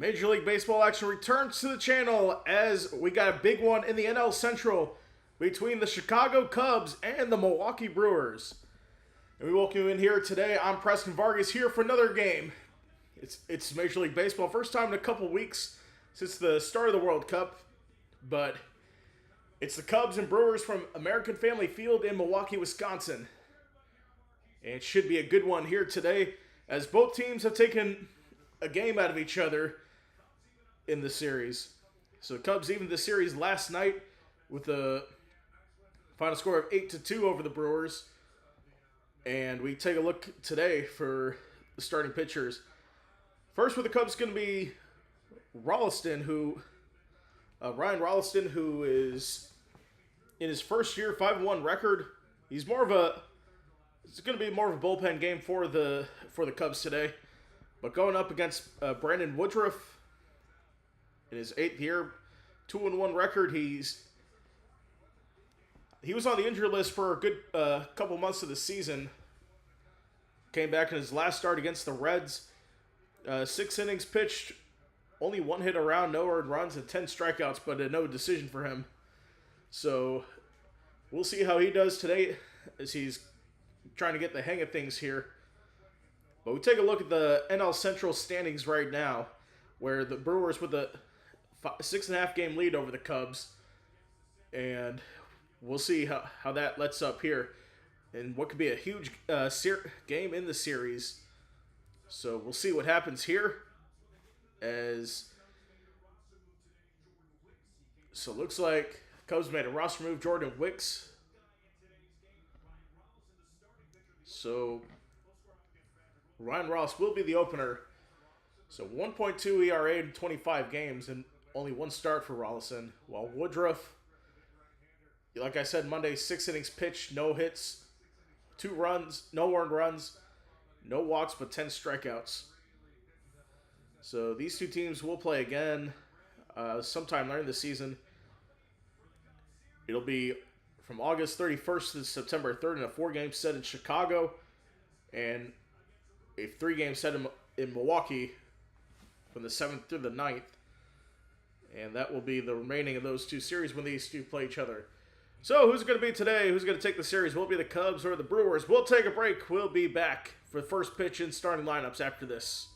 Major League Baseball action returns to the channel as we got a big one in the NL Central between the Chicago Cubs and the Milwaukee Brewers. And we welcome you in here today. I'm Preston Vargas here for another game. It's Major League Baseball. First time in a couple weeks since the start of the World Cup. But it's the Cubs and Brewers from American Family Field in Milwaukee, Wisconsin. And it should be a good one here today as both teams have taken a game out of each other in the series. So the Cubs evened the series last night with a final score of 8-2 over the Brewers. And we take a look today for the starting pitchers. First with the Cubs is going to be Ryan Rolliston, who is in his first year, 5-1 record. It's going to be more of a bullpen game for the Cubs today. But going up against Brandon Woodruff in his 8th year, 2-1 record. He was on the injury list for a good couple months of the season. Came back in his last start against the Reds. 6 innings pitched, only 1 hit around, no earned runs, and 10 strikeouts, but no decision for him. So we'll see how he does today as he's trying to get the hang of things here. But we take a look at the NL Central standings right now, where the Brewers with a 6.5 game lead over the Cubs. And we'll see how that lets up here and what could be a huge game in the series. So we'll see what happens here. So it looks like Cubs made a roster move, Jordan Wicks. So Ryan Ross will be the opener. So 1.2 ERA in 25 games and only 1 start for Rolliston. While Woodruff, like I said, Monday, 6 innings pitched, no hits, 2 runs, no earned runs, no walks, but 10 strikeouts. So these two teams will play again sometime later in the season. It'll be from August 31st to September 3rd in a 4-game set in Chicago and a 3-game set in Milwaukee from the 7th through the 9th. And that will be the remaining of those 2 series when these two play each other. So who's it going to be today? Who's going to take the series? Will it be the Cubs or the Brewers? We'll take a break. We'll be back for the first pitch and starting lineups after this.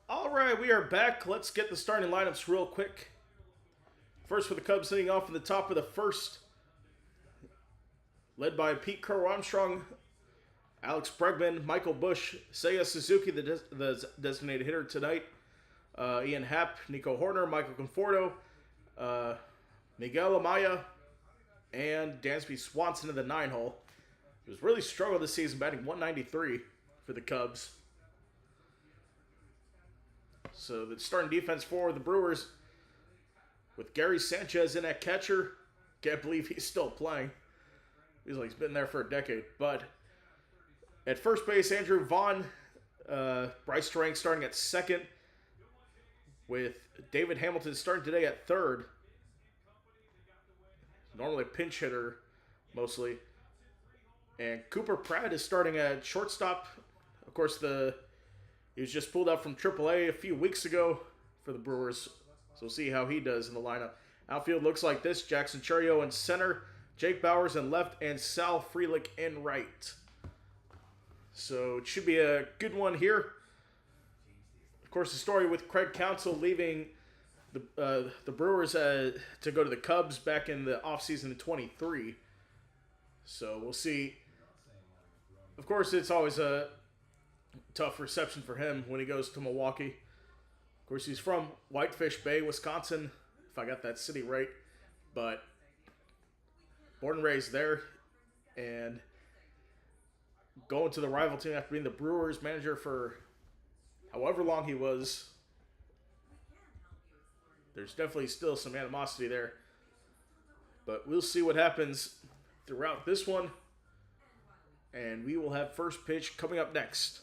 All right, we are back. Let's get the starting lineups real quick. First for the Cubs, sitting off in the top of the first, led by Pete Crow Armstrong, Alex Bregman, Michael Busch, Seiya Suzuki, the designated hitter tonight, Ian Happ, Nico Horner, Michael Conforto, Miguel Amaya, and Dansby Swanson in the 9-hole. He was really struggled this season, batting 193 for the Cubs. So the starting defense for the Brewers with Gary Sanchez in at catcher. Can't believe he's still playing. He's like he's been there for a decade. But at first base, Andrew Vaughn, Bryce Terang starting at second, with David Hamilton starting today at third. Normally a pinch hitter, mostly. And Cooper Pratt is starting at shortstop. Of course, he was just pulled up from AAA a few weeks ago for the Brewers. So we'll see how he does in the lineup. Outfield looks like this. Jackson Churio in center, Jake Bowers in left, and Sal Frelick in right. So it should be a good one here. Of course, the story with Craig Counsell leaving the Brewers to go to the Cubs back in the offseason in 23. So we'll see. Of course, it's always a tough reception for him when he goes to Milwaukee. Of course, he's from Whitefish Bay, Wisconsin, if I got that city right. But born and raised there, and going to the rival team after being the Brewers manager for however long he was. There's definitely still some animosity there. But we'll see what happens throughout this one. And we will have first pitch coming up next.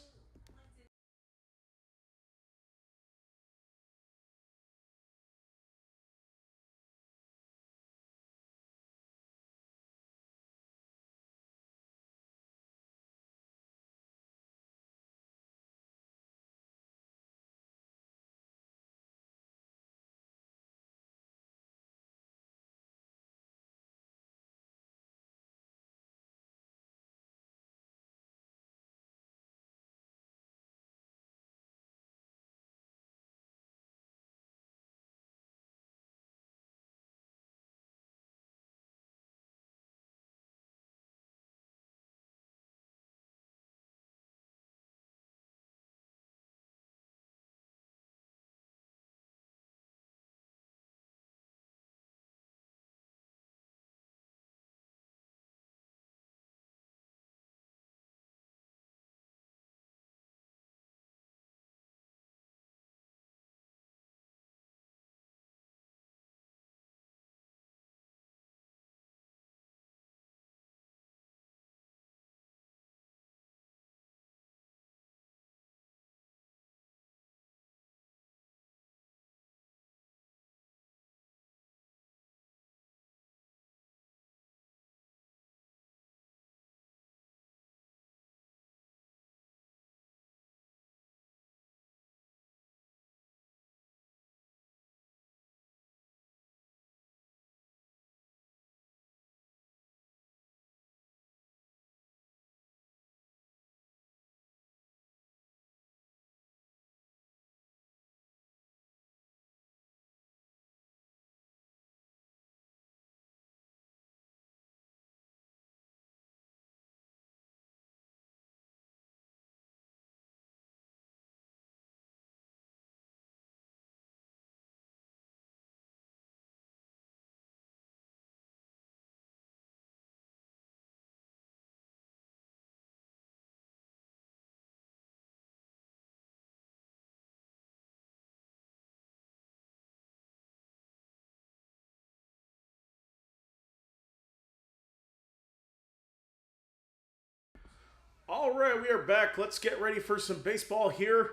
All right, we are back. Let's get ready for some baseball here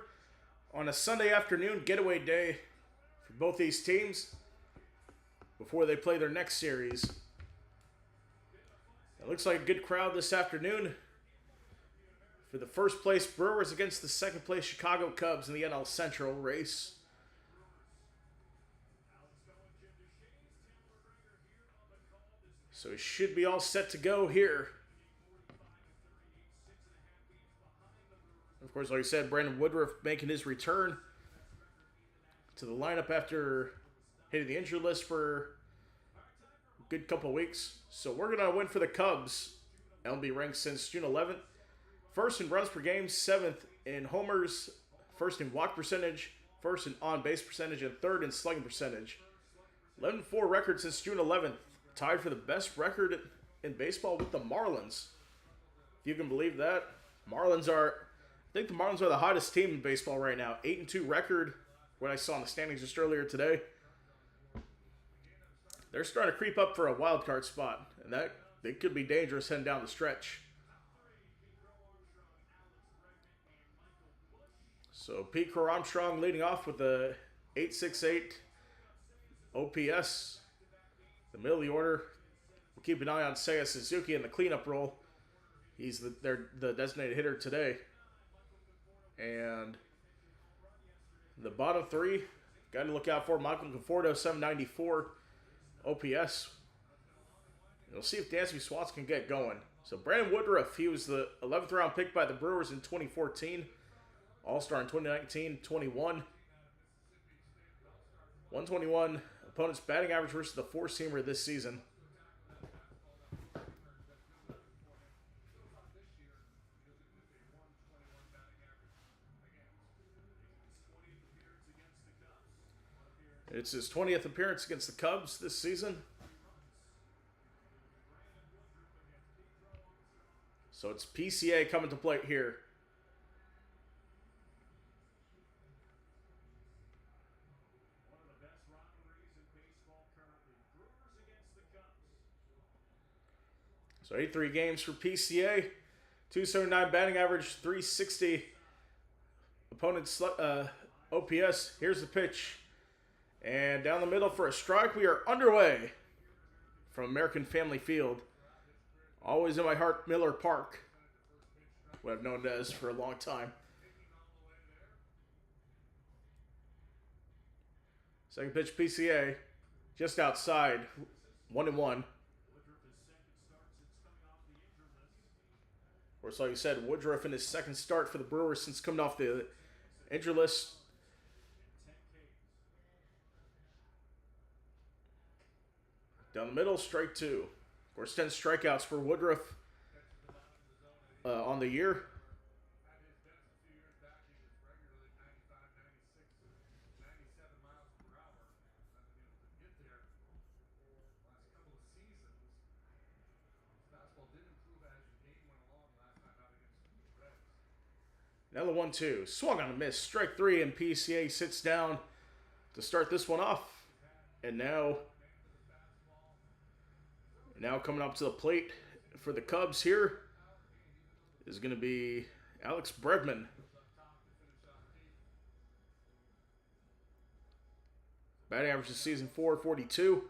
on a Sunday afternoon getaway day for both these teams before they play their next series. It looks like a good crowd this afternoon for the first place Brewers against the second place Chicago Cubs in the NL Central race. So it should be all set to go here. Of course, like I said, Brandon Woodruff making his return to the lineup after hitting the injured list for a good couple weeks. So we're going to win for the Cubs. MLB ranked since June 11th. First in runs per game, 7th in homers, first in walk percentage, first in on-base percentage and third in slugging percentage. 11-4 record since June 11th. Tied for the best record in baseball with the Marlins. If you can believe that. I think the Marlins are the hottest team in baseball right now. 8-2 record, what I saw in the standings just earlier today. They're starting to creep up for a wild card spot, and that they could be dangerous heading down the stretch. So Pete Crow Armstrong leading off with a 8.68 OPS. The middle of the order, we'll keep an eye on Seiya Suzuki in the cleanup role. He's the designated hitter today. And the bottom three, got to look out for Michael Conforto, 794 OPS. We'll see if Dansby Swanson can get going. So Brandon Woodruff, he was the 11th round pick by the Brewers in 2014. All-Star in 2019-21. 121 opponent's batting average versus the four-seamer this season. It's his 20th appearance against the Cubs this season. So it's PCA coming to plate here. So 83 games for PCA. 279 batting average, 360 opponent's OPS. Here's the pitch. And down the middle for a strike. We are underway from American Family Field. Always in my heart, Miller Park. What I've known it as for a long time. Second pitch, PCA. Just outside. 1-1. Of course, like you said, Woodruff in his second start for the Brewers since coming off the injury list. Down the middle, strike two. Of course, 10 strikeouts for Woodruff on the year. Another 1-2. Swung on a miss. Strike three, and PCA sits down to start this one off. And now coming up to the plate for the Cubs here is going to be Alex Bregman. Batting average this season, 442.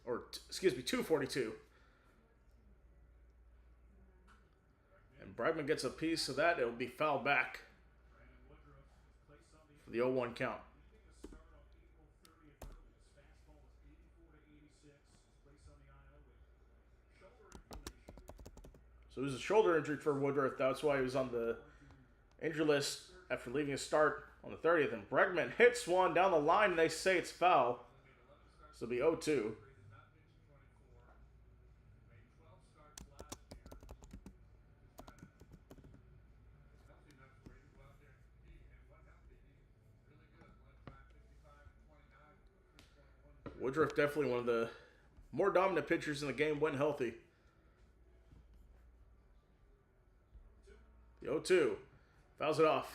Or, excuse me, 242. And Bregman gets a piece of that. It'll be fouled back for the 0-1 count. So it was a shoulder injury for Woodruff. That's why he was on the injury list after leaving his start on the 30th. And Bregman hits one down the line, and they say it's foul. So it'll be 0-2. Woodruff definitely one of the more dominant pitchers in the game when healthy. The 0-2. Fouls it off.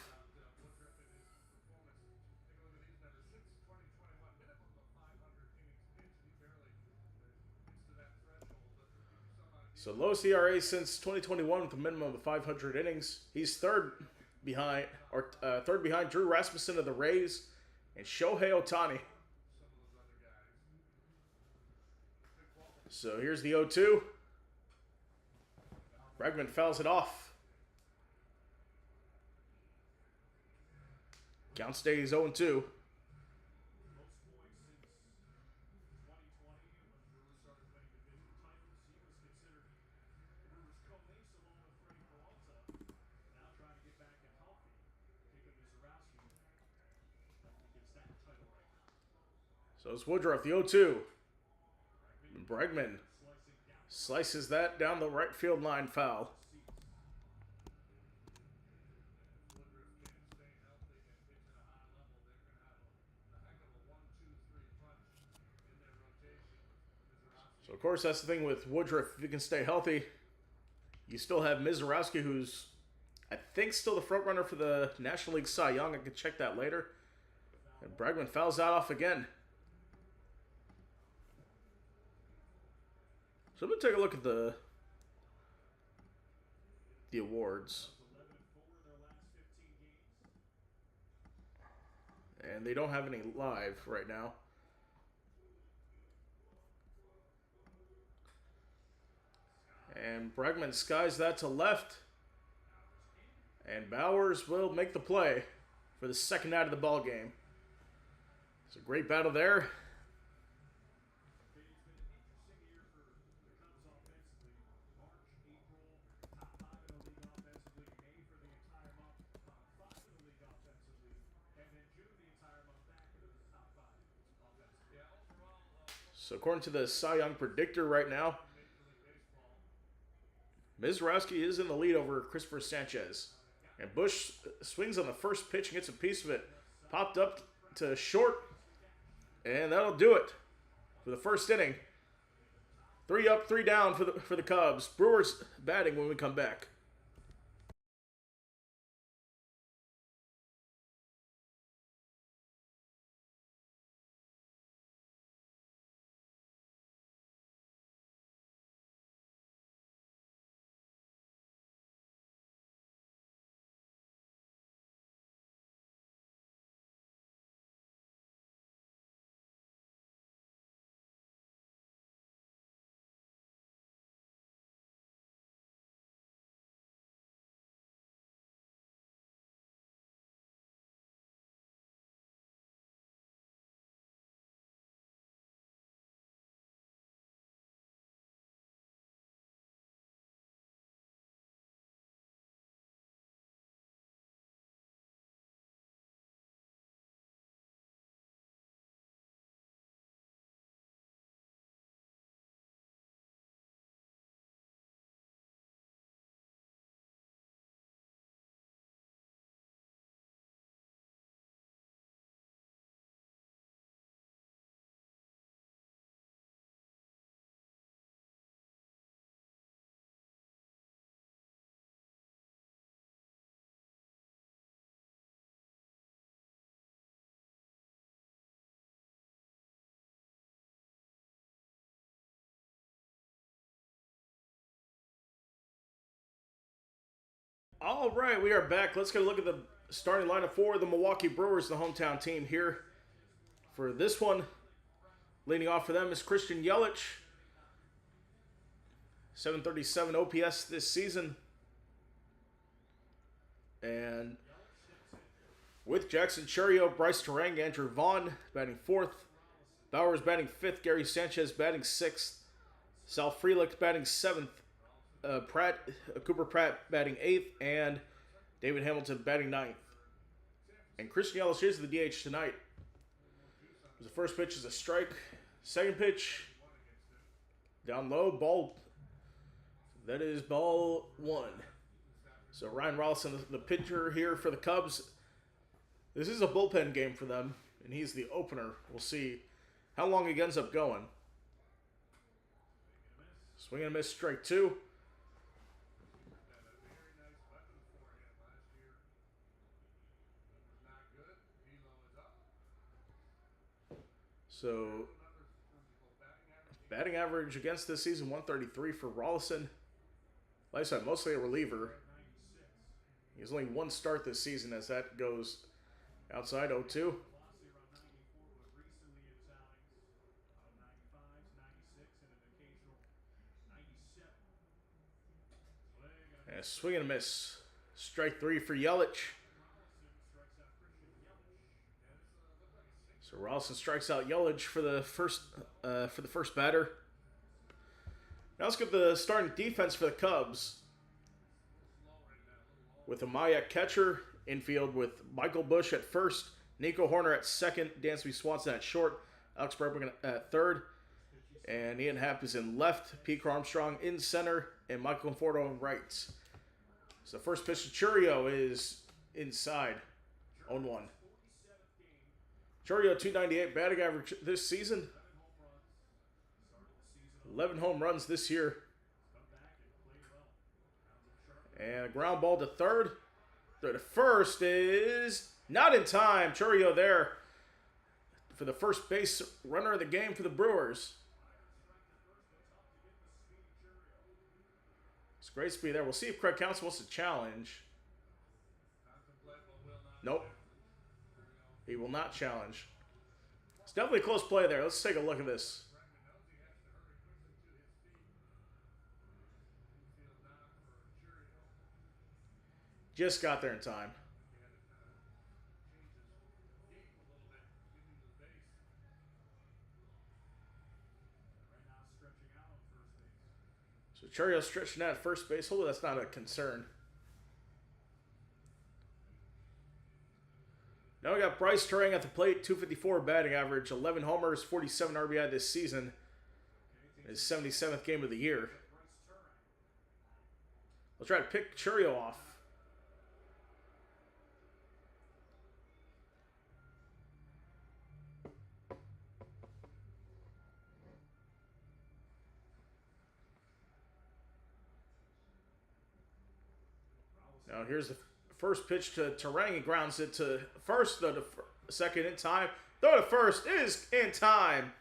So lowest ERA since 2021 with a minimum of 500 innings. He's third behind Drew Rasmussen of the Rays and Shohei Ohtani. So here's the 0-2. Bregman fouls it off. Count stays 0-2. So it's Woodruff, the 0-2. Bregman slices that down the right field line, foul. So, of course, that's the thing with Woodruff. If he can stay healthy, you still have Mizorowski, who's, I think, still the front runner for the National League Cy Young. I can check that later. And Bregman fouls that off again. So I'm going to take a look at the awards. And they don't have any live right now. And Bregman skies that to left. And Bowers will make the play for the second out of the ball game. It's a great battle there. So according to the Cy Young predictor right now, Mizorowski is in the lead over Christopher Sanchez. And Bush swings on the first pitch and gets a piece of it. Popped up to short. And that'll do it for the first inning. 3 up, 3 down for the Cubs. Brewers batting when we come back. All right, we are back. Let's get a look at the starting lineup for the Milwaukee Brewers, the hometown team here. For this one, leading off for them is Christian Yelich. 737 OPS this season. And with Jackson Chourio, Bryce Terang, Andrew Vaughn batting 4th. Bowers batting 5th. Gary Sanchez batting 6th. Sal Frelick batting 7th. Cooper Pratt batting 8th, and David Hamilton batting 9th. And Christian Yelich is the DH tonight. The first pitch is a strike. Second pitch, down low, ball. That is ball 1. So Ryan Rollison, the pitcher here for the Cubs. This is a bullpen game for them, and he's the opener. We'll see how long he ends up going. Swing and a miss, strike 2. So, batting average against this season, 133 for Rollison. Like I said, mostly a reliever. He has only 1 start this season as that goes outside 0-2. And a swing and a miss. Strike 3 for Yelich. So Rollison strikes out Yelich for the first batter. Now let's get the starting defense for the Cubs. With Amaya at catcher, infield with Michael Bush at first, Nico Horner at second, Dansby Swanson at short, Alex Bregman at third, and Ian Happ is in left, Pete Armstrong in center, and Michael Conforto in right. So the first pitch to Chourio is inside, 0-1. Chourio, 298 batting average this season. 11 home runs this year. And a ground ball to third. Throw to first is not in time. Chourio there for the first base runner of the game for the Brewers. It's great speed there. We'll see if Craig Counsell wants to challenge. Nope. He will not challenge. It's definitely a close play there. Let's take a look at this. Just got there in time. So Chourio stretching out at first base. Hopefully that's not a concern. Now we got Bryce Turang at the plate, 254 batting average, 11 homers, 47 RBI this season. His 77th game of the year. We'll try to pick Chourio off. Now here's the first pitch to Turang. He grounds it to first, throw to second in time. Throw to first is in time.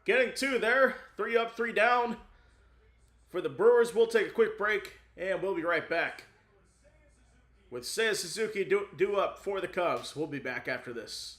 Getting two there. 3 up, 3 down. For the Brewers, we'll take a quick break, and we'll be right back. With Seiya Suzuki due up for the Cubs. We'll be back after this.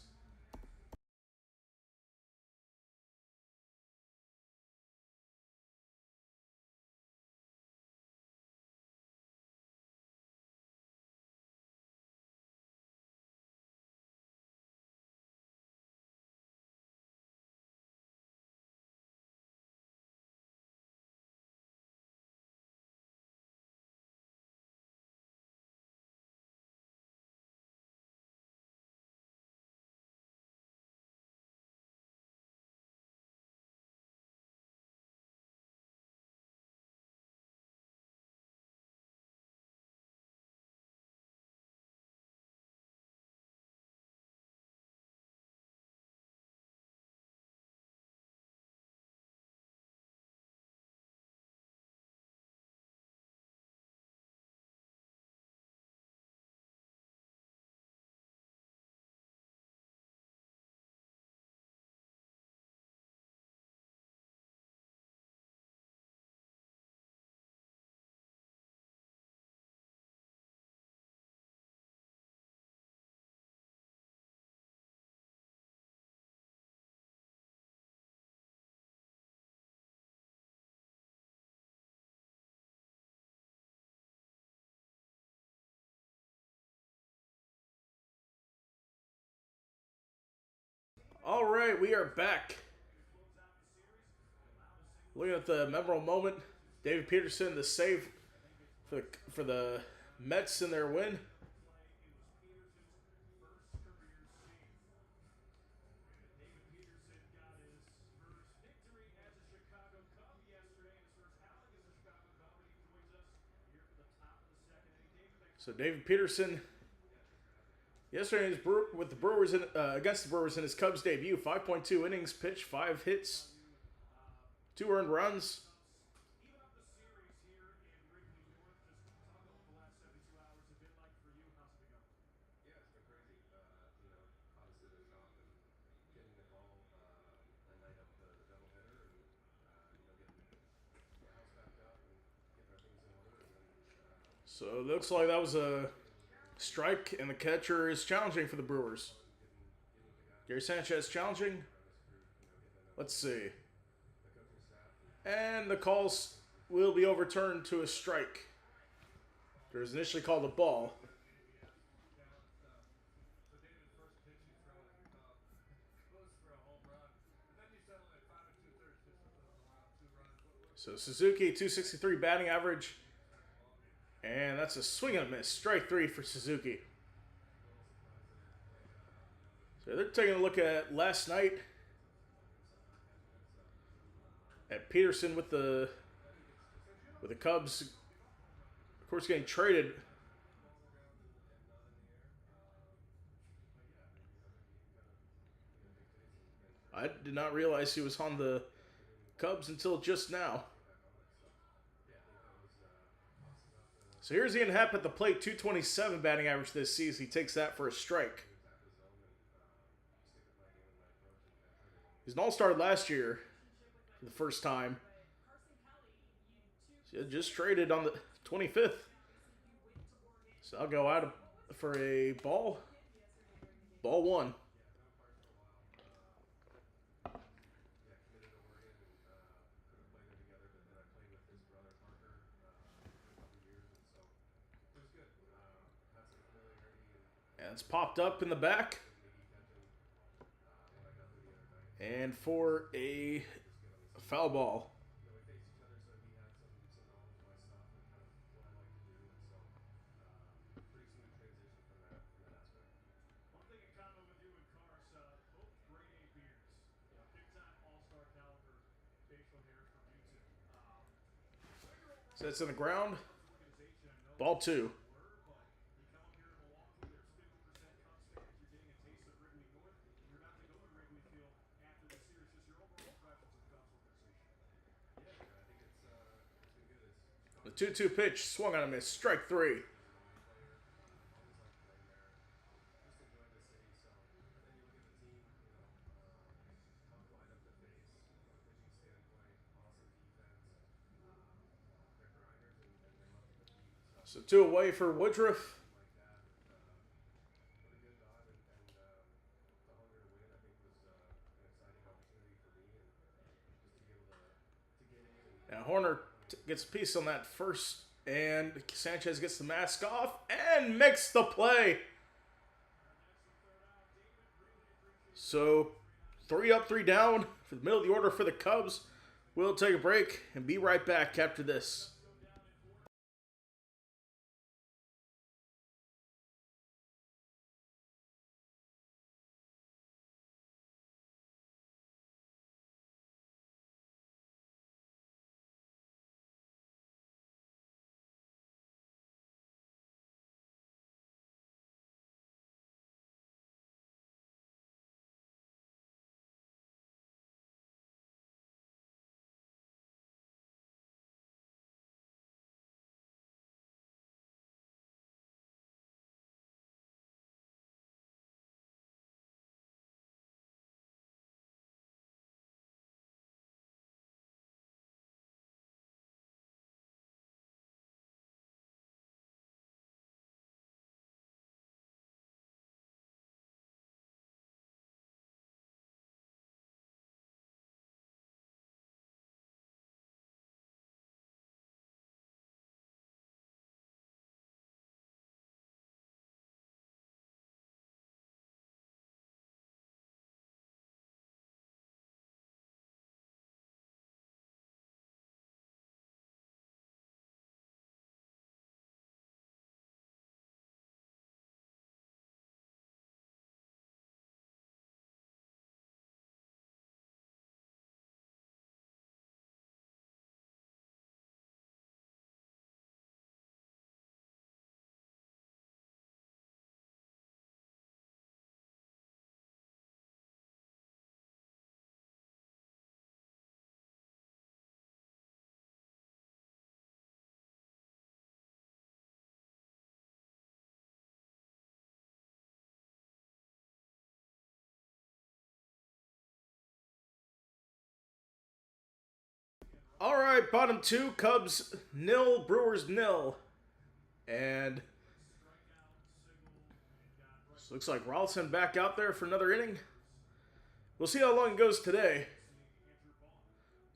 All right, we are back. Looking at the memorable moment, David Peterson, the save for the Mets in their win. So David Peterson, yesterday with the Brewers against the Brewers in his Cubs debut, 5.2 innings pitched, 5 hits, 2 earned runs. So it looks like that was a strike, and the catcher is challenging for the Brewers. Gary Sanchez challenging. Let's see. And the calls will be overturned to a strike. It was initially called a ball. So Suzuki, 263 batting average. And that's a swing and a miss. Strike 3 for Suzuki. So they're taking a look at last night at Peterson with the Cubs, of course, getting traded. I did not realize he was on the Cubs until just now. So here's Ian Happ at the plate, 227 batting average this season. He takes that for a strike. He's an all-star last year for the first time. So just traded on the 25th. So I'll go out for a ball. Ball one. And it's popped up in the back. And for a foul ball. So that's in the ground. Ball two. The 2-2 pitch swung on a miss. Strike three. So two away for Woodruff. Now Horner gets a piece on that first, and Sanchez gets the mask off and makes the play. So 3 up, 3 down for the middle of the order for the Cubs. We'll take a break and be right back after this. All right, bottom two, Cubs 0, Brewers 0. And looks like Rolison back out there for another inning. We'll see how long it goes today.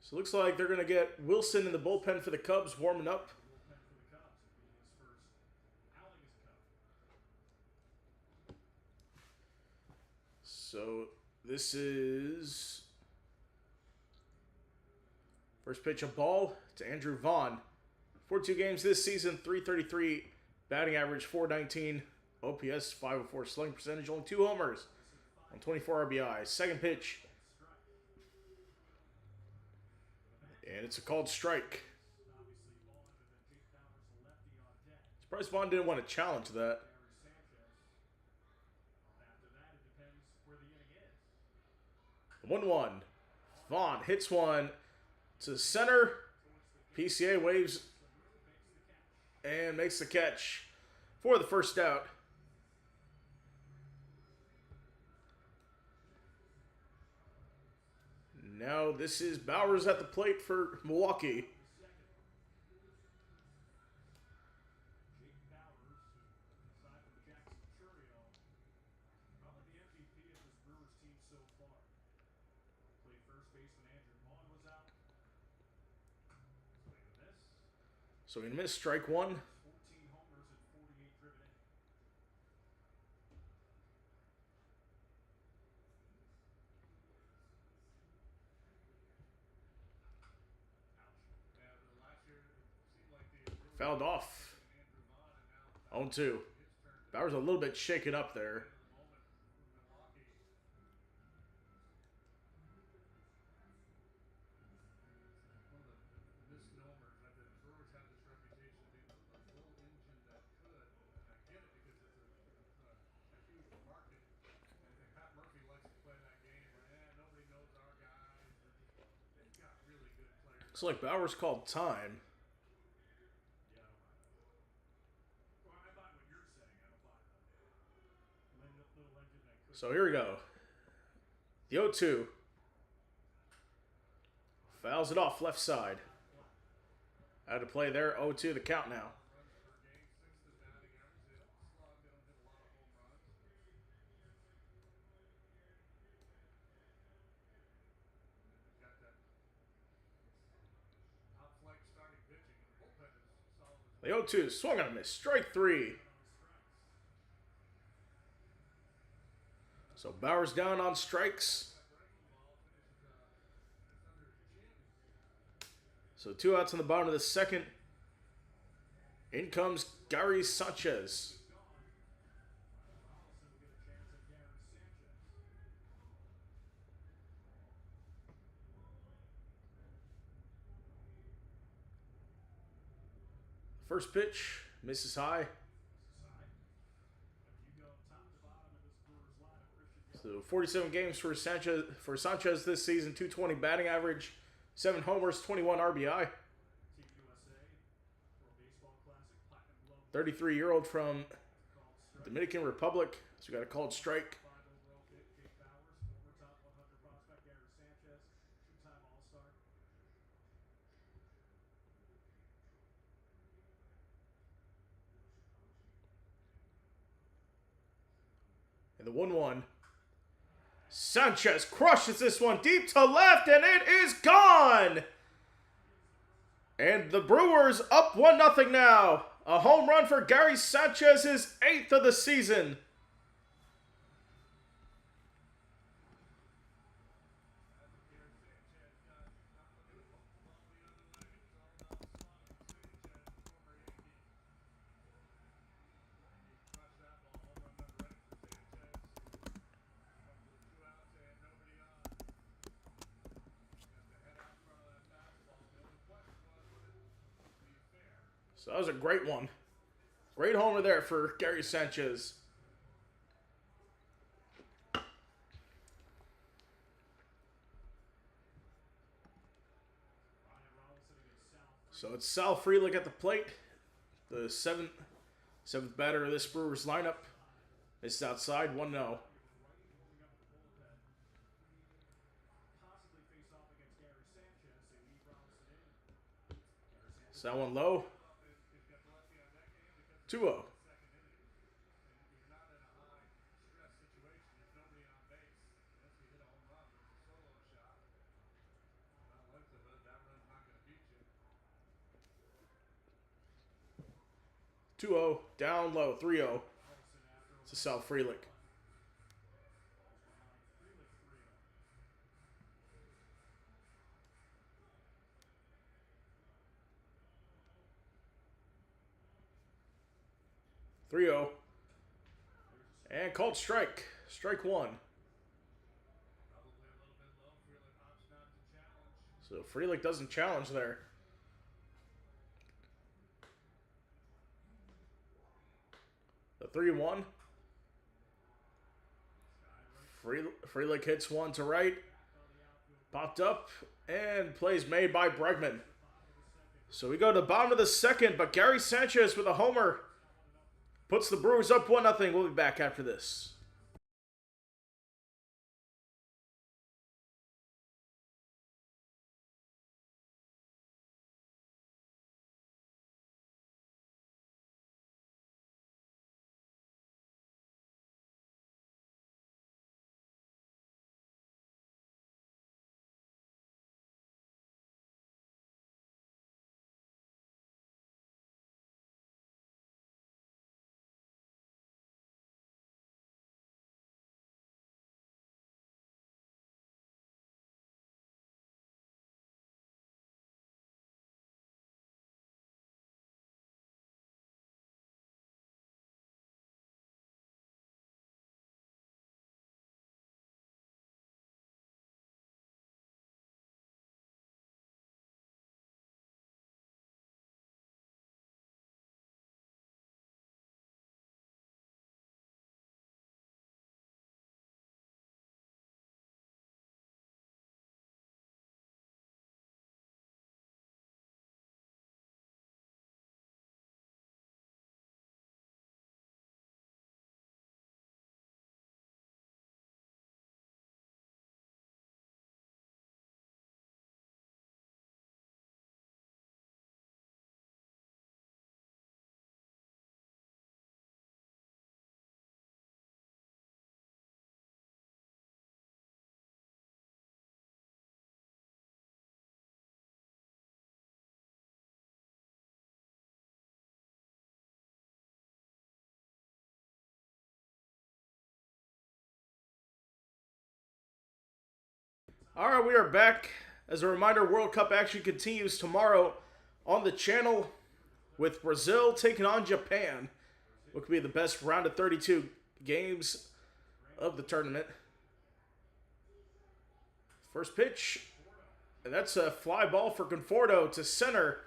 So it looks like they're going to get Wilson in the bullpen for the Cubs warming up. So this is first pitch of ball to Andrew Vaughn. 42 games this season, 333 batting average, 419 OPS, 504 slugging percentage, only 2 homers on 24 RBIs. Second pitch. And it's a called strike. Surprised Vaughn didn't want to challenge that. 1-1. Vaughn hits one to center. PCA waves and makes the catch for the first out. Now this is Bowers at the plate for Milwaukee. So he missed strike one. Fouled off. 0-2. Bowers a little bit shaken up there. Looks like Bowers called time. So here we go. The 0-2. Fouls it off left side. Out of play there. 0-2 the count now. The 0-2 swung on a miss. Strike three. So Bowers down on strikes. So 2 outs on the bottom of the second. In comes Gary Sanchez. First pitch, misses high. So 47 games for Sanchez this season, 220 batting average, 7 homers, 21 RBI. 33-year-old from Dominican Republic. So we got a called strike. And the 1-1. Sanchez crushes this one deep to left, and it is gone! And the Brewers up 1-0 now. A home run for Gary Sanchez, his 8th of the season. So that was a great one. Great homer there for Gary Sanchez. So it's Sal Frelick at the plate. The seventh batter of this Brewers lineup. Missed outside, 1-0. So that one low. 2-0. Down low, 3-0 to Sal Frelick. And called strike. Strike one. So Frelick doesn't challenge there. The 3-1. Frelick hits one to right. Popped up, and plays made by Bregman. So we go to the bottom of the second, but Gary Sanchez with a homer puts the Brewers up 1-0. We'll be back after this. All right, we are back. As a reminder, World Cup action continues tomorrow on the channel with Brazil taking on Japan. What could be the best round of 32 games of the tournament. First pitch, and that's a fly ball for Conforto to center,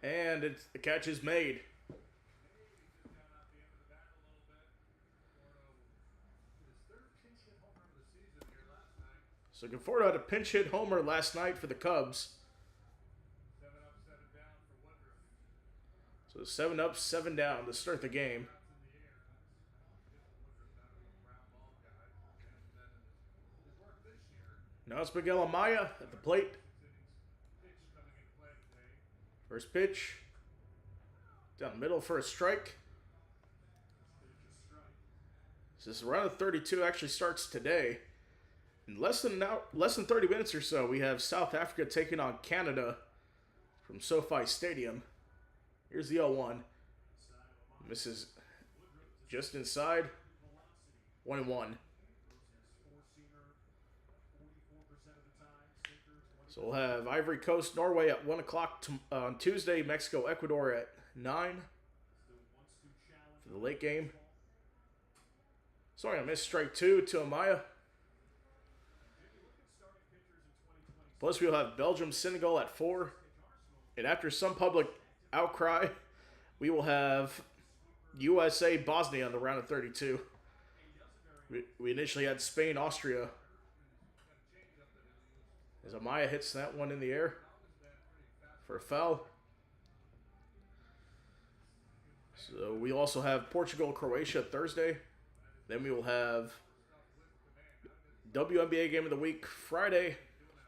and the catch is made. So Conforto had a pinch hit homer last night for the Cubs. So 7 up, 7 down to start the game. Now it's Miguel Amaya at the plate. First pitch. Down the middle for a strike. So this round of 32 actually starts today. In less than 30 minutes or so, we have South Africa taking on Canada from SoFi Stadium. Here's the 0-1. Misses just inside. 1-1. So we'll have Ivory Coast, Norway at 1 o'clock on Tuesday. Mexico, Ecuador at 9 for the late game. Sorry, I missed strike 2 to Amaya. Plus, we'll have Belgium, Senegal at 4. And after some public outcry, we will have USA, Bosnia in the round of 32. We initially had Spain, Austria. As Amaya hits that one in the air for a foul. So we also have Portugal, Croatia Thursday. Then we will have WNBA Game of the Week Friday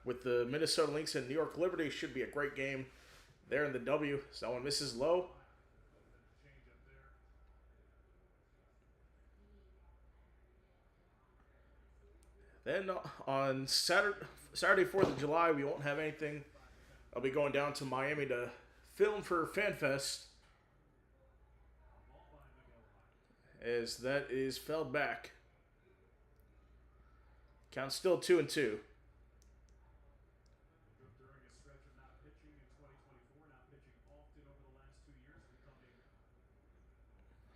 with the Minnesota Lynx and New York Liberty. Should be a great game there in the W. So that one misses low. Then on Saturday, 4th of July, we won't have anything. I'll be going down to Miami to film for FanFest, as that is fouled back. Count still 2-2.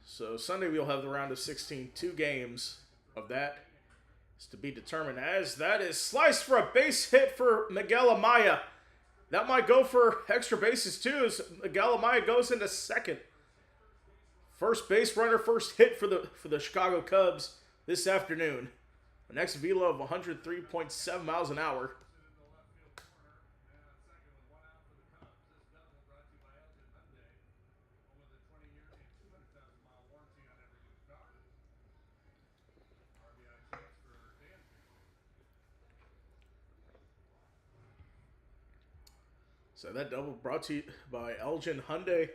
So Sunday we'll have the round of 16. 2 games of that is to be determined, as that is sliced for a base hit for Miguel Amaya. That might go for extra bases too, as Miguel Amaya goes into second. First base runner, first hit for the Chicago Cubs this afternoon. An ex velo of 103.7 miles an hour. So that double brought to you by Elgin Hyundai.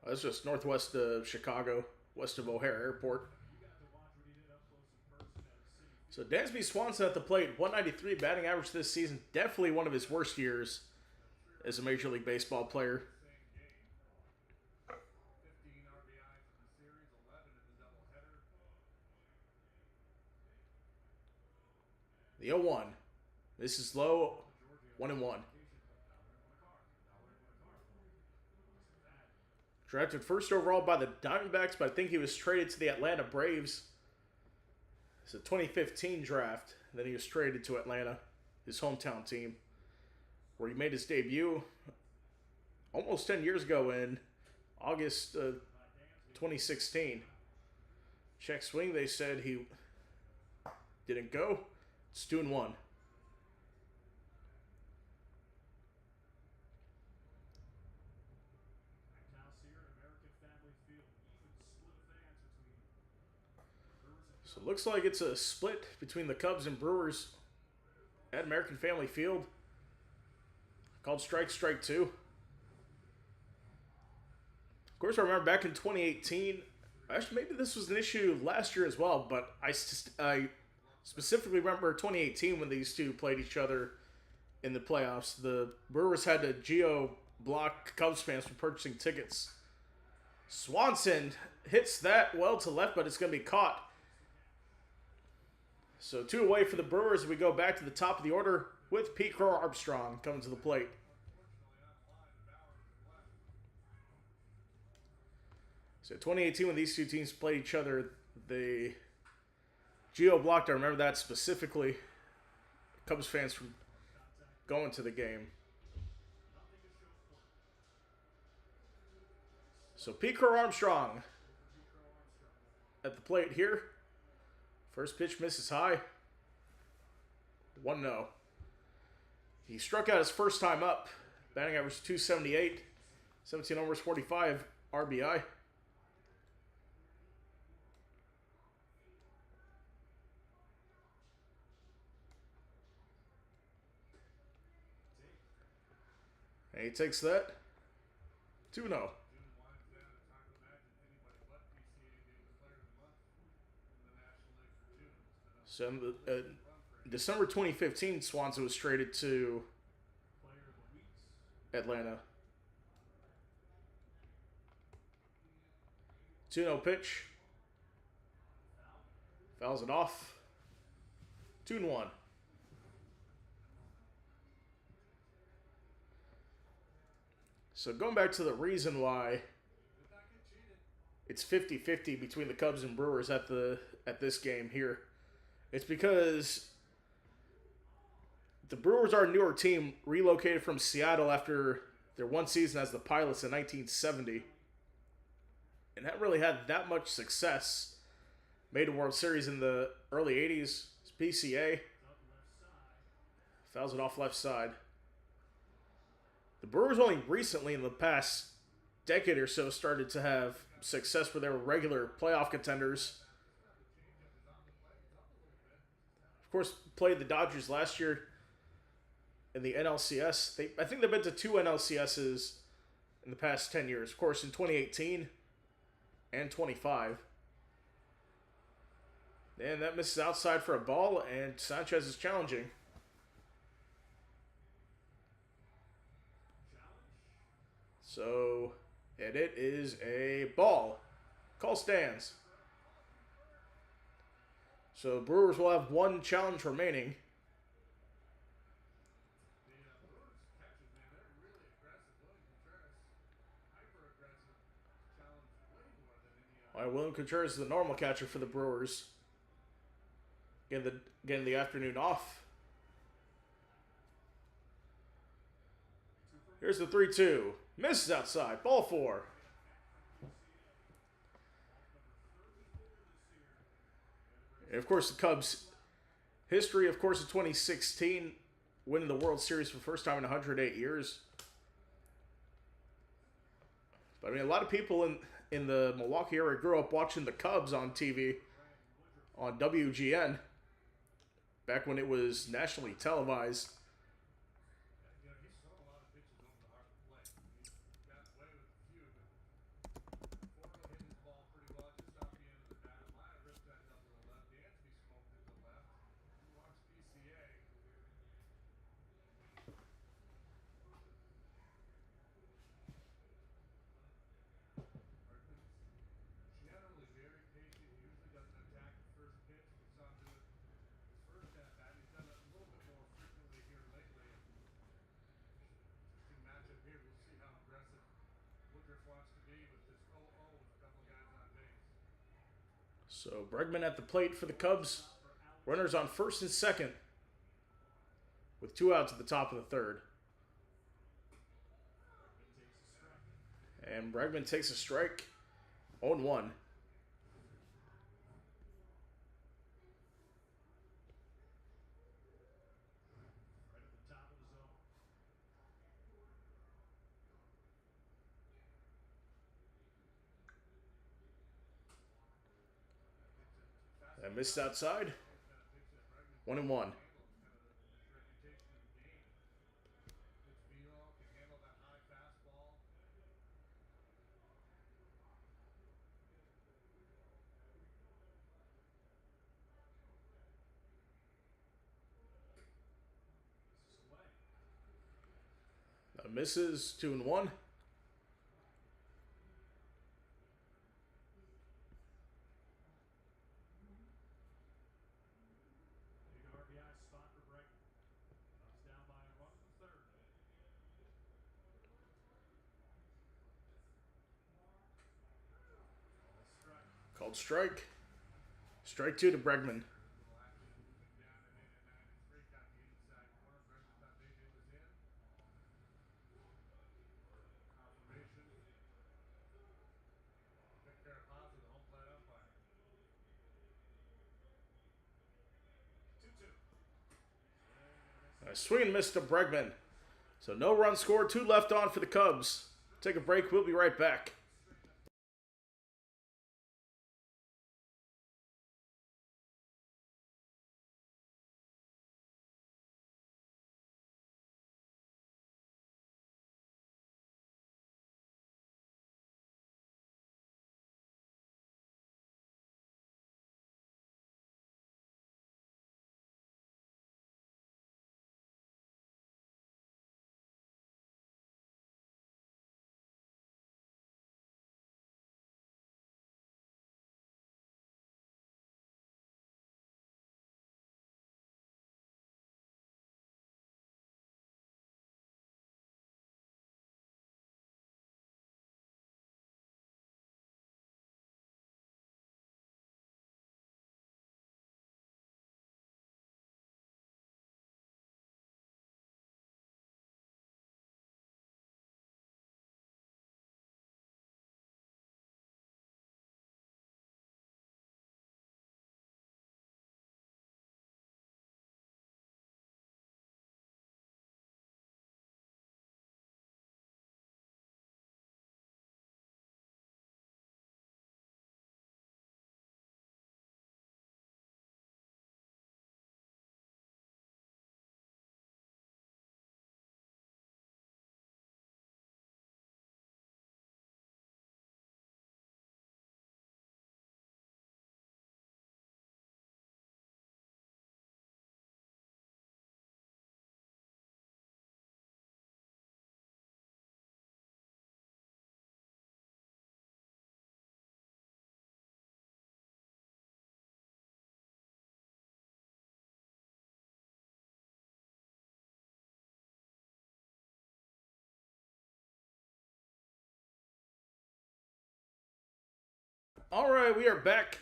That's just northwest of Chicago, west of O'Hare Airport. So Dansby Swanson at the plate, 193 batting average this season. Definitely one of his worst years as a Major League Baseball player. The 0-1. This is low, 1-1. Drafted first overall by the Diamondbacks, but I think he was traded to the Atlanta Braves. It's a 2015 draft. Then he was traded to Atlanta, his hometown team, where he made his debut almost 10 years ago in August 2016. Check swing, they said he didn't go. It's 2-1. So it looks like it's a split between the Cubs and Brewers at American Family Field. Called strike 2. Of course, I remember back in 2018, actually maybe this was an issue last year as well, but I specifically remember 2018 when these two played each other in the playoffs. The Brewers had to geo-block Cubs fans from purchasing tickets. Swanson hits that well to left, but it's going to be caught. So 2 away for the Brewers. We go back to the top of the order with Pete Crow Armstrong coming to the plate. So 2018 when these two teams played each other, they geo-blocked. I remember that specifically. Cubs fans from going to the game. So Pete Crow Armstrong at the plate here. First pitch misses high. 1-0. He struck out his first time up. Batting average 278. 17 homers, 45 RBI. And he takes that. 2-0. So in December 2015, Swanson was traded to Atlanta. 2-0 pitch. Fouls it off. 2-1. So going back to the reason why it's 50-50 between the Cubs and Brewers at this game here. It's because the Brewers are a newer team, relocated from Seattle after their one season as the Pilots in 1970. And haven't really had that much success. Made a World Series in the early 80s. It's PCA. Fouls it off left side. The Brewers only recently, in the past decade or so, started to have success where they were regular playoff contenders. Of course, played the Dodgers last year in the NLCS. I think they've been to 2 NLCSs in the past 10 years. Of course, in 2018 and 25. And that misses outside for a ball, and Sanchez is challenging. So, and it is a ball. Call stands. So, Brewers will have 1 challenge remaining. All right, William Contreras is the normal catcher for the Brewers. Getting the afternoon off. Here's the 3-2. Misses outside. Ball 4. And of course, the Cubs' history, of course, in 2016, winning the World Series for the first time in 108 years. But I mean, a lot of people in the Milwaukee area grew up watching the Cubs on TV on WGN back when it was nationally televised. So Bregman at the plate for the Cubs. Runners on first and second with 2 outs at the top of the third. And Bregman takes a strike. 0-1. That missed outside. 1-1. That misses. 2-1. Called strike. Strike 2 to Bregman. A swing and miss to Bregman. So no run scored, 2 left on for the Cubs. Take a break, we'll be right back. All right, we are back.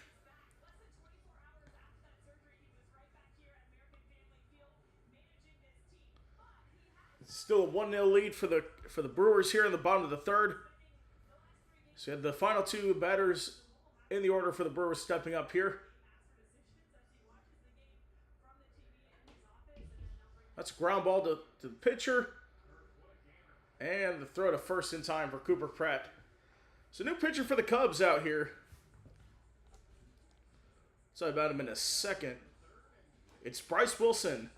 It's still a 1-0 lead for the Brewers here in the bottom of the third. So you had the final 2 batters in the order for the Brewers stepping up here. That's a ground ball to the pitcher. And the throw to first in time for Cooper Pratt. So new pitcher for the Cubs out here. So about him in a second. It's Bryce Wilson.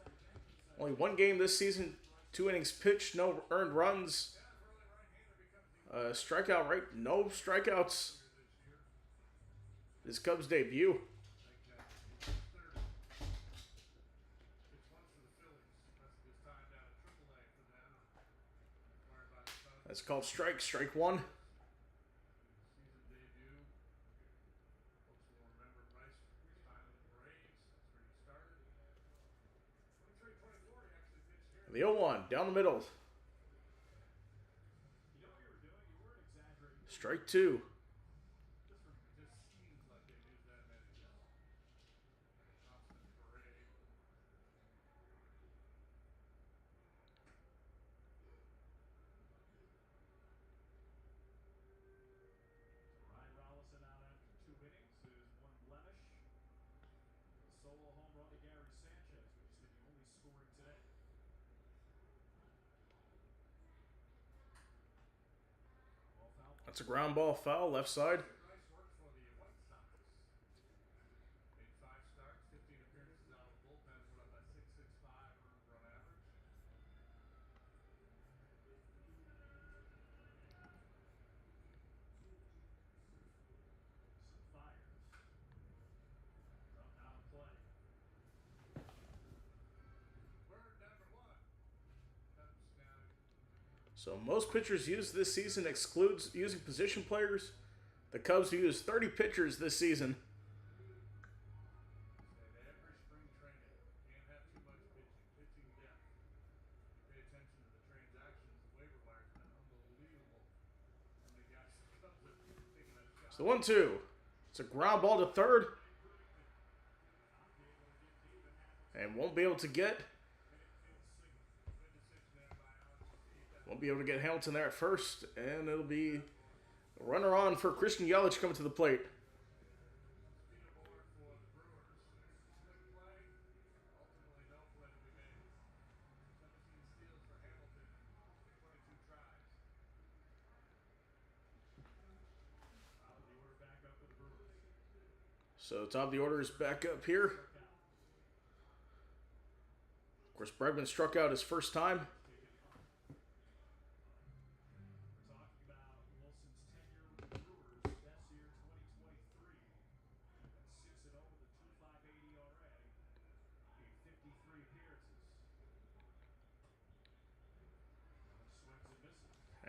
Only one game this season, 2 innings pitched, no earned runs. Strikeout rate, no strikeouts. His Cubs debut. That's called strike 1. The 0-1, down the middle. Strike 2. That's a ground ball foul, left side. So most pitchers used this season excludes using position players. The Cubs used 30 pitchers this season. So 1-2. It's a ground ball to third. And won't be able to get Hamilton there at first. And it'll be a runner on for Christian Yelich coming to the plate. So top of the order is back up here. Of course, Bregman struck out his first time.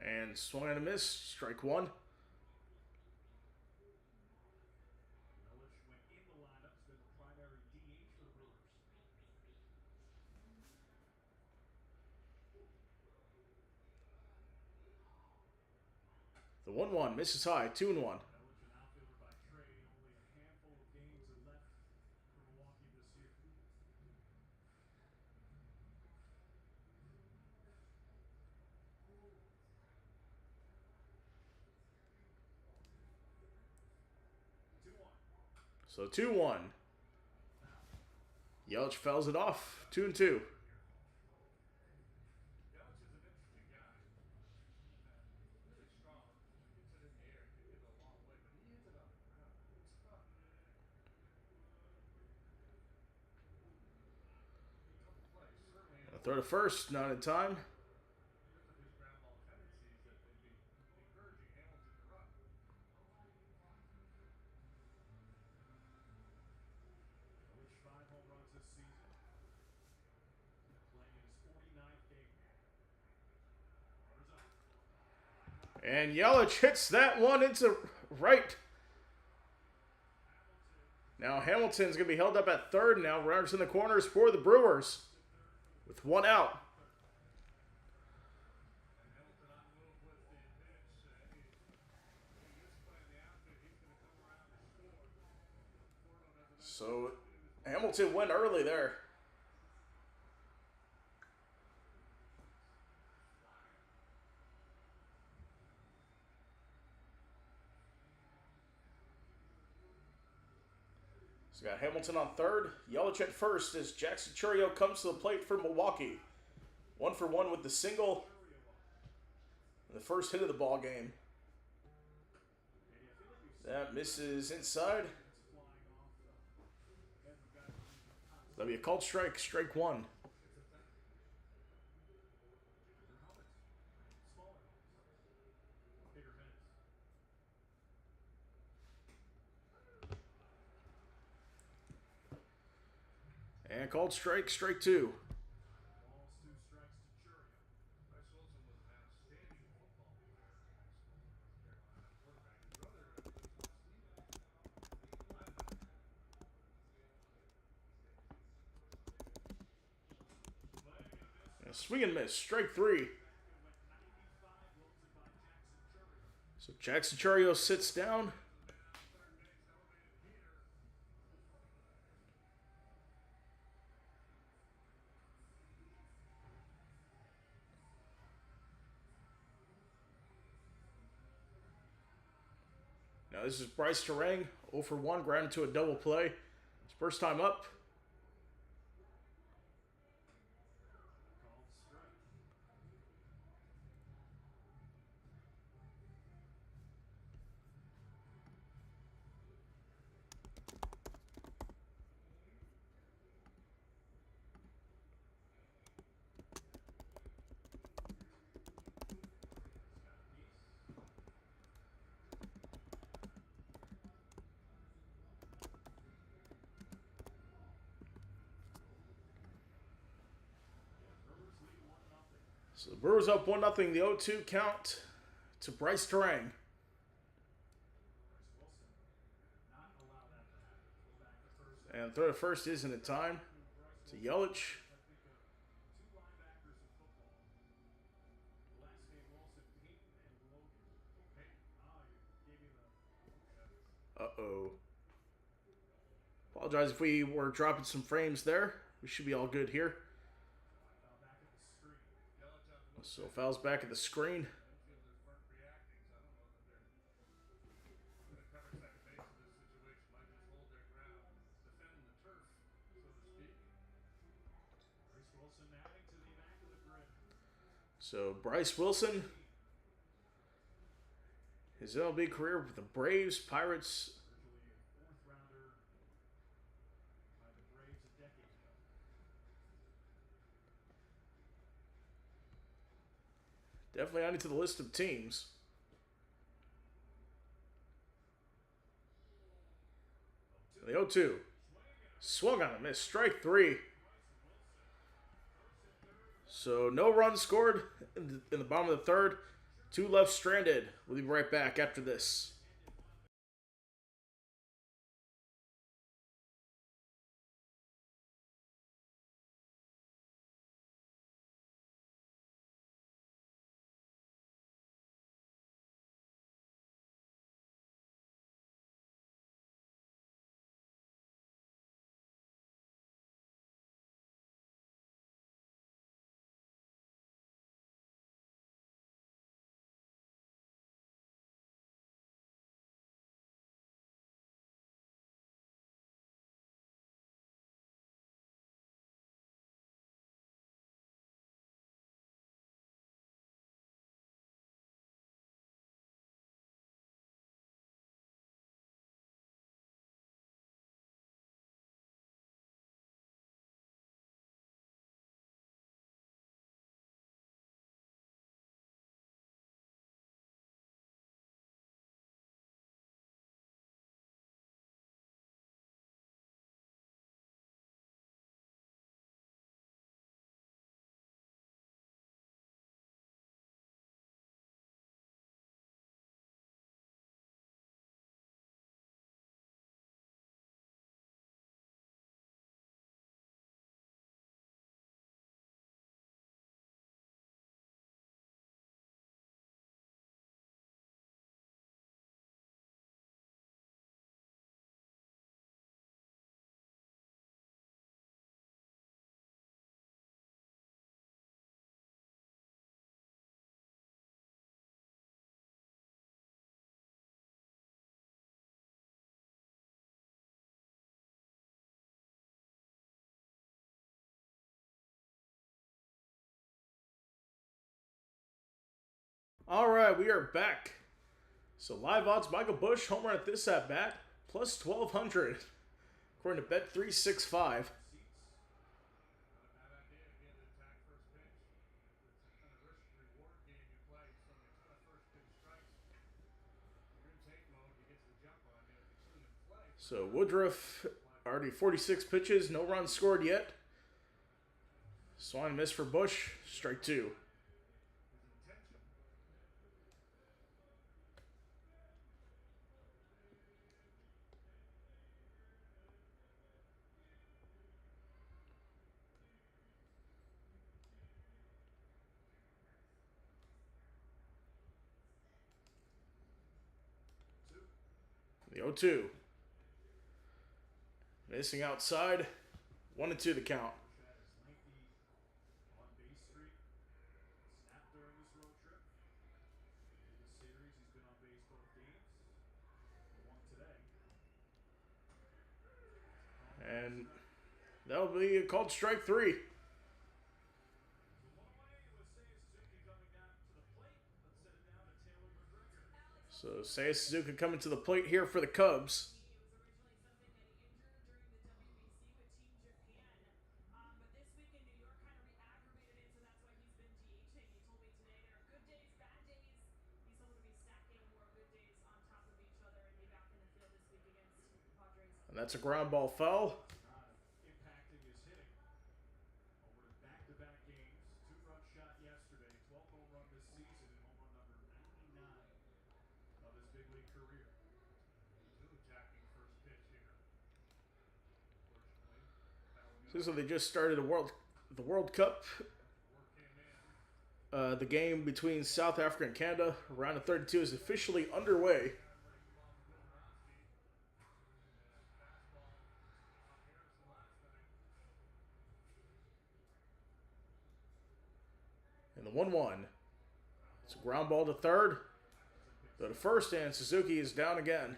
And swung and a miss, strike 1. The 1-1 misses high, 2-1. So 2-1. Yelich fouls it off, 2-2. Throw to first, not in time. And Yelich hits that one into right. Now Hamilton's going to be held up at third now. Runners in the corners for the Brewers with 1 out. So Hamilton went early there. So got Hamilton on third, Yelich at first as Jackson Chourio comes to the plate for Milwaukee. 1-for-1 with the single. The first hit of the ball game. That misses inside. That'll be a called strike. Strike one. And called strike. Strike two. And swing and miss. Strike three. So Jackson Chourio sits down. Now this is Bryce Terang, 0 for 1, grounded to a double play. His first time up. So the Brewers up 1-0, the 0-2 count to Bryce Terang. And throw to first isn't in time. To Yelich. Uh-oh. Apologize if we were dropping some frames there. We should be all good here. So fouls back at the screen. So Bryce Wilson, his MLB career with the Braves, Pirates. Definitely added to the list of teams. The 0-2. Swung on a miss. Strike three. So no runs scored in the bottom of the third. 2 left stranded. We'll be right back after this. All right, we are back. So live odds, Michael Busch, home run at this at bat, plus 1,200, according to Bet365. So Woodruff, already 46 pitches, no runs scored yet. Swing miss for Busch, strike two. The 0-2. Missing outside. 1-2 the count. And that'll be called strike three. So Seiya Suzuki coming to the plate here for the Cubs. And that's a ground ball foul. So they just started the World Cup. The game between South Africa and Canada, round of 32, is officially underway. And the 1-1. It's a ground ball to third. Go to first, and Suzuki is down again.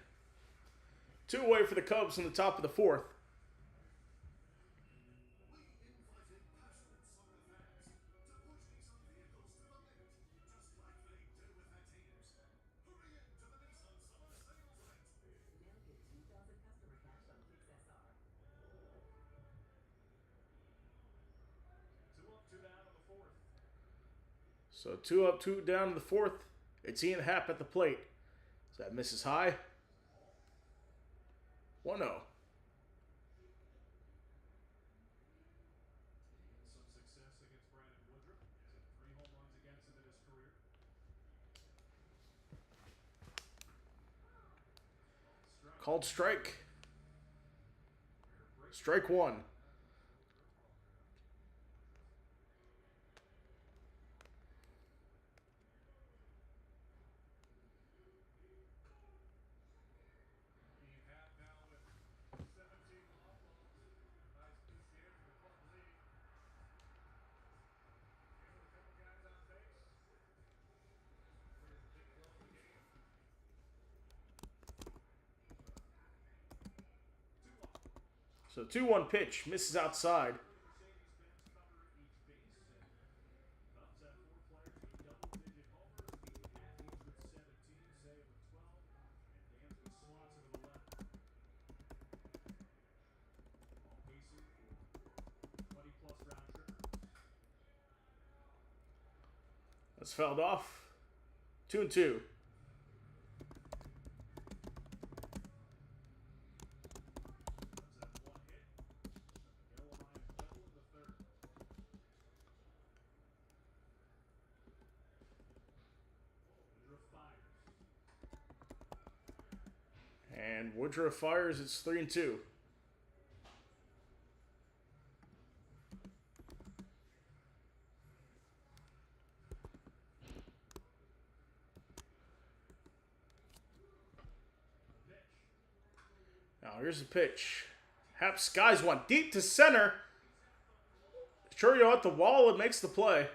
2 away for the Cubs in the top of the fourth. So 2 up, 2 down in the fourth. It's Ian Happ at the plate. So that misses high. 1-0. Called strike. Strike one. So 2-1 pitch, misses outside. That's fouled off. 2-2. And Woodruff fires. It's 3-2. Now here's the pitch. Happ skies one deep to center. Churio at the wall and makes the play.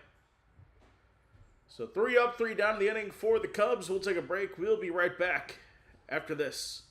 So 3 up, 3 down in the inning for the Cubs. We'll take a break. We'll be right back after this.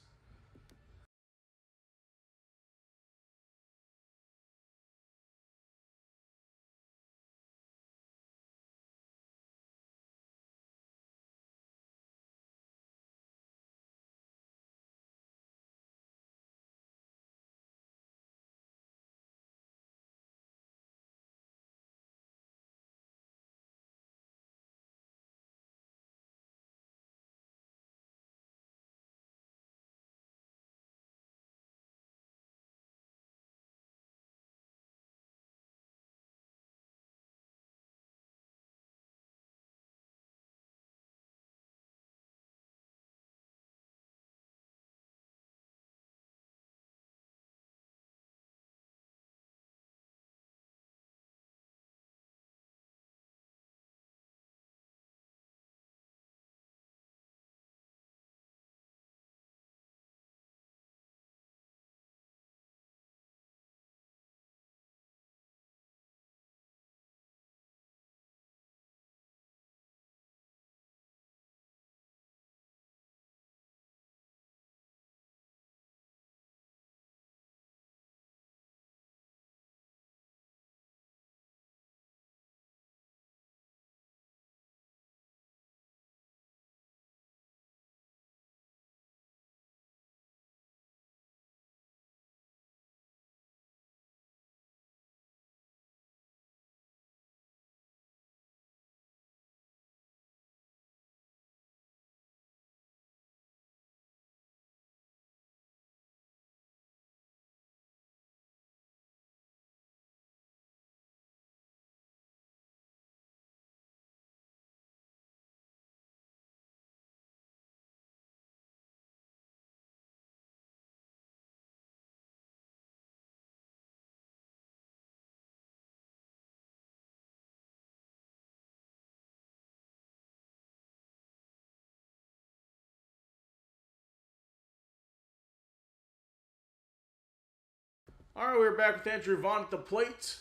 All right, we're back with Andrew Vaughn at the plate.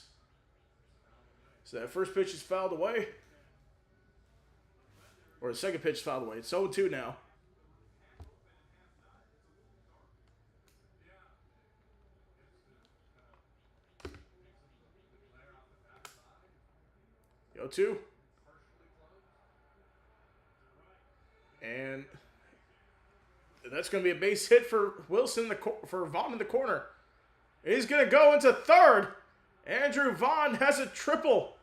So that first pitch is fouled away. Or the second pitch is fouled away. It's 0-2 now. The 0-2. And that's going to be a base hit for Wilson, for Vaughn in the corner. He's going to go into third. Andrew Vaughn has a triple.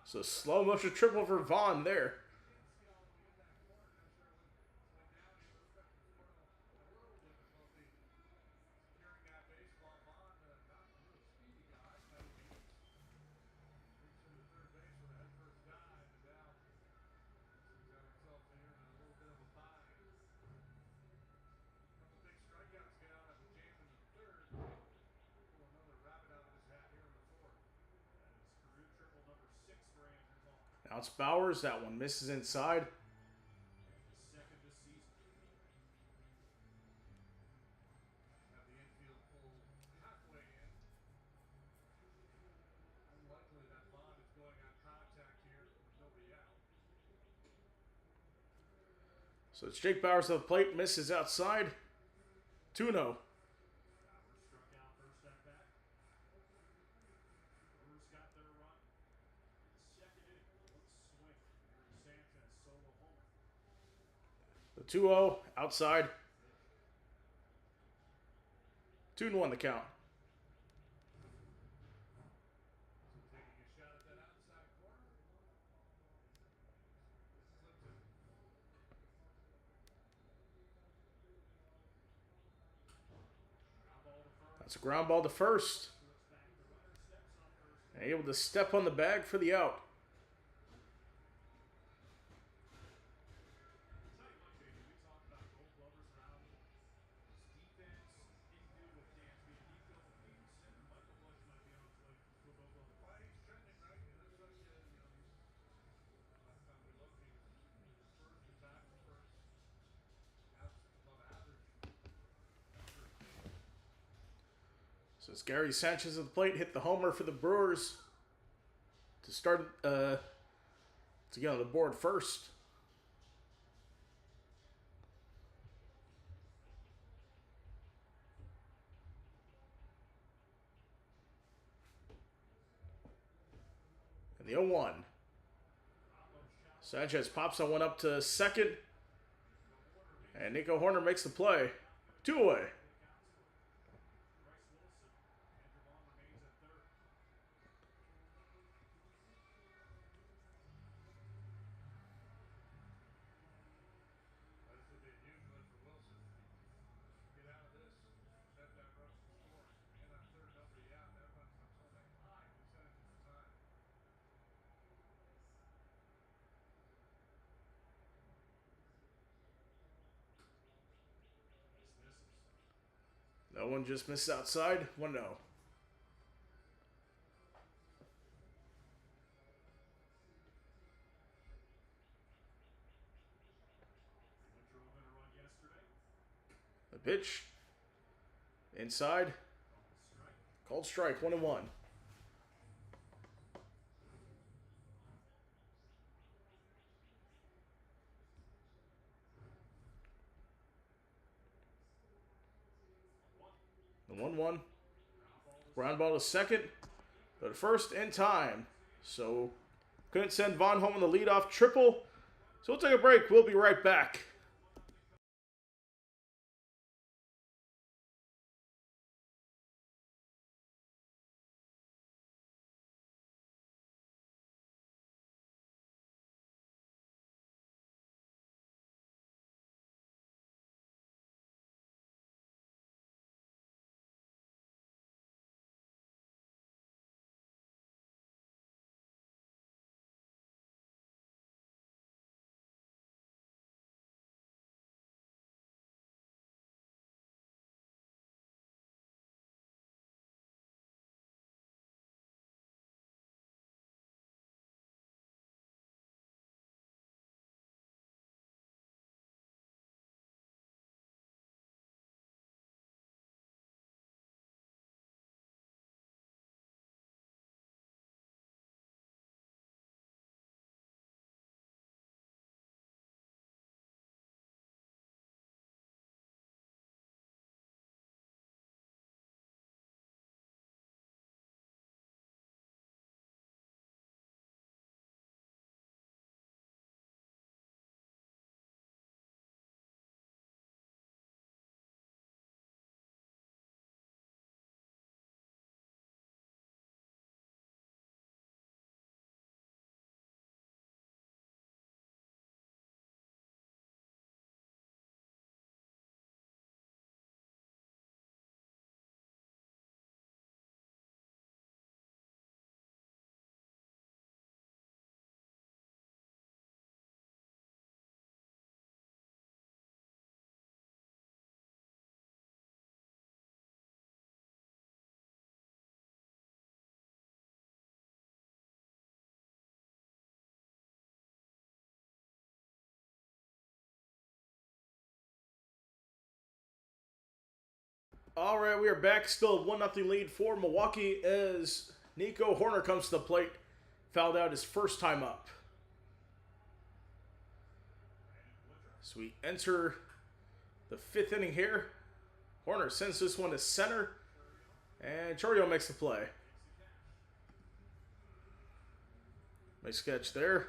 So slow motion triple for Vaughn there. Now it's Bowers. That one misses inside. So it's Jake Bowers at the plate. Misses outside. 2-0. The 2-0 outside. 2-1 the count. That's a ground ball to first. And able to step on the bag for the out. So it's Gary Sanchez at the plate. Hit the homer for the Brewers to start to get on the board first. And the 0-1. Sanchez pops that one up to second. And Nico Horner makes the play. 2 away. That one just missed outside. 1-0. The pitch. Inside. Called strike. 1-1. The 1-1. Ground ball to second. But first in time. So couldn't send Vaughn home on the leadoff triple. So we'll take a break. We'll be right back. All right, we are back. Still 1-0 lead for Milwaukee as Nico Hoerner comes to the plate. Fouled out his first time up. So we enter the 5th inning here. Hoerner sends this one to center, and Chourio makes the play. Nice catch there.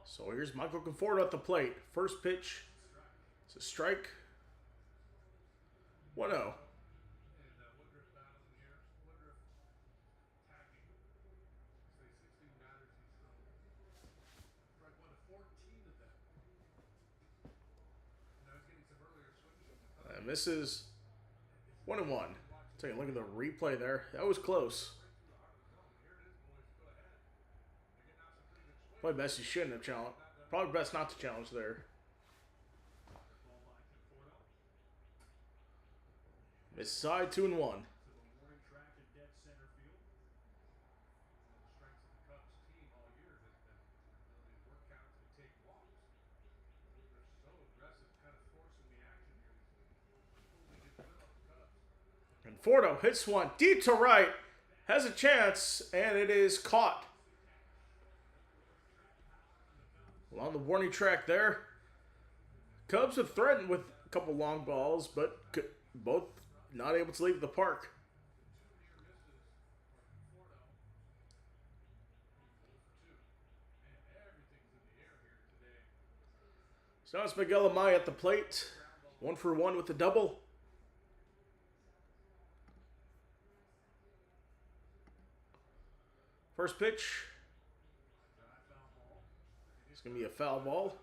So here's Michael Conforto at the plate. First pitch. It's a strike. 1-0. And misses. 1-1. Take a look at the replay there. That was close. Probably best you shouldn't have challenged. Probably best not to challenge there. Miss side 2-1. Conforto hits one deep to right. Has a chance, and it is caught. Along the warning track there. Cubs have threatened with a couple long balls, but both not able to leave the park. So now it's Miguel Amaya at the plate. 1-for-1 with the double. First pitch. It's going to be a foul ball.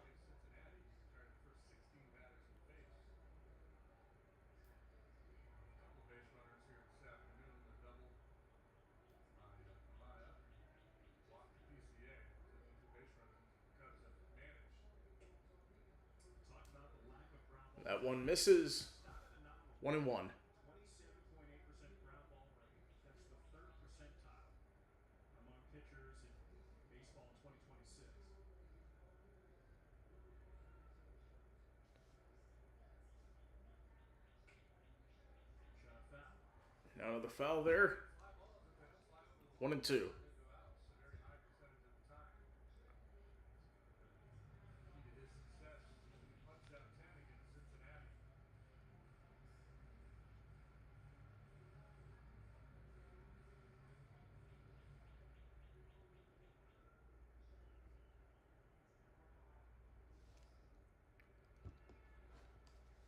That one misses. 1-1. Now another foul there. 1-2.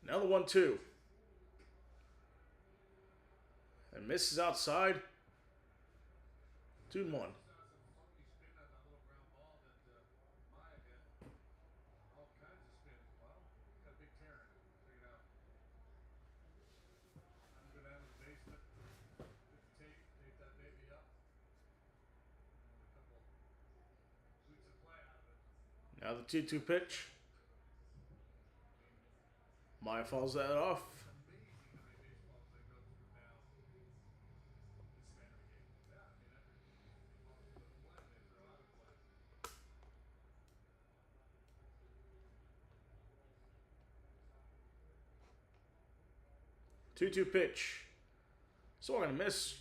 Now the 1-2. And misses outside. 2-1. Now the 2-2 pitch. Maya fouls that off. Two-two pitch. So we're gonna miss.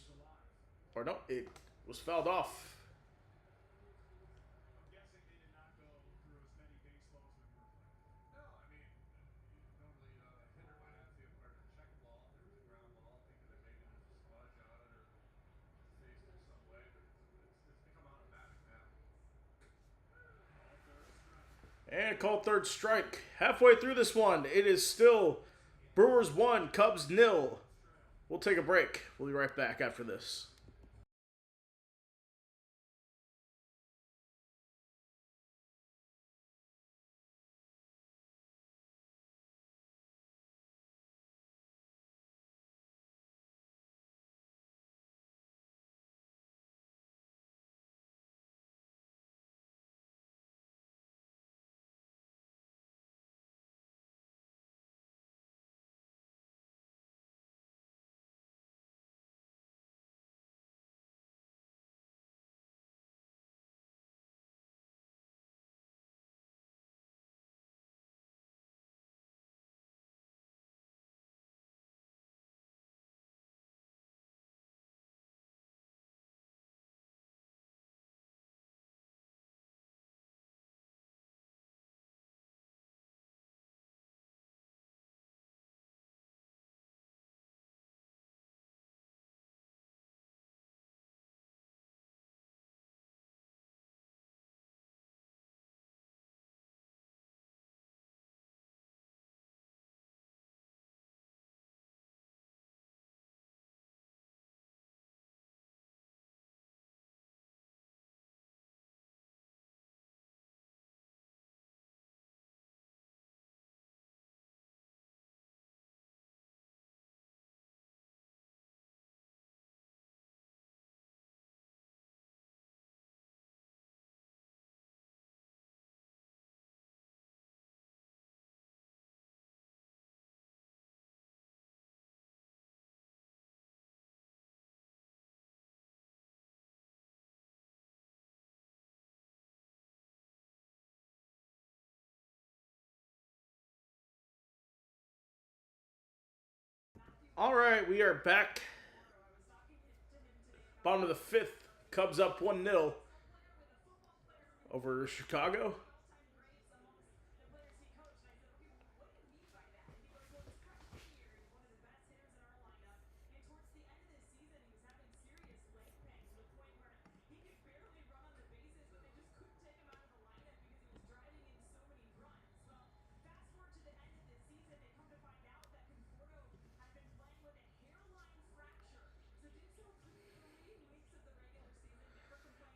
Or no, it was fouled off. And called third strike. Halfway through this one, it is still Brewers 1, Cubs 0. We'll take a break. We'll be right back after this. All right, we are back. Bottom of the fifth. Cubs up 1-0 over Chicago.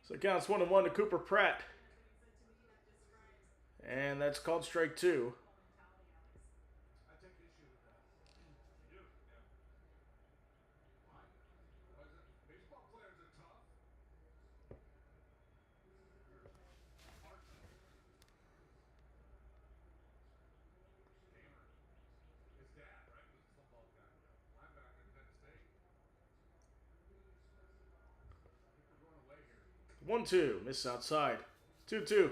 So it counts 1-1 to Cooper Pratt. And that's called strike two. One two, miss outside. 2-2.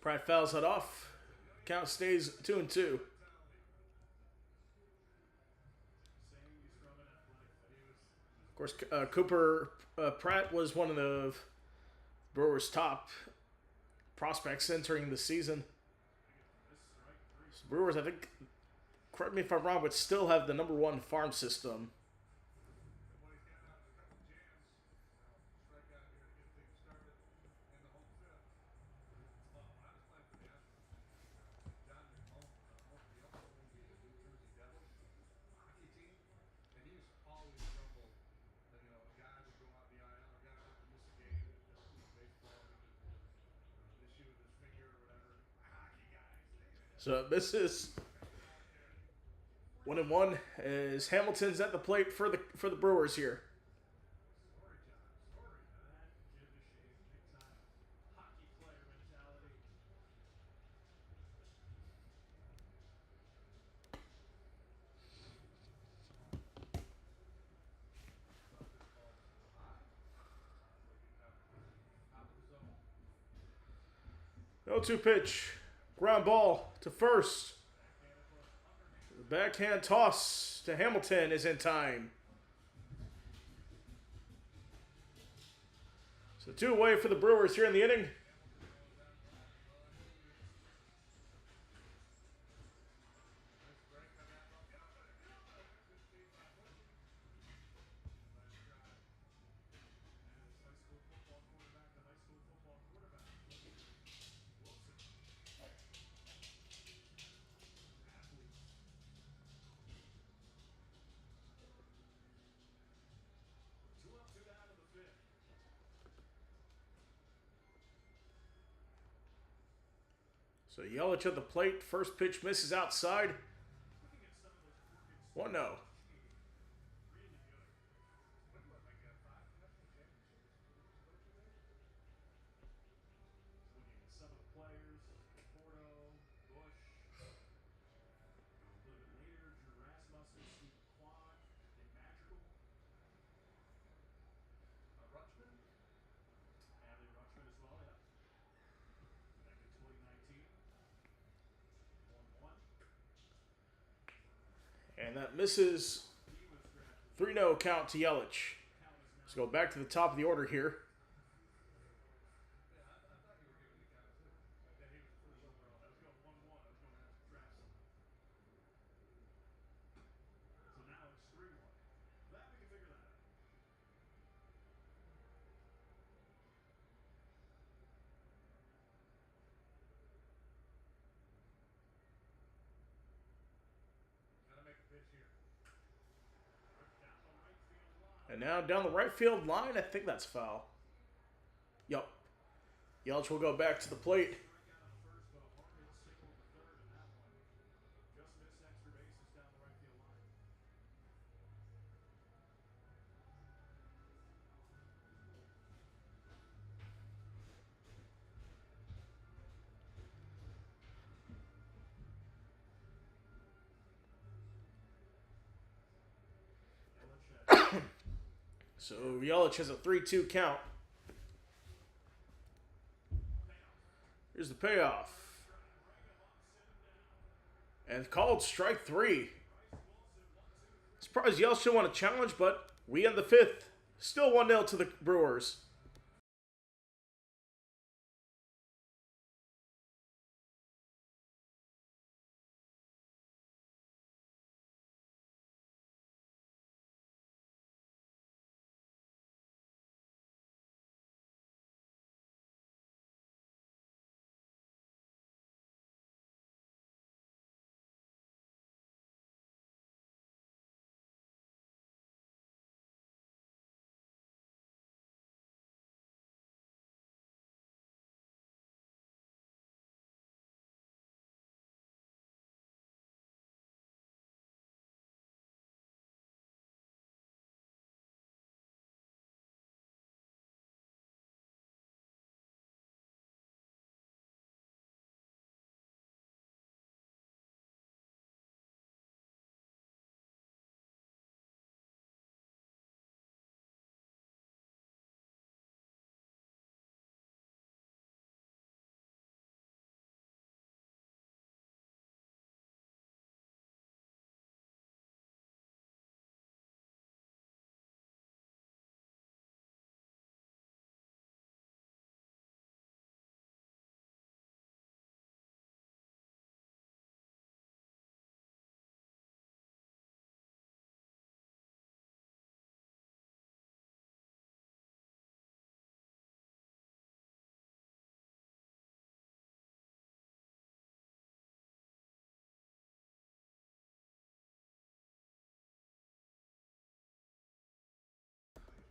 Pratt fouls it off. Count stays 2-2. Of course, Cooper Pratt was one of the Brewers' top prospects entering the season. So Brewers, I think, correct me if I'm wrong, but still have the #1 farm system. So this is 1-1 as Hamilton's at the plate for the Brewers here. No 2 pitch. Ground ball to first. The backhand toss to Hamilton is in time. So 2 away for the Brewers here in the inning. So Yelich at the plate. First pitch misses outside. 1-0. And that misses. 3-0 count to Yelich. Let's go back to the top of the order here. And now down the right field line, I think that's foul. Yup. Yelich will go back to the plate. So Yelich has a 3-2 count. Here's the payoff. And called strike 3. Surprised Yelich didn't want to challenge, but we end the 5th. Still 1-0 to the Brewers.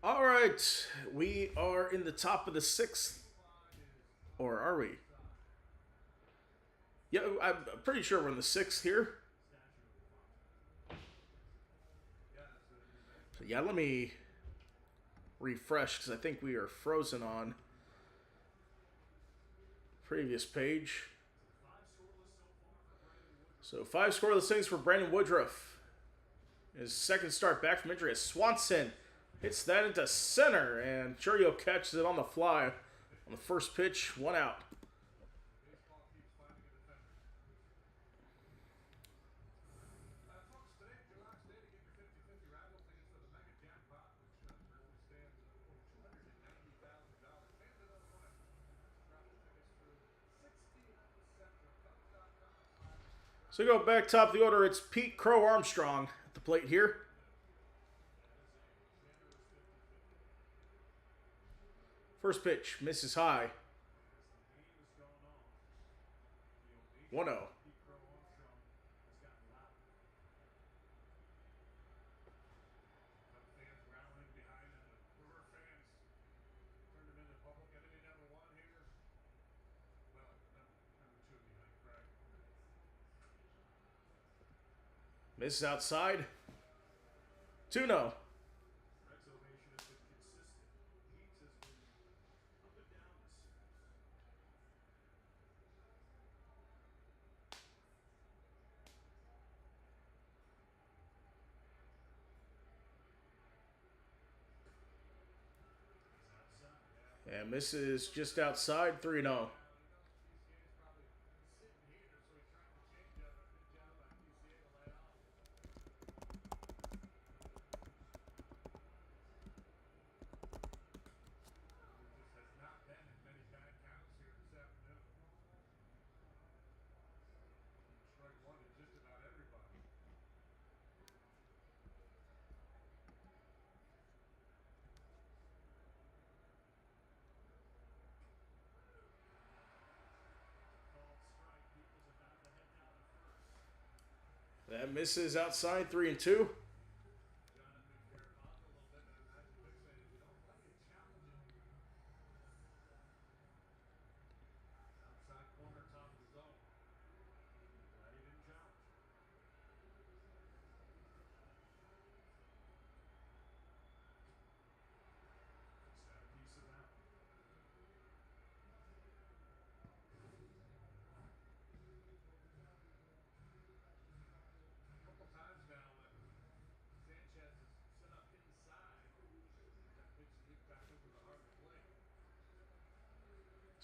All right, we are in the top of the 6th. Or are we? Yeah, I'm pretty sure we're in the 6th here. So yeah, let me refresh because I think we are frozen on previous page. So 5 scoreless innings for Brandon Woodruff. His second start back from injury as Swanson hits that into center, and Churio catches it on the fly on the first pitch, 1 out. So we go back top of the order. It's Pete Crow Armstrong at the plate here. First pitch, misses high. 1-0. Misses outside. 2-0. And misses just outside, 3-0. That misses outside, 3-2.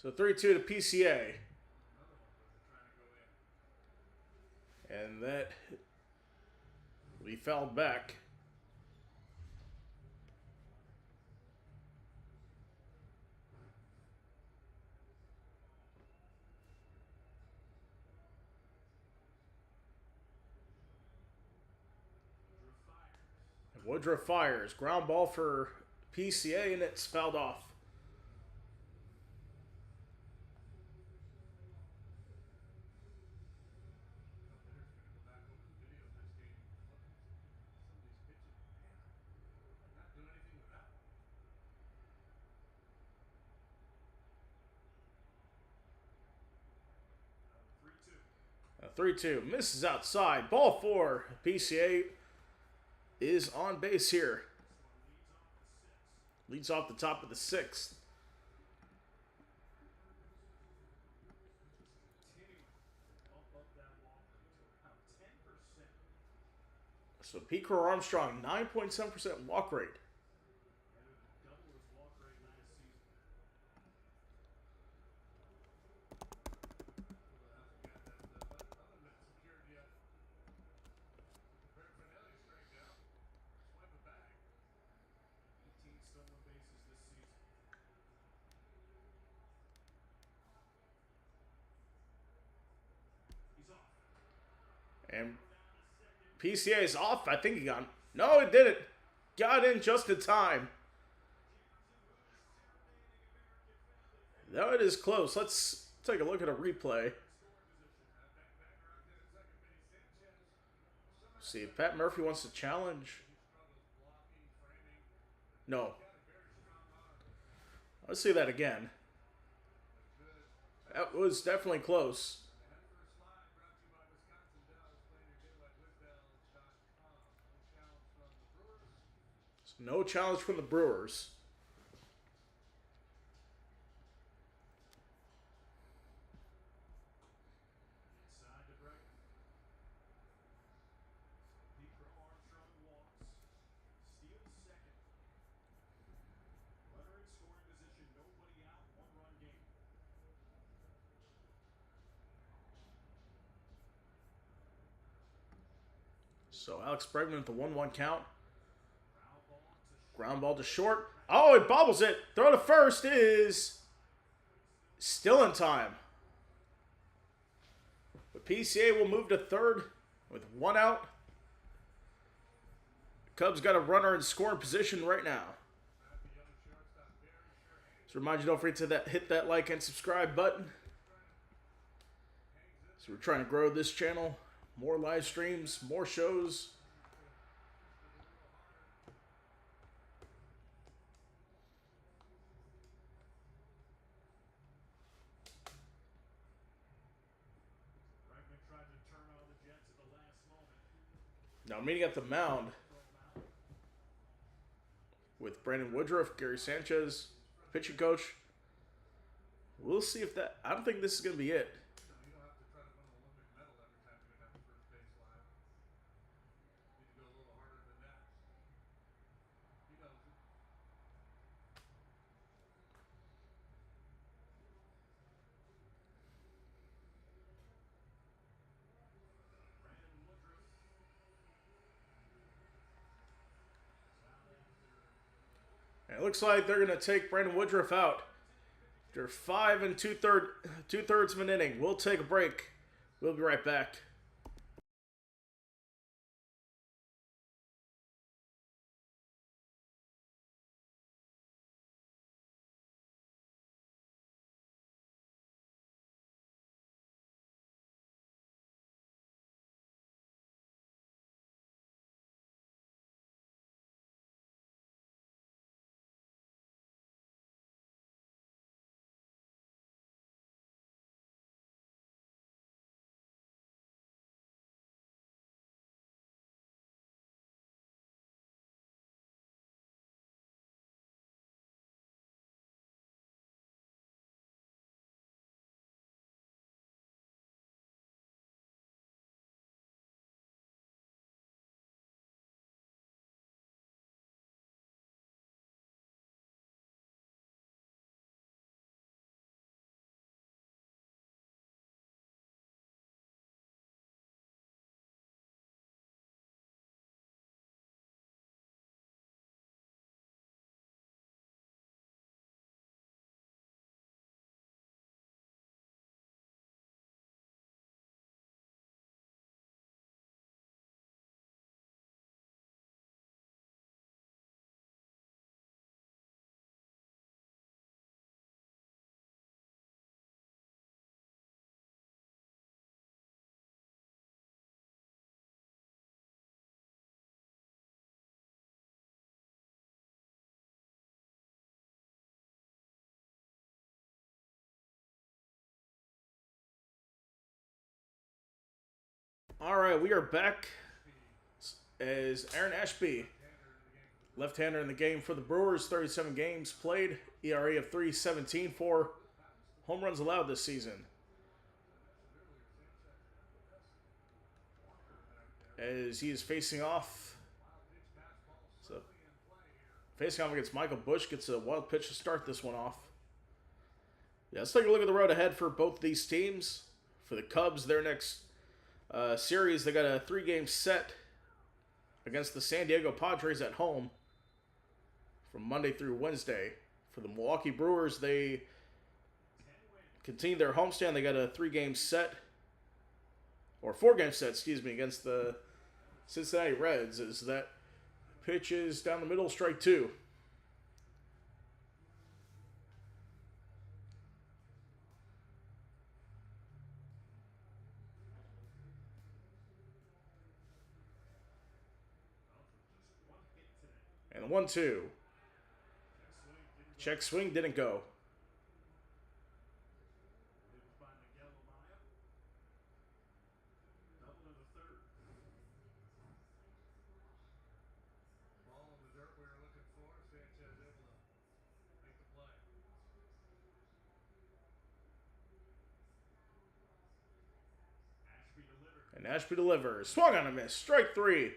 So 3-2 to PCA. And that we fouled back. Woodruff fires. Ground ball for PCA, and it's fouled off. A 3-2. Misses outside. Ball 4. PCA is on base here. Leads off the top of the 6th. So Pete Armstrong, 9.7% walk rate. And PCA is off. I think he got... No, it didn't. Got in just in time. No, it is close. Let's take a look at a replay. See if Pat Murphy wants to challenge. No. Let's see that again. That was definitely close. So no challenge from the Brewers. So Alex Bregman with the 1-1 count. Ground ball to short. Oh, it bobbles it. Throw to first is still in time. The PCA will move to third with 1 out. Cubs got a runner in scoring position right now. So remind you, don't forget to hit that like and subscribe button. So we're trying to grow this channel. More live streams, more shows. Now meeting at the mound with Brandon Woodruff, Gary Sanchez, pitching coach. We'll see if that... I don't think this is going to be it. And it looks like they're going to take Brandon Woodruff out. After 5 2/3 of an inning. We'll take a break. We'll be right back. All right, we are back as Aaron Ashby, left-hander in the game for the Brewers. 37 games played, ERA of 3.17, 4 home runs allowed this season. As he is facing off, against Michael Busch, gets a wild pitch to start this one off. Yeah, let's take a look at the road ahead for both these teams. For the Cubs, their next series, they got a 3-game set against the San Diego Padres at home from Monday through Wednesday. For the Milwaukee Brewers, they continue their homestand. They got a 3-game set, or 4-game set, excuse me, against the Cincinnati Reds. As that pitch is down the middle, strike 2. And the 1-2. Check swing didn't go. And Ashby delivers. Swung on a miss. Strike 3.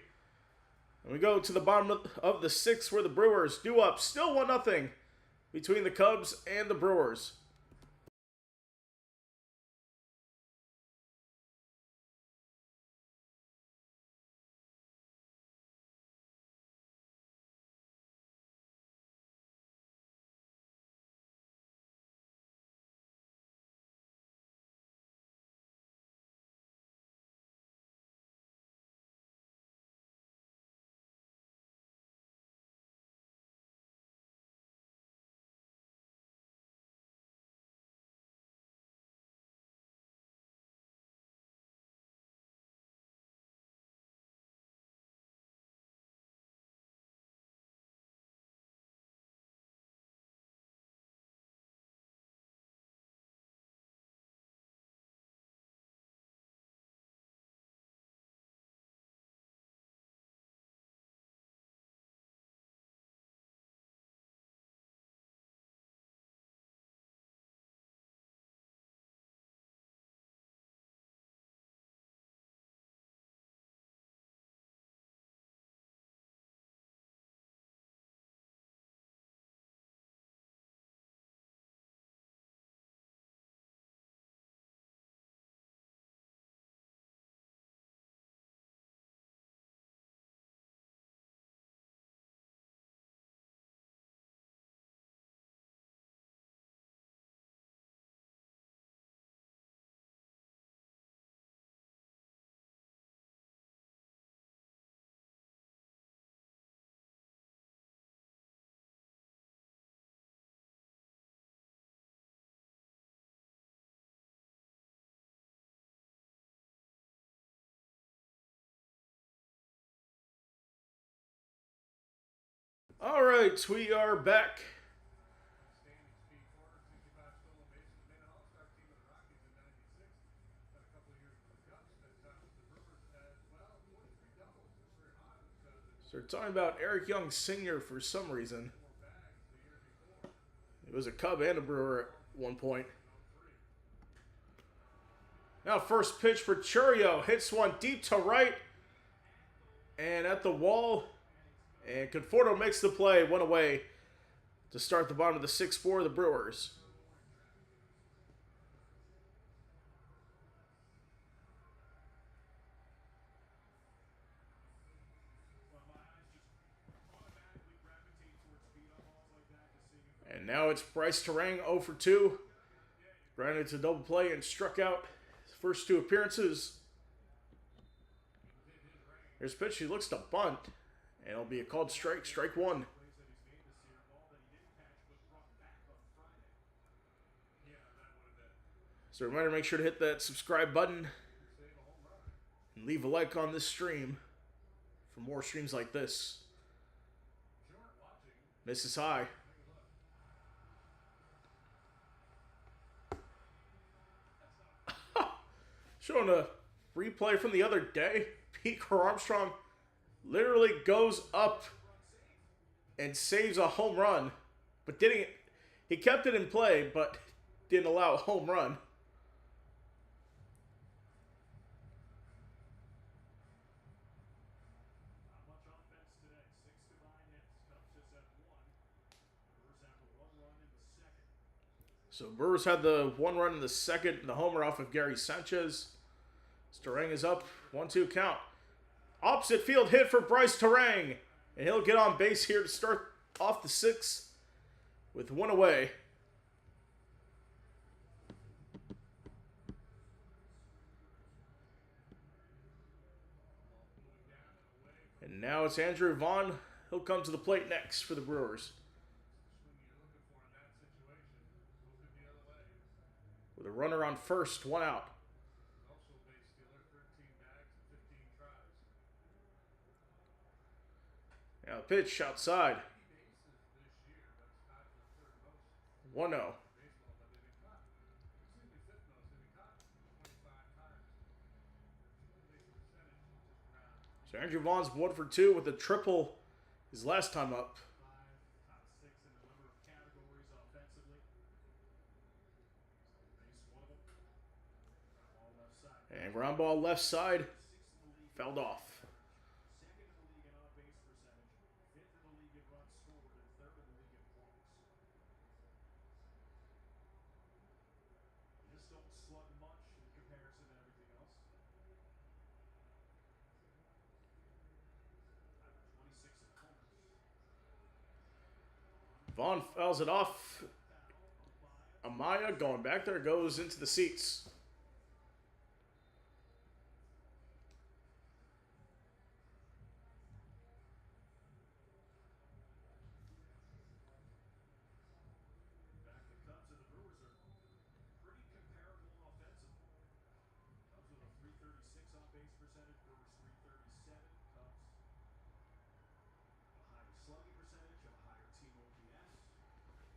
And we go to the bottom of the 6th where the Brewers do up. Still 1-0 between the Cubs and the Brewers. All right, we are back. So we're talking about Eric Young Sr. for some reason. He was a Cub and a Brewer at one point. Now first pitch for Churio. Hits one deep to right. And at the wall. And Conforto makes the play. One away to start the bottom of the 6th for the Brewers. And now it's Bryce Terang 0 for 2. Grounded to double play and struck out his first 2 appearances. Here's a pitch. He looks to bunt. And it'll be a called strike. Strike 1. So reminder, make sure to hit that subscribe button. And leave a like on this stream for more streams like this. Misses high. Showing a replay from the other day. Pete Armstrong literally goes up and saves a home run, but didn't. He kept it in play, but didn't allow a home run. So Brewers had the 1 run in the second, the homer off of Gary Sanchez. Starang is up, 1-2 count. Opposite field hit for Bryce Terang, and he'll get on base here to start off the 6th with 1 away. And now it's Andrew Vaughn. He'll come to the plate next for the Brewers. With a runner on first, 1 out. Now the pitch outside. 1-0. So Andrew Vaughn's 1 for 2 with a triple his last time up. And ground ball left side, fouled off. Vaughn fouls it off. Amaya going back there, goes into the seats.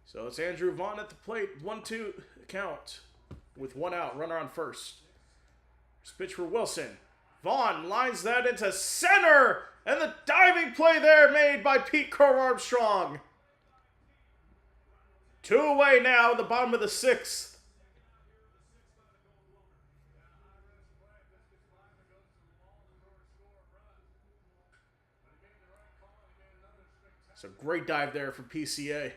So it's Andrew Vaughn at the plate. 1-2 count with 1 out. Runner on first. Pitch for Wilson. Vaughn lines that into center. And the diving play there made by Pete Crow Armstrong. 2 away now at the bottom of the 6th. It's a great dive there from PCA.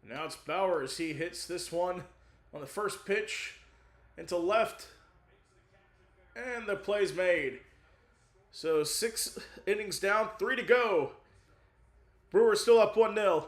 Now it's Bowers. He hits this one on the first pitch into left. And the play's made. So 6 innings down, 3 to go. Brewers still up 1-0.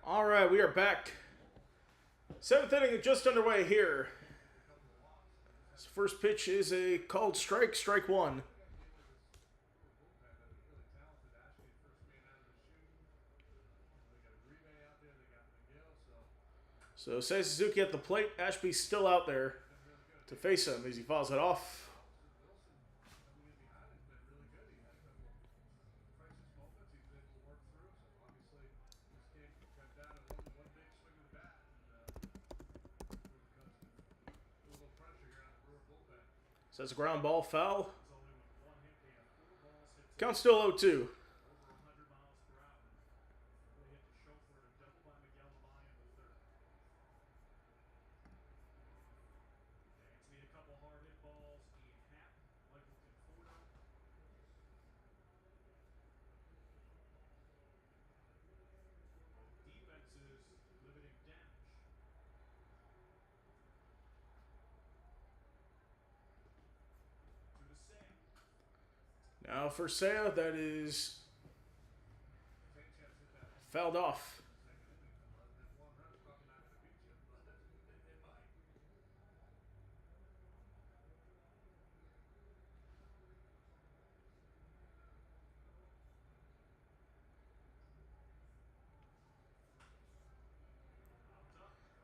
All right, we are back. Seventh inning just underway here. This first pitch is a called strike, strike one. So Seiya Suzuki at the plate. Ashby's still out there to face him as he fouls it off. So that's a ground ball foul. Count still 0-2. Now for Seiya, that is fouled off.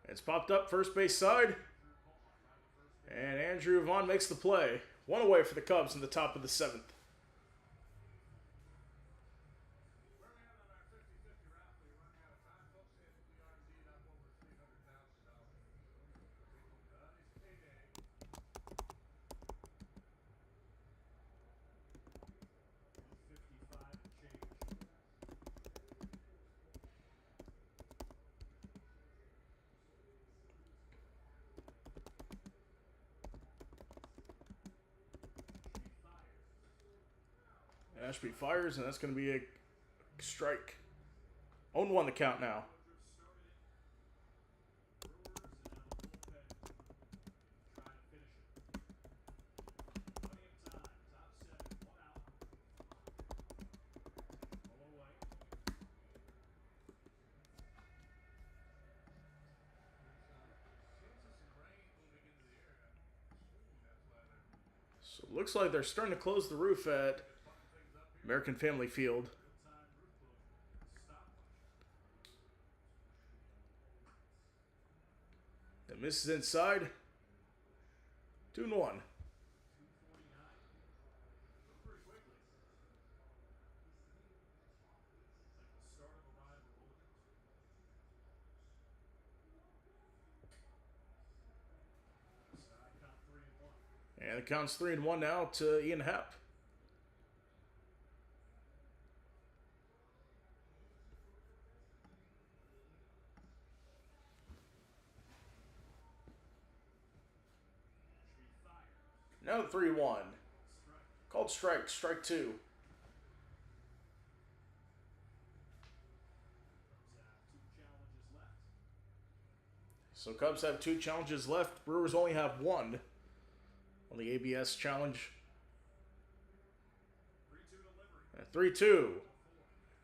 It's popped up first base side. And Andrew Vaughn makes the play. One away for the Cubs in the top of the seventh. Ashby fires, and that's going to be a strike. 0-1 the count now. So it looks like they're starting to close the roof at American Family Field. That misses inside. 2-1. And it counts 3-1 now to Ian Happ. Now 3-1. Called strike, strike two. So Cubs have 2 challenges left. Brewers only have 1 on the ABS challenge. 3-2.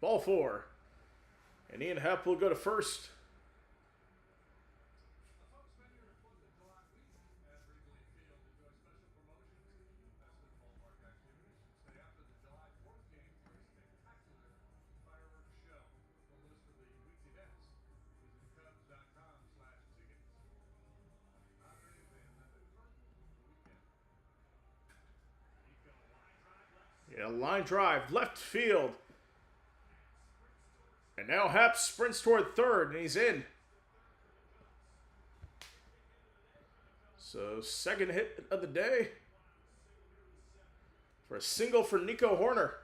Ball 4. And Ian Happ will go to first. Yeah, line drive, left field. And now Happ sprints toward third, and he's in. So, second hit of the day for a single for Nico Horner.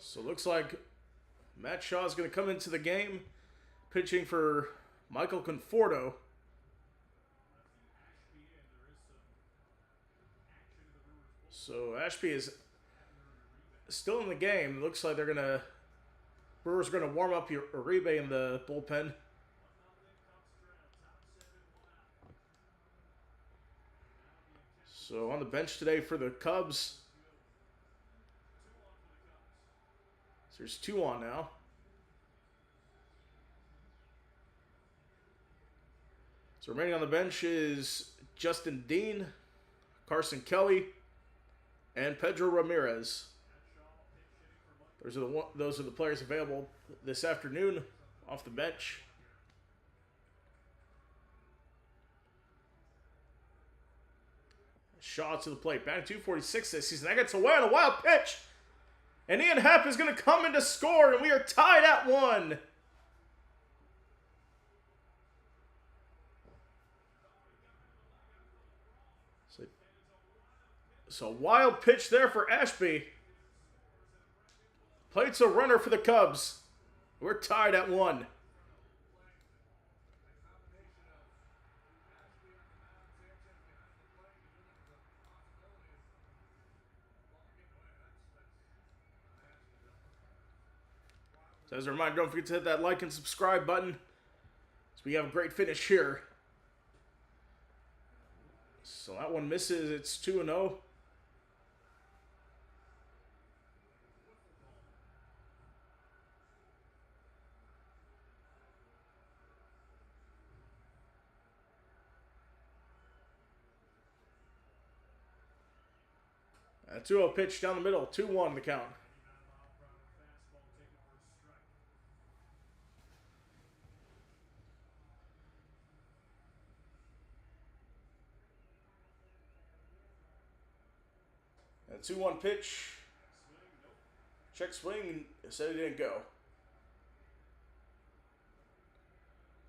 So, looks like Matt Shaw is going to come into the game, pitching for Michael Conforto. So Ashby is still in the game. Looks like Brewers are gonna warm up Uribe in the bullpen. So on the bench today for the Cubs, so there's 2 on now. So remaining on the bench is Justin Dean, Carson Kelly, and Pedro Ramirez. Those are the players available this afternoon off the bench. Shaw to the plate, batting .246 this season. That gets away on a wild pitch, and Ian Happ is going to come in to score, and we are tied at 1. So wild pitch there for Ashby. Plate's a runner for the Cubs. We're tied at 1. So as a reminder, don't forget to hit that like and subscribe button. So we have a great finish here. So that one misses. It's 2-0. A 2-0 pitch down the middle. 2-1 the count. A 2-1 pitch. Check swing. Said it didn't go.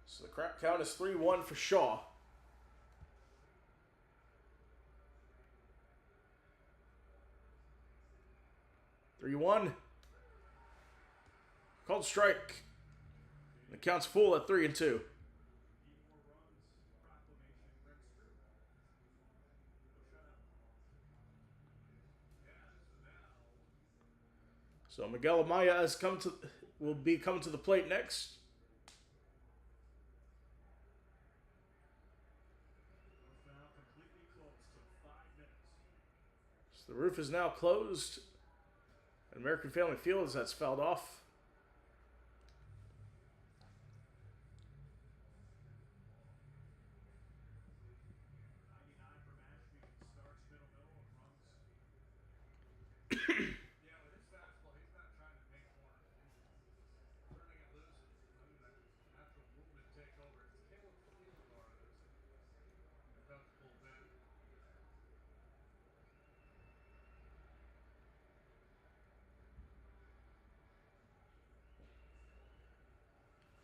So the count is 3-1 for Shaw. Three one. Called strike. The count's full at 3-2. So Miguel Amaya will be coming to the plate next. So the roof is now closed. American Family Field as that's fouled off.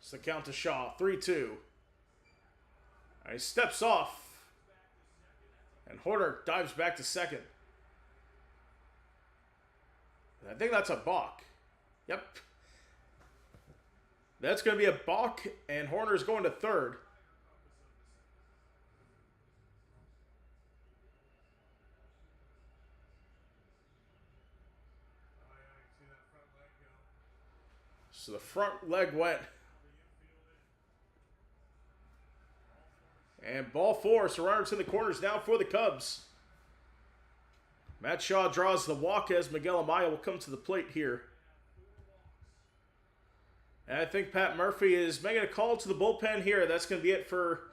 So the count to Shaw, 3-2. He steps off. And Horner dives back to second. I think that's a balk. Yep. That's going to be a balk, and Horner's going to third. So the front leg went. And ball 4, so runners in the corners now for the Cubs. Matt Shaw draws the walk as Miguel Amaya will come to the plate here. And I think Pat Murphy is making a call to the bullpen here. That's going to be it for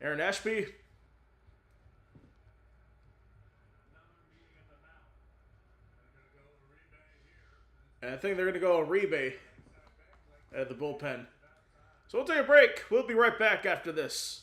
Aaron Ashby. And I think they're going to go Uribe at the bullpen. So we'll take a break. We'll be right back after this.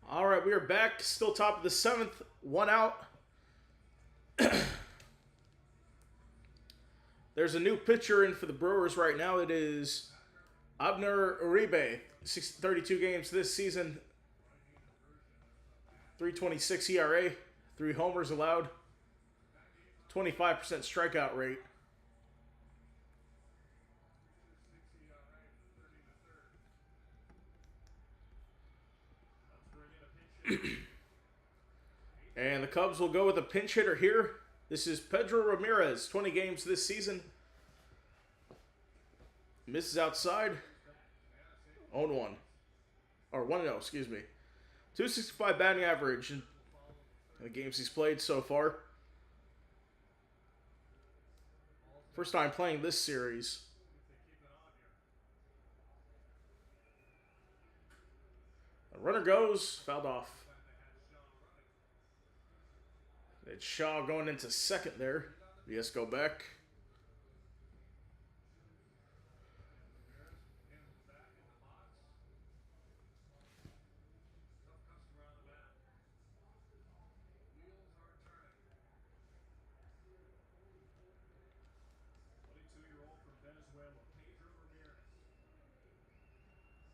All right, we are back. Still top of the seventh. One out. There's a new pitcher in for the Brewers right now. It is Abner Uribe. 32 games this season. 3.26 ERA. 3 homers allowed. 25% strikeout rate. And the Cubs will go with a pinch hitter here. This is Pedro Ramirez. 20 games this season. Misses outside. 0-1. Or 1-0, excuse me. 265 batting average in the games he's played so far. First time playing this series. The runner goes, fouled off. It's Shaw going into second there. Yes, go back.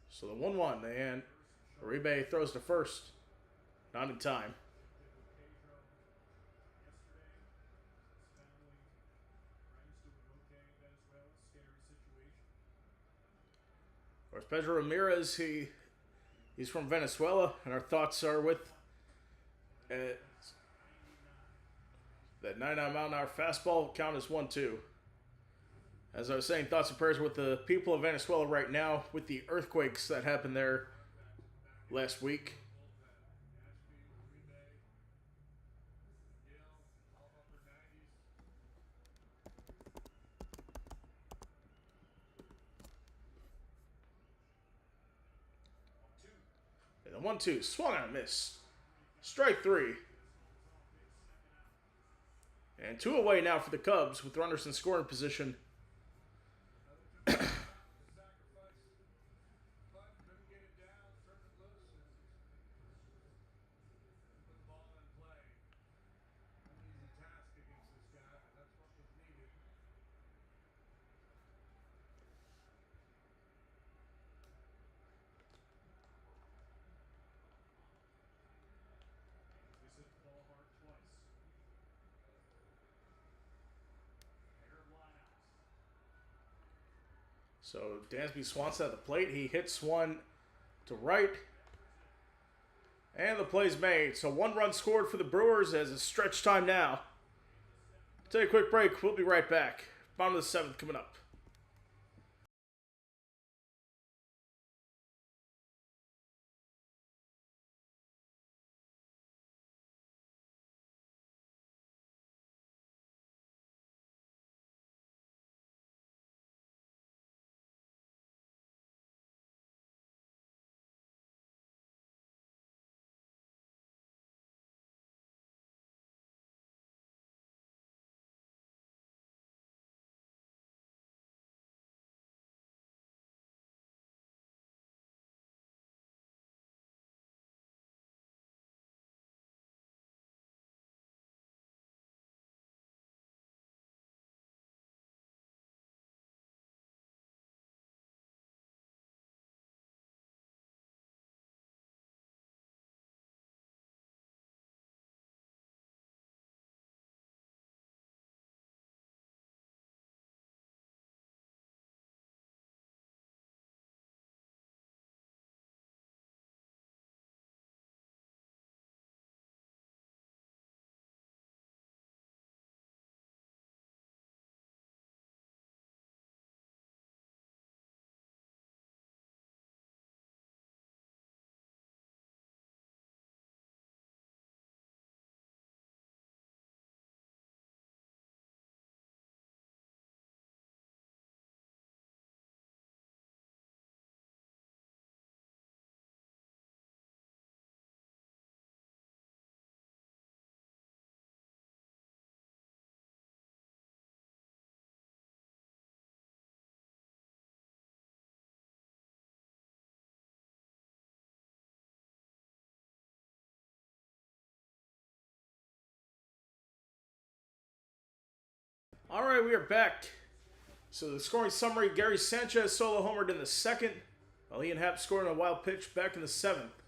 So the 1-1, and Uribe throws to first. Not in time. Of course, Pedro Ramirez, he's from Venezuela, and our thoughts are with that 99-mile-an-hour fastball count is 1-2. As I was saying, thoughts and prayers with the people of Venezuela right now with the earthquakes that happened there last week. And the 1-2, swung on a miss. Strike 3. And 2 away now for the Cubs with runners in scoring position. So Dansby Swanson at the plate. He hits one to right. And the play's made. So 1 run scored for the Brewers as it's stretch time now. Take a quick break. We'll be right back. Bottom of the 7th coming up. All right, we are back. So the scoring summary: Gary Sanchez solo homered in the second, while Ian Happ scored on a wild pitch back in the seventh.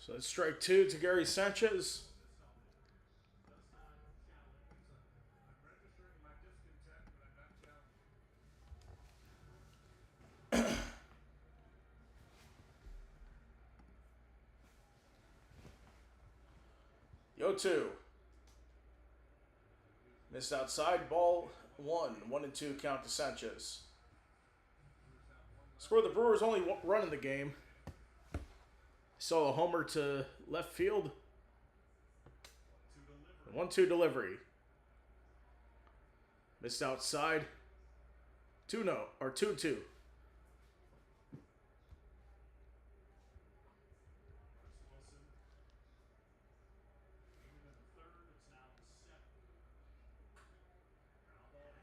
So that's strike two to Gary Sanchez. Yo two. Missed outside, ball one. 1-2 count to Sanchez. Score the Brewers only run in the game. Saw a homer to left field. 1-2 delivery. Missed outside. 2-2.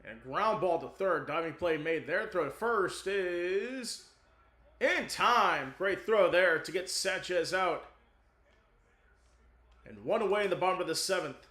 And ground ball to third. Diving play made there. Throw to first is in time. Great throw there to get Sanchez out. And one away in the bottom of the seventh.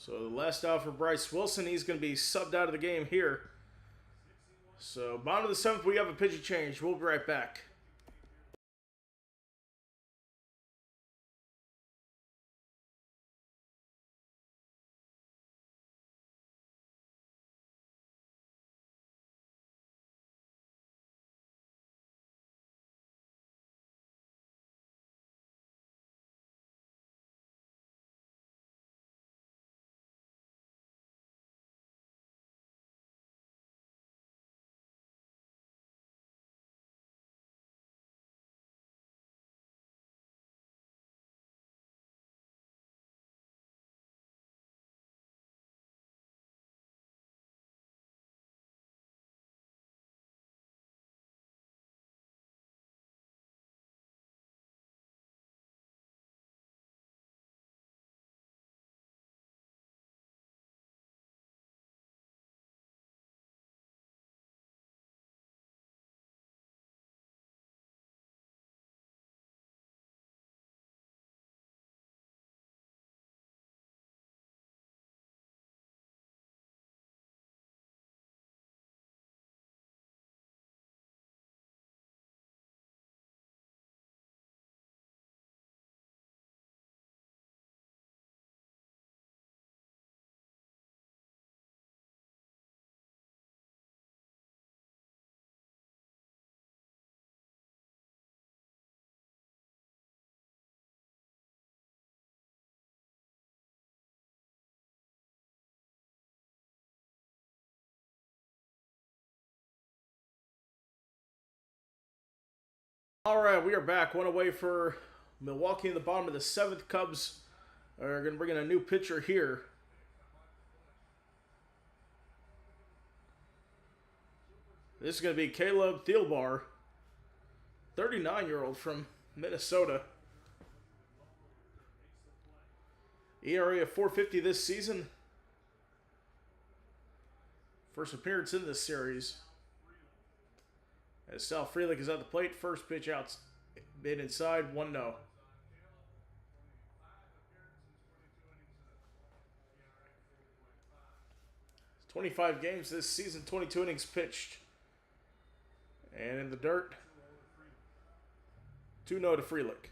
So the last out for Bryce Wilson. He's going to be subbed out of the game here. So bottom of the seventh, we have a pitcher change. We'll be right back. All right, we are back. One away for Milwaukee in the bottom of the seventh. Cubs are going to bring in a new pitcher here. This is going to be Caleb Thielbar, 39-year-old from Minnesota. ERA of 4.50 this season. First appearance in this series. As Sal Frelick is at the plate. First pitch out, mid inside, 1-0. 25 games this season, 22 innings pitched. And in the dirt, 2-0 to Frelick.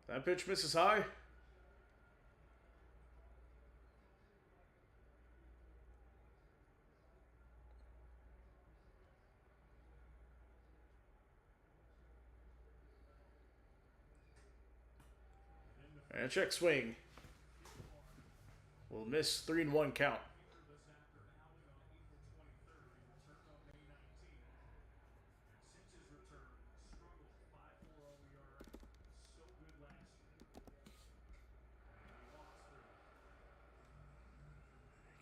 That pitch misses high. And check swing. Will miss 3-1 count.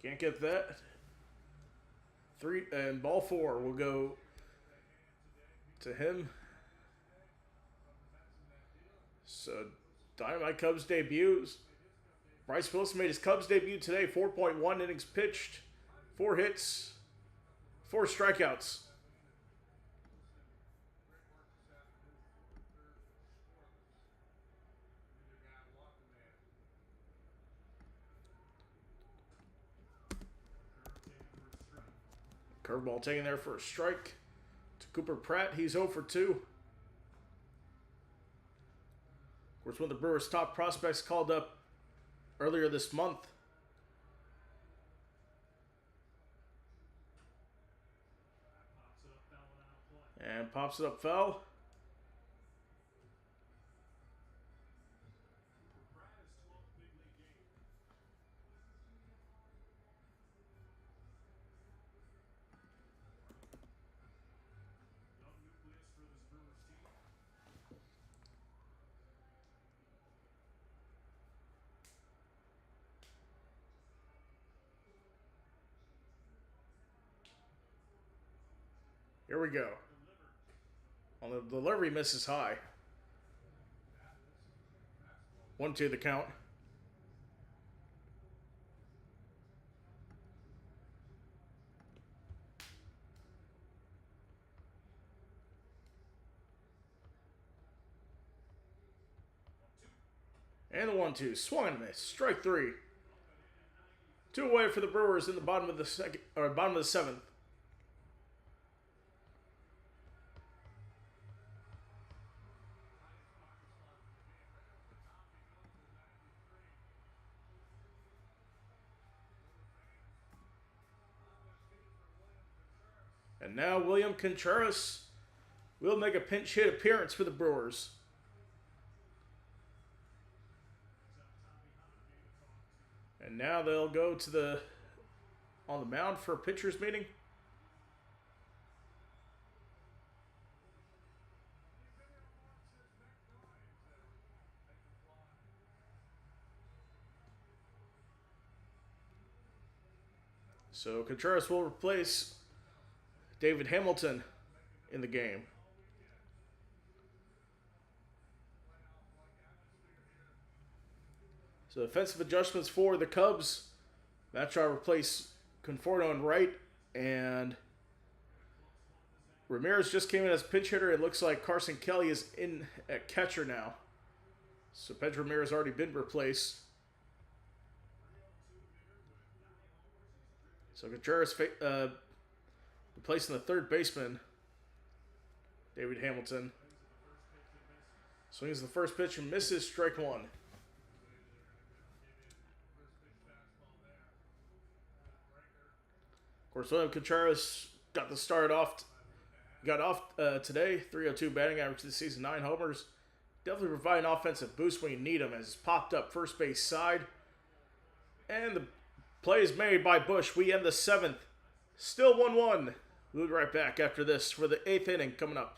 Can't get that. And ball 4 will go to him. So Dynamite Cubs debuts. Bryce Wilson made his Cubs debut today. 4.1 innings pitched, 4 hits, 4 strikeouts. Curveball taken there for a strike to Cooper Pratt. He's 0 for 2. Of course, one of the Brewers' top prospects called up earlier this month. And pops it up foul. Here we go. On the delivery, misses high. 1-2 the count. And the 1-2. Swung and miss. Strike 3. 2 away for the Brewers in the bottom of the second, or bottom of the 7th. And now William Contreras will make a pinch hit appearance for the Brewers. And now they'll go to on the mound for a pitcher's meeting. So Contreras will replace David Hamilton in the game. So defensive adjustments for the Cubs. Machado replace Conforto in right, and Ramirez just came in as pinch hitter. It looks like Carson Kelly is in at catcher now. So Pedro Ramirez already been replaced. So Contreras replacing the third baseman, David Hamilton. Swings the first pitch and misses, strike 1. Of course, William Contreras got the start off Got off today, 302 batting average this season, 9 homers. Definitely provide an offensive boost when you need him, as popped up first base side. And the play is made by Bush. We end the 7th. Still 1-1. We'll be right back after this for the 8th inning coming up.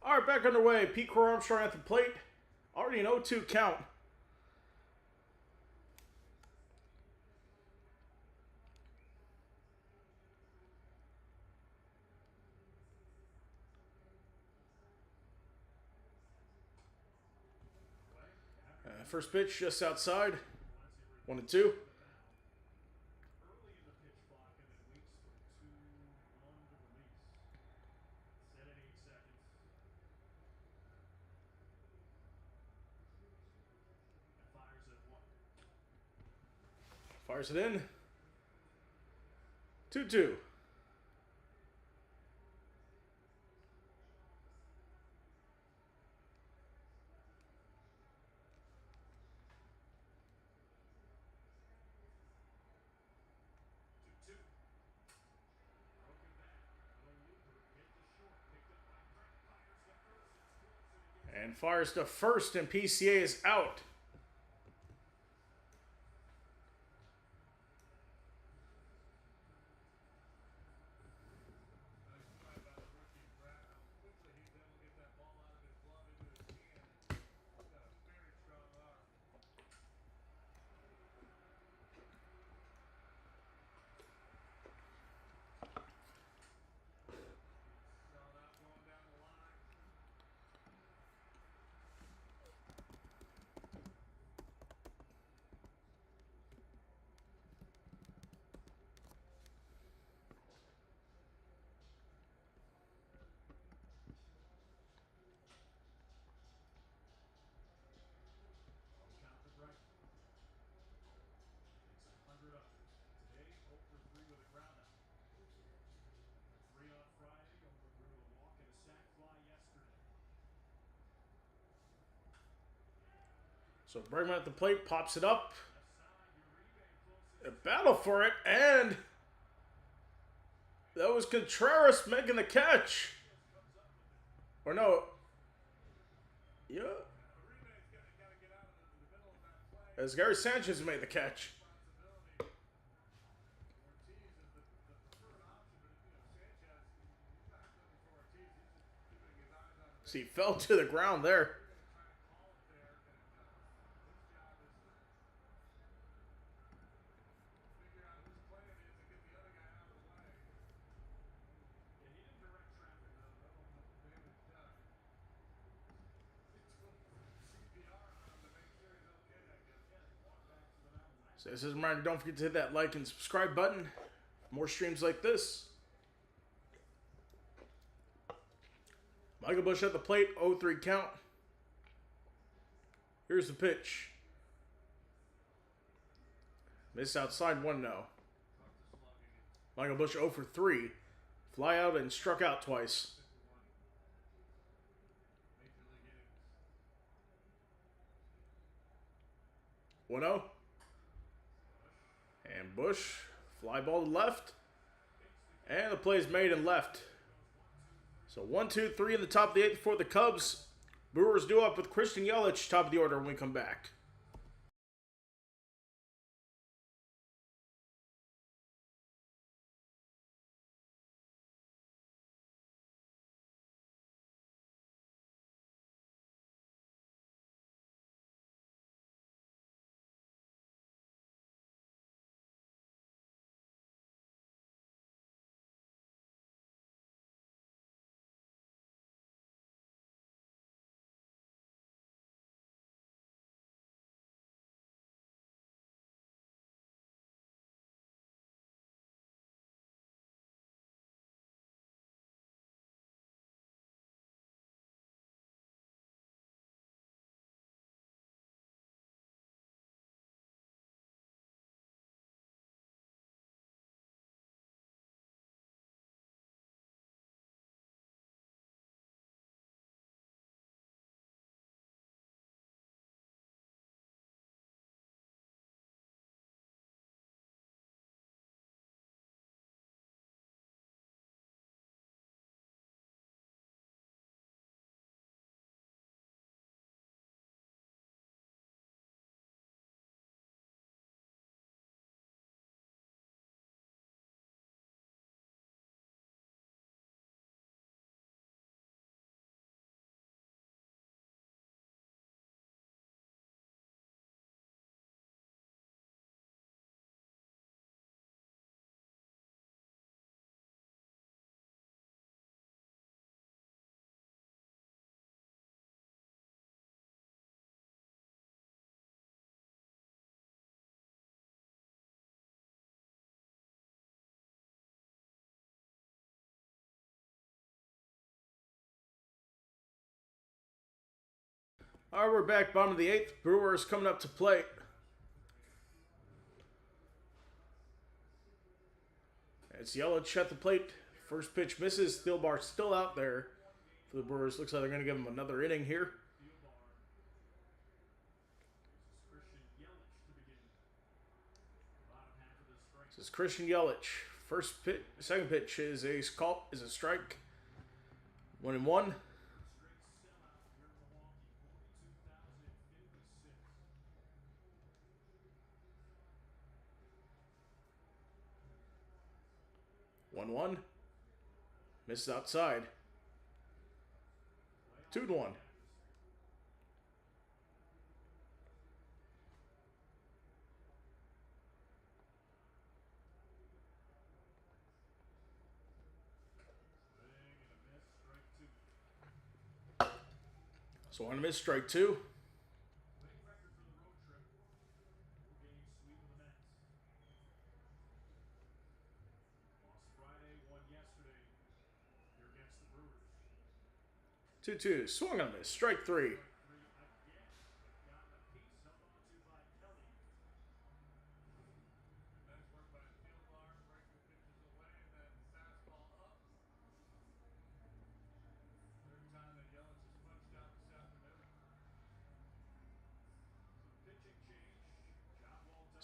All right, back underway. Pete Crow Armstrong at the plate. Already an 0-2 count. First pitch just outside. 1-2. Fires it in. 2-2. And fires to first, and PCA is out. So Bregman at the plate, pops it up. A battle for it, and that was Contreras making the catch. Or no. Yeah. As Gary Sanchez made the catch. See, he fell to the ground there. So this is a reminder, don't forget to hit that like and subscribe button for more streams like this. Michael Busch at the plate, 0-3 count. Here's the pitch. Missed outside, 1-0. Michael Busch 0 for 3. Fly out and struck out twice. 1-0. And Busch, fly ball to left. And the play is made and left. So 1-2-3 in the top of the 8th for the Cubs. Brewers due up with Christian Yelich, top of the order when we come back. All right, we're back, bottom of the 8th. Brewers coming up to play. It's Yelich at the plate. First pitch misses. Thielbar still out there for the Brewers. Looks like they're going to give him another inning here. This is Christian Yelich. First pitch, second pitch is a strike. 1-1. Misses outside. 2-1. So on a miss, strike 2. Two. Swung on a miss, strike 3.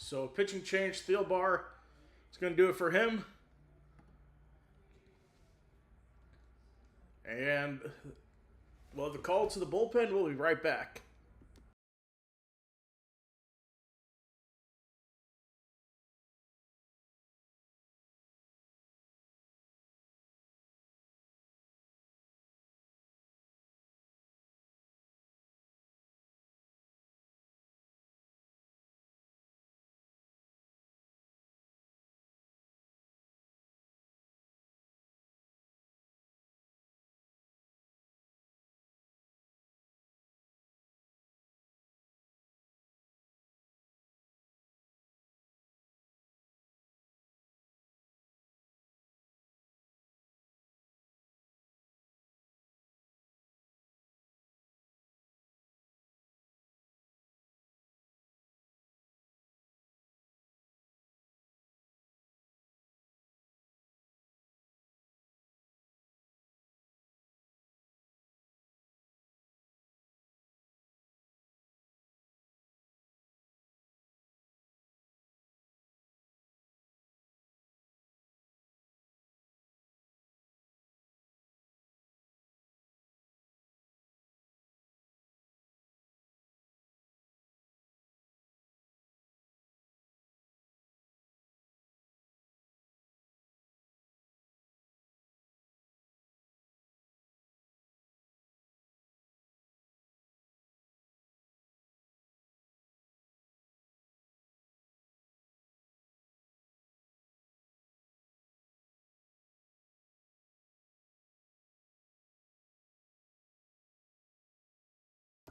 So pitching change, Thielbar is going to do it for him. And we'll have a call to the bullpen. We'll be right back.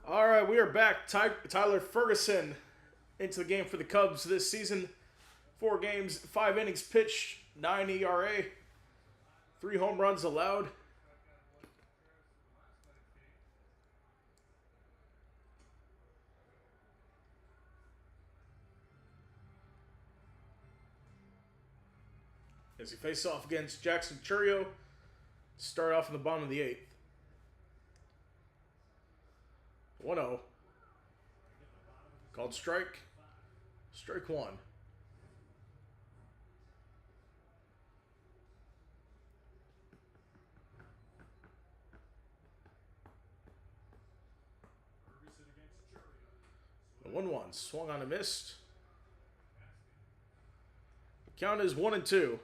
All right, we are back. Tyler Ferguson into the game for the Cubs this season. 4 games, 5 innings pitched, 9 ERA, 3 home runs allowed. As he faces off against Jackson Chourio, start off in the bottom of the 8th. 1-0. Called strike. Strike 1. The 1-1. Swung on a missed. Count is 1-2.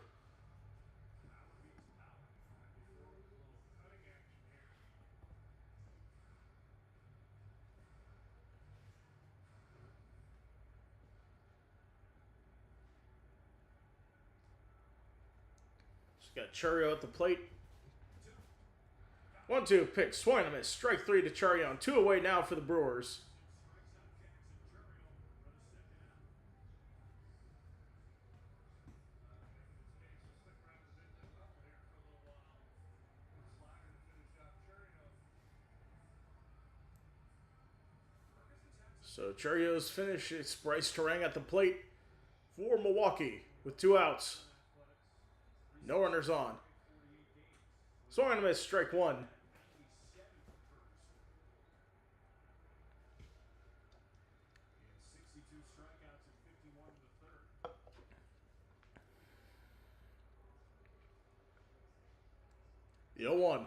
Got Chourio at the plate. 1-2 pitch. Swung and a miss. Strike 3 to Chourio. On 2 away now for the Brewers. So Chourio's finish. It's Bryce Terang at the plate for Milwaukee with 2 outs. No runners on. Swung and a miss. Strike 1. The 0-1.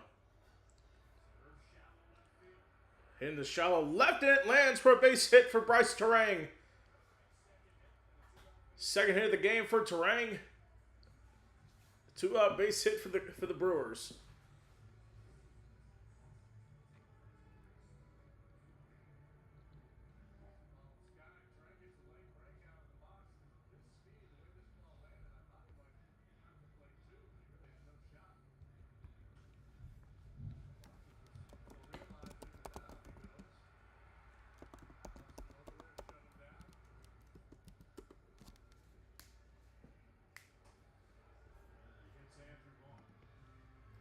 In the shallow left, and it lands for a base hit for Bryce Terang. Second hit of the game for Terang. 2-out base hit for the Brewers.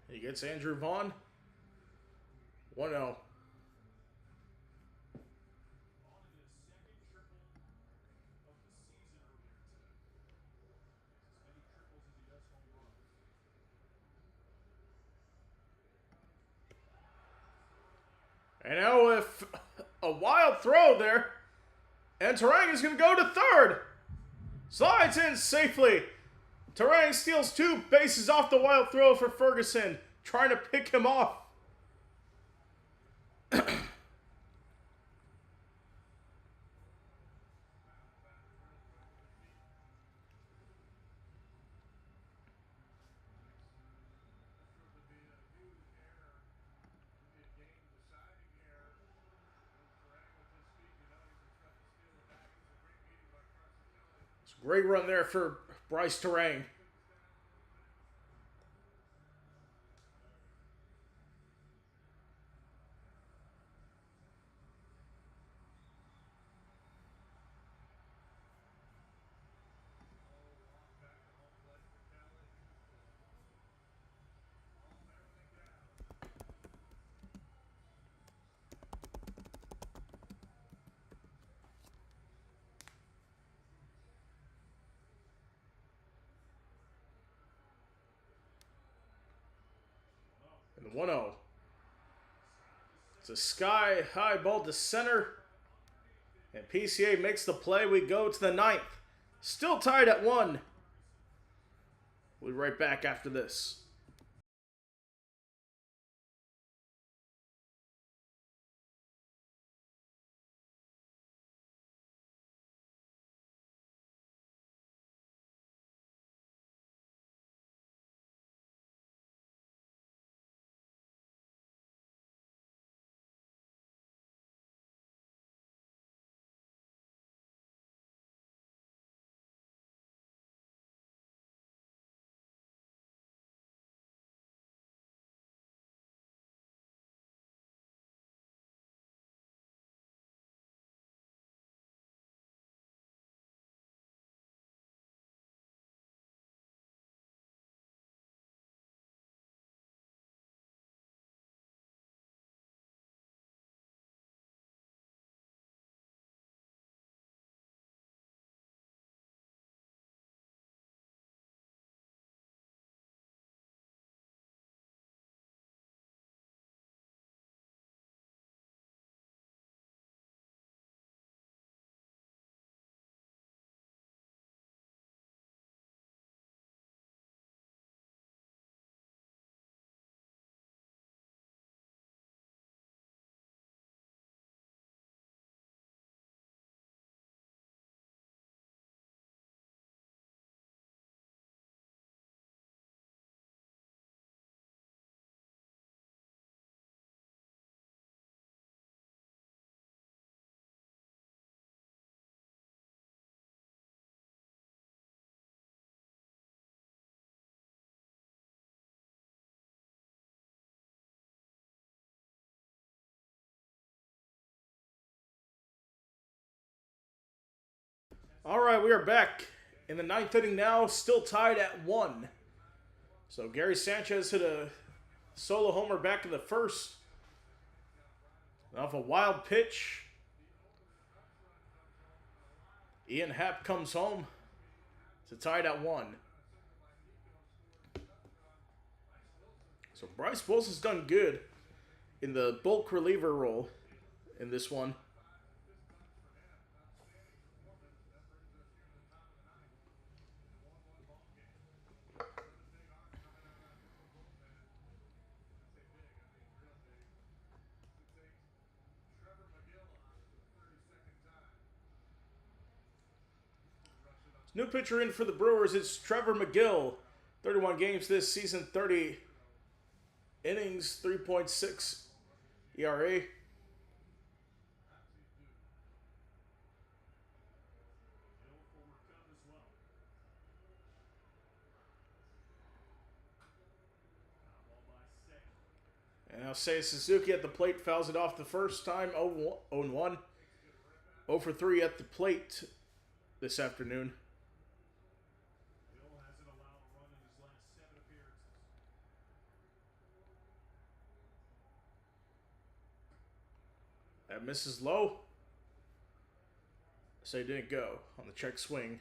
He gets Andrew Vaughn. 1-0. And now with a wild throw there, and Terang is going to go to third. Slides in safely. Terang steals 2 bases off the wild throw for Ferguson, trying to pick him off. Great run there for Bryce Terang. And the 1-0. It's a sky-high ball to center. And PCA makes the play. We go to the 9th. Still tied at 1. We'll be right back after this. All right, we are back in the 9th inning now, still tied at 1. So Gary Sanchez hit a solo homer back in the 1st. Off a wild pitch. Ian Happ comes home. It's tied at 1. So Bryce Wilson's done good in the bulk reliever role in this one. New pitcher in for the Brewers is Trevor McGill. 31 games this season, 30 innings, 3.6 ERA. And now Seiya Suzuki at the plate fouls it off the first time, 0-1. 0 for 3 at the plate this afternoon. That misses low. So he didn't go on the check swing.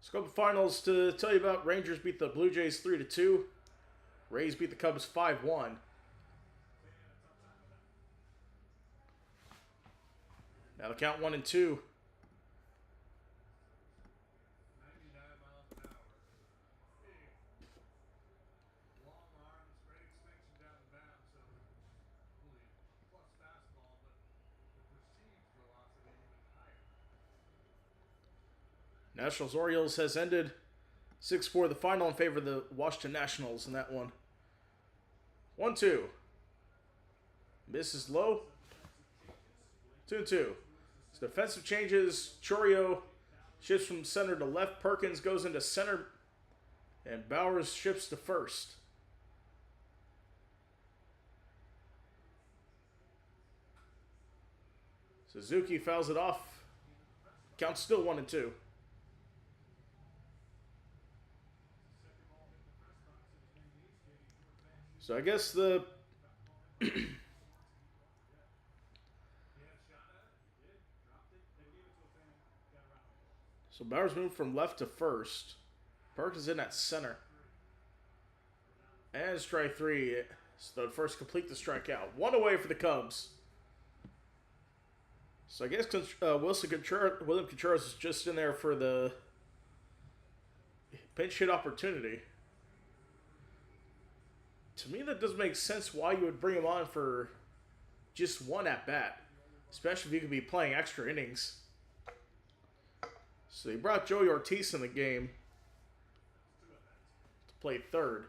Let's go to the finals to tell you about Rangers beat the Blue Jays 3-2. Rays beat the Cubs 5-1. Now the count 1-2. Nationals Orioles has ended 6-4 the final in favor of the Washington Nationals in that one. 1-2. Misses low. 2-2. So defensive changes. Chourio shifts from center to left. Perkins goes into center. And Bowers shifts to first. Suzuki fouls it off. Count's still 1-2. So I guess the so Bowers moved from left to first. Perkins in at center. And strike 3. So the first complete the strikeout. 1 away for the Cubs. So I guess William Contreras is just in there for the pinch hit opportunity. To me, that doesn't make sense why you would bring him on for just 1 at bat, especially if you could be playing extra innings. So he brought Joey Ortiz in the game to play third.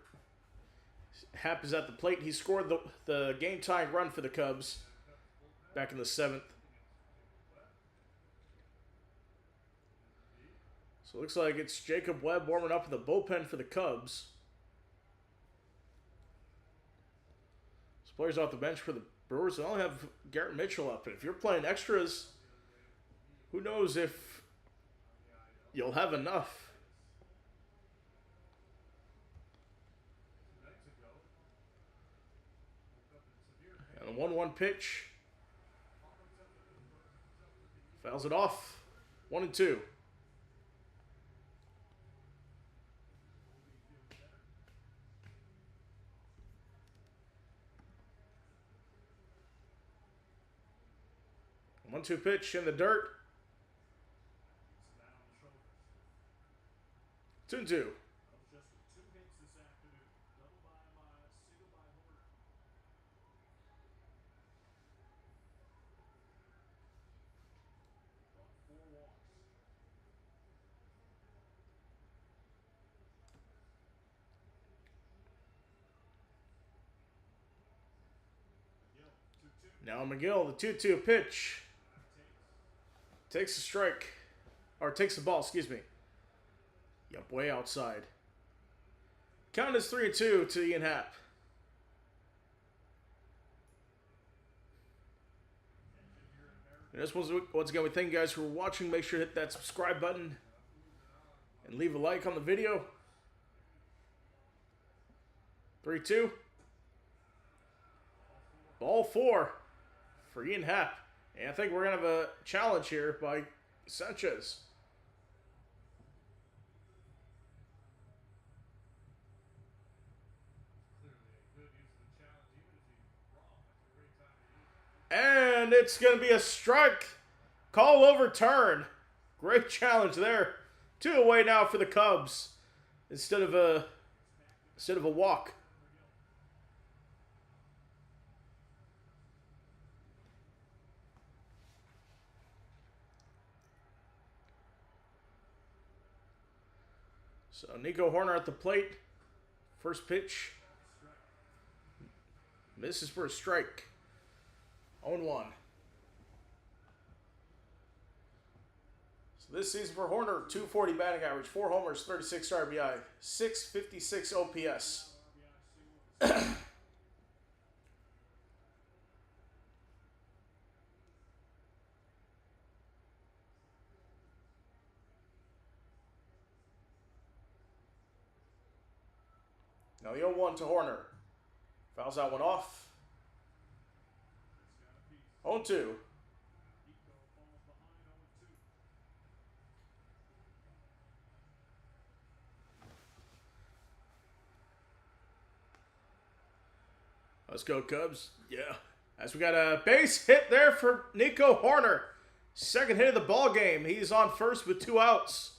Happ is at the plate. He scored the game-tying run for the Cubs back in the 7th. So it looks like it's Jacob Webb warming up in the bullpen for the Cubs. Players off the bench for the Brewers. They only have Garrett Mitchell up. And if you're playing extras, who knows if you'll have enough. And a 1-1 pitch. Fouls it off. 1-2. One-two pitch in the dirt. 2-2. Now McGill, the 2-2 pitch. Takes a strike. Or takes the ball, excuse me. Yep, way outside. Count is 3-2 to Ian Happ. And this was, once again, we thank you guys for watching. Make sure to hit that subscribe button and leave a like on the video. 3-2. Ball 4 for Ian Happ. And I think we're going to have a challenge here by Sanchez. And it's going to be a strike. Call overturned. Great challenge there. 2 away now for the Cubs instead of a walk. So Nico Horner at the plate. First pitch. Misses for a strike. 0-1. So this season for Horner, 240 batting average, 4 homers, 36 RBI, 656 OPS. Now the 0-1 to Horner. Fouls that one off. 0-2. Let's go, Cubs. Yeah. As we got a base hit there for Nico Horner. Second hit of the ball game. He's on first with 2 outs.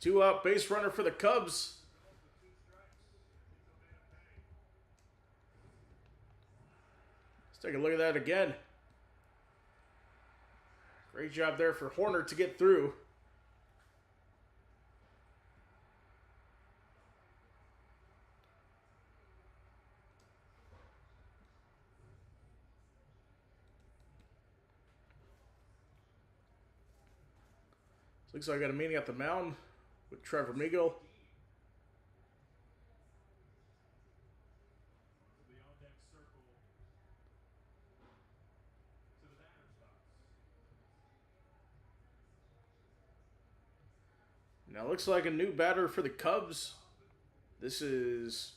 2-out base runner for the Cubs. Let's take a look at that again. Great job there for Horner to get through. Looks like I got a meeting at the mound with Trevor Meagle. Now looks like a new batter for the Cubs. This is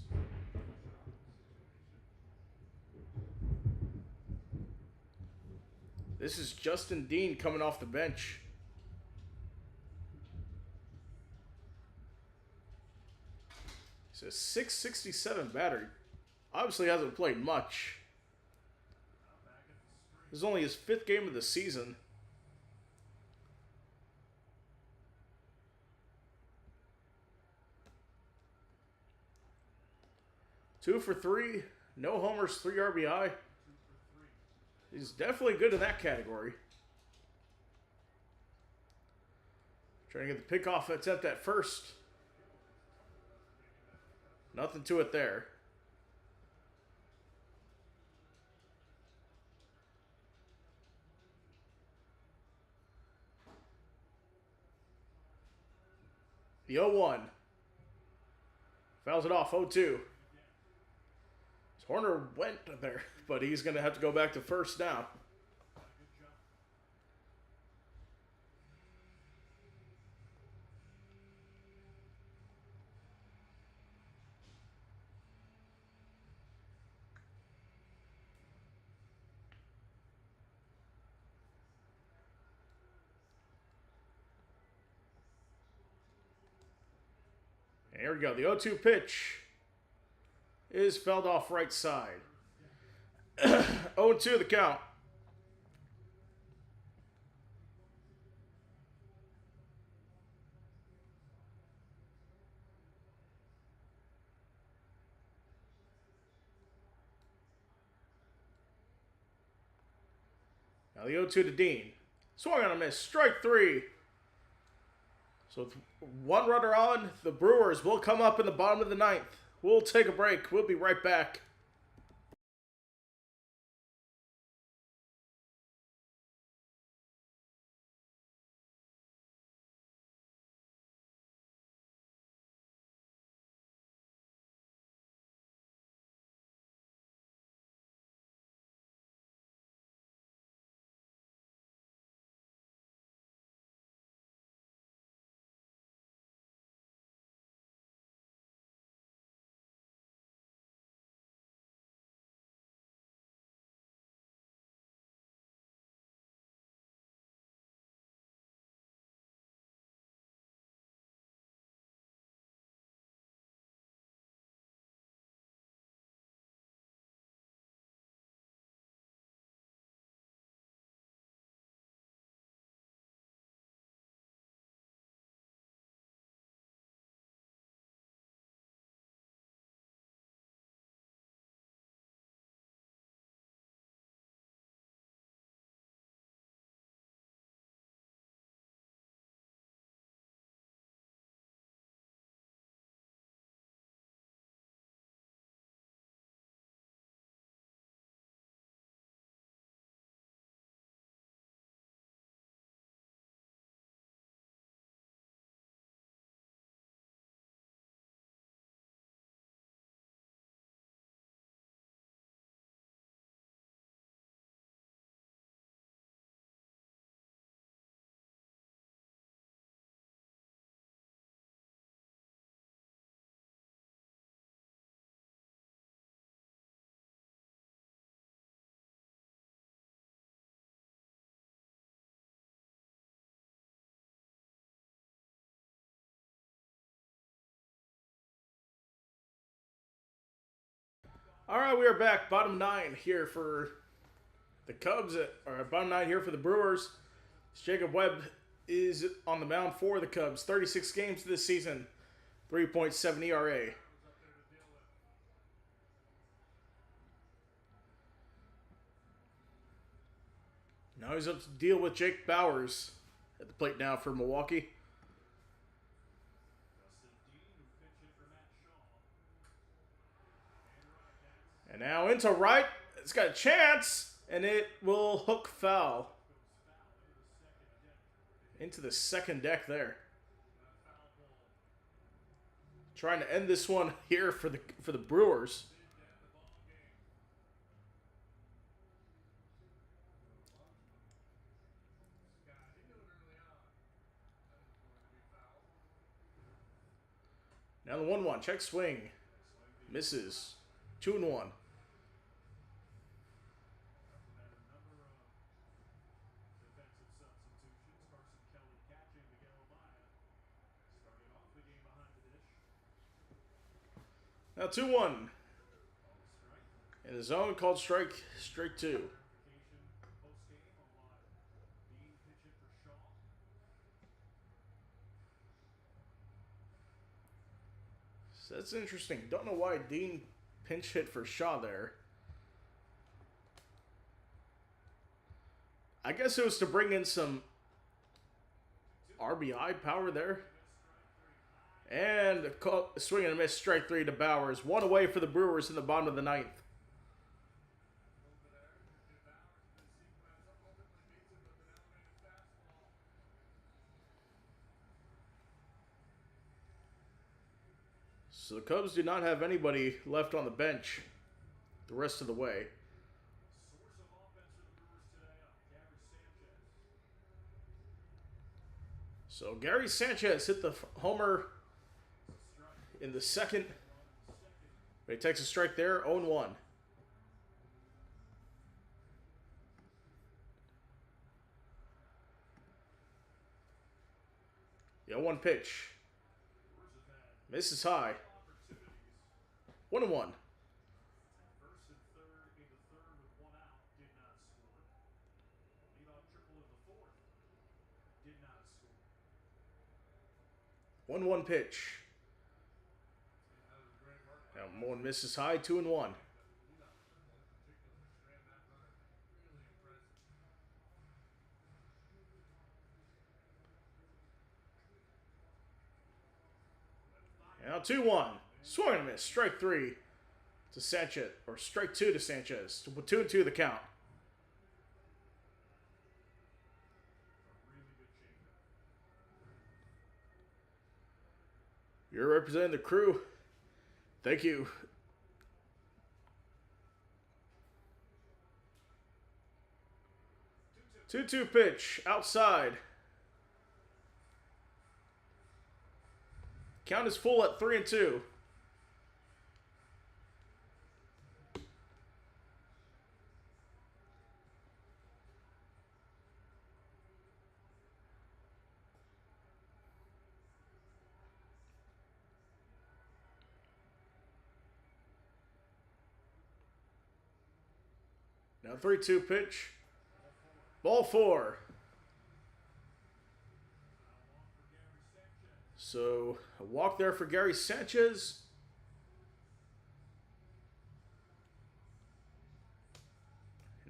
Justin Dean coming off the bench. He's a 667 batter. Obviously hasn't played much. This is only his 5th game of the season. Two for 3, no homers, 3 RBI. He's definitely good in that category. Trying to get the pickoff attempt at first. Nothing to it there. The 0-1. Fouls it off, 0-2. Horner went there, but he's going to have to go back to first now. Here we go. The 0-2 pitch is fouled off right side. 0-2 the count. Now the 0-2 to Dean. Swung on a miss. Strike 3. So with 1 runner on, the Brewers will come up in the bottom of the 9th. We'll take a break. We'll be right back. All right, we are back. Bottom 9 here for the Cubs, or bottom 9 here for the Brewers. Jacob Webb is on the mound for the Cubs. 36 games this season, 3.7 ERA. Now he's up to deal with Jake Bauers at the plate now for Milwaukee. And now into right. It's got a chance, and it will hook foul into the second deck there. Trying to end this one here for the Brewers. Now the 1-1 check swing misses. 2-1. Now 2-1. In the zone, called strike 2. So that's interesting. Don't know why Dean pinch hit for Shaw there. I guess it was to bring in some RBI power there. And swing and a miss, strike 3 to Bauers. 1 away for the Brewers in the bottom of the 9th. So the Cubs do not have anybody left on the bench the rest of the way. So Gary Sanchez hit the homer in the second. But he takes a strike there, 0-1. The 0-1 pitch. Misses high. 1-1. One pitch. Now one misses high, 2-1. Now 2-1. Swing and a miss. Strike 3 to Sanchez, or strike 2 to Sanchez. 2-2 the count. You're representing the crew. Thank you. 2-2 pitch outside. Count is full at 3-2. Now 3-2 pitch. Ball 4. So a walk there for Gary Sanchez.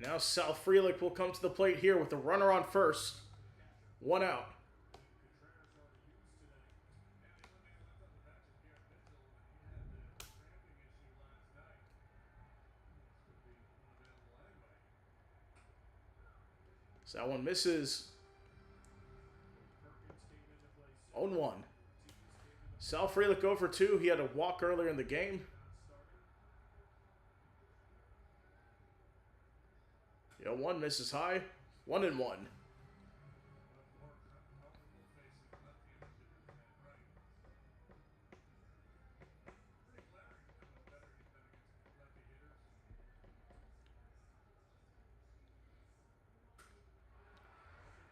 Now Sal Frelick will come to the plate here with the runner on first. 1 out. So that one misses. 0-1. Sal Frelick 0 for 2. He had a walk earlier in the game. Yeah, 1 misses high. 1-1.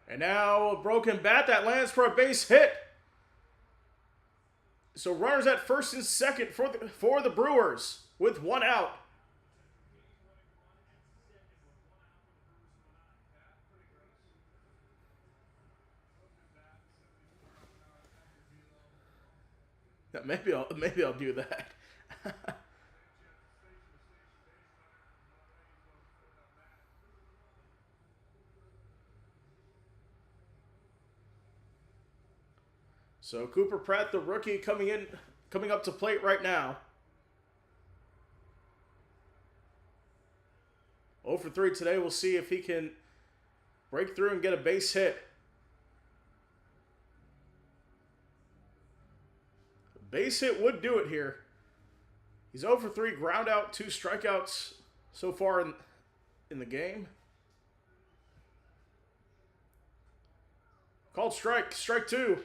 And now a broken bat that lands for a base hit. So runners at first and second for the Brewers with 1 out. Yeah, maybe I'll do that. So Cooper Pratt, the rookie, coming up to plate right now. 0 for 3 today. We'll see if he can break through and get a base hit. Base hit would do it here. He's 0 for 3, ground out, 2 strikeouts so far in the game. Called strike, strike 2.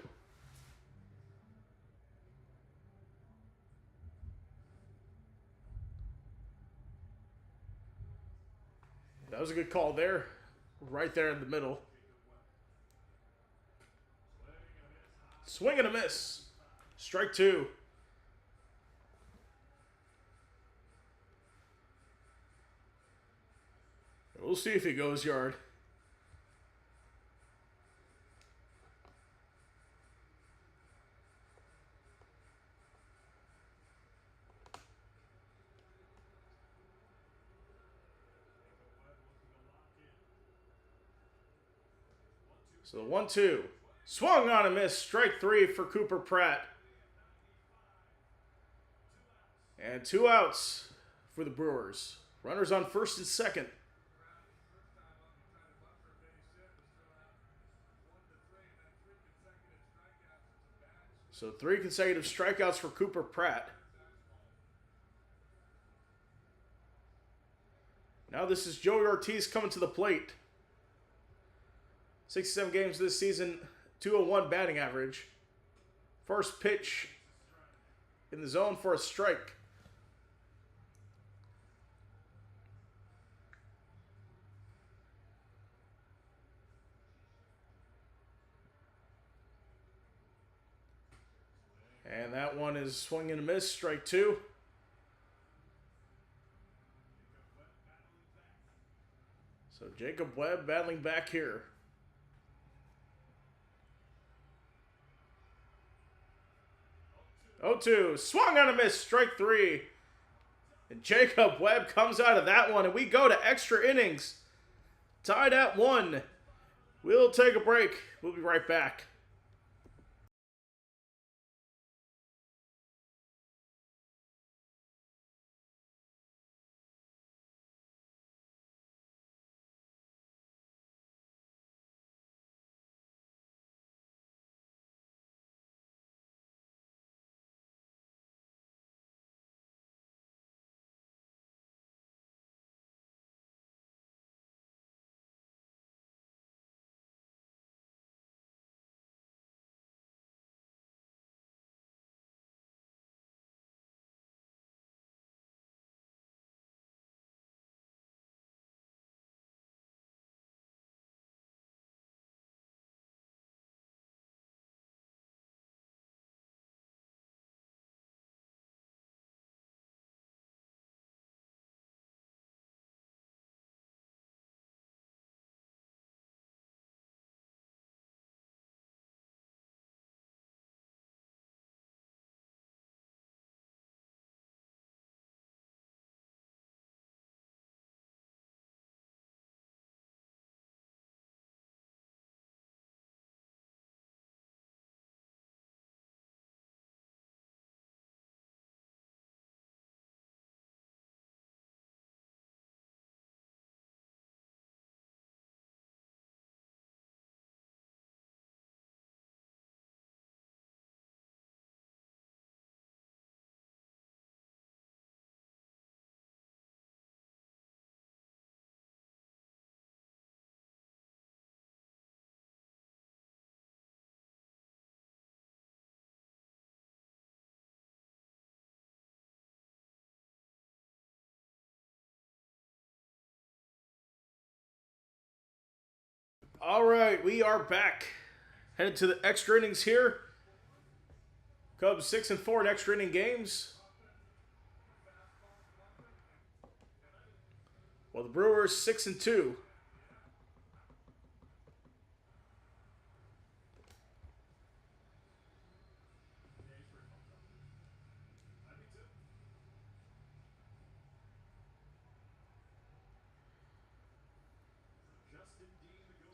That was a good call there, right there in the middle. Swing and a miss. Strike 2. We'll see if he goes yard. So the 1-2. Swung on a miss. Strike 3 for Cooper Pratt. And 2 outs for the Brewers. Runners on first and second. So 3 consecutive strikeouts for Cooper Pratt. Now this is Joey Ortiz coming to the plate. 67 games this season, 201 batting average. First pitch in the zone for a strike. And that one is swing and a miss, strike 2. So Jacob Webb battling back here. 0-2, swung on a miss, strike 3. And Jacob Webb comes out of that one, and we go to extra innings. Tied at 1. We'll take a break. We'll be right back. All right, we are back. Headed to the extra innings here. Cubs 6-4 in extra inning games. Well, the Brewers 6-2.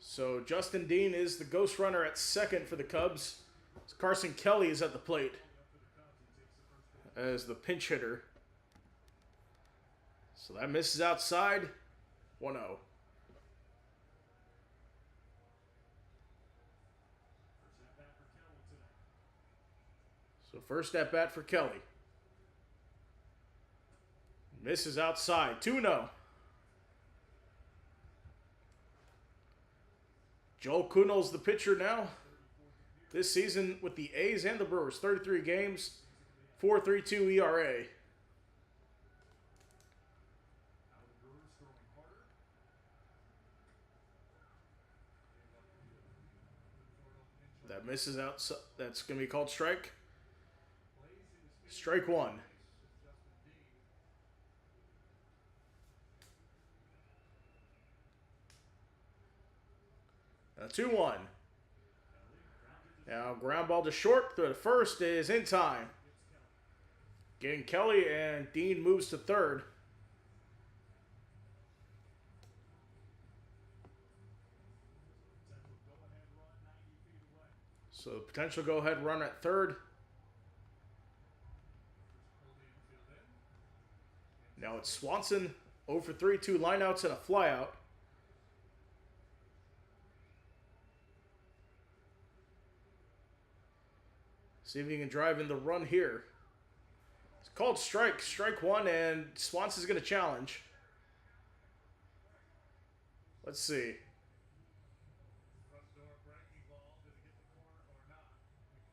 So Justin Dean is the ghost runner at second for the Cubs. Carson Kelly is at the plate as the pinch hitter. So that misses outside. 1-0. So first at bat for Kelly. Misses outside. 2-0. Joel Kuhnel's the pitcher now. This season with the A's and the Brewers. 33 games, 4.32 ERA. That misses out. That's going to be called strike. Strike one. Now 2-1. Now ground ball to short. The first is in time. Getting Kelly, and Dean moves to third. So potential go-ahead run at third. Now it's Swanson, 0 for 3, 2 lineouts and a flyout. See if he can drive in the run here. It's called strike. Strike one, and Swanson's going to challenge. Let's see.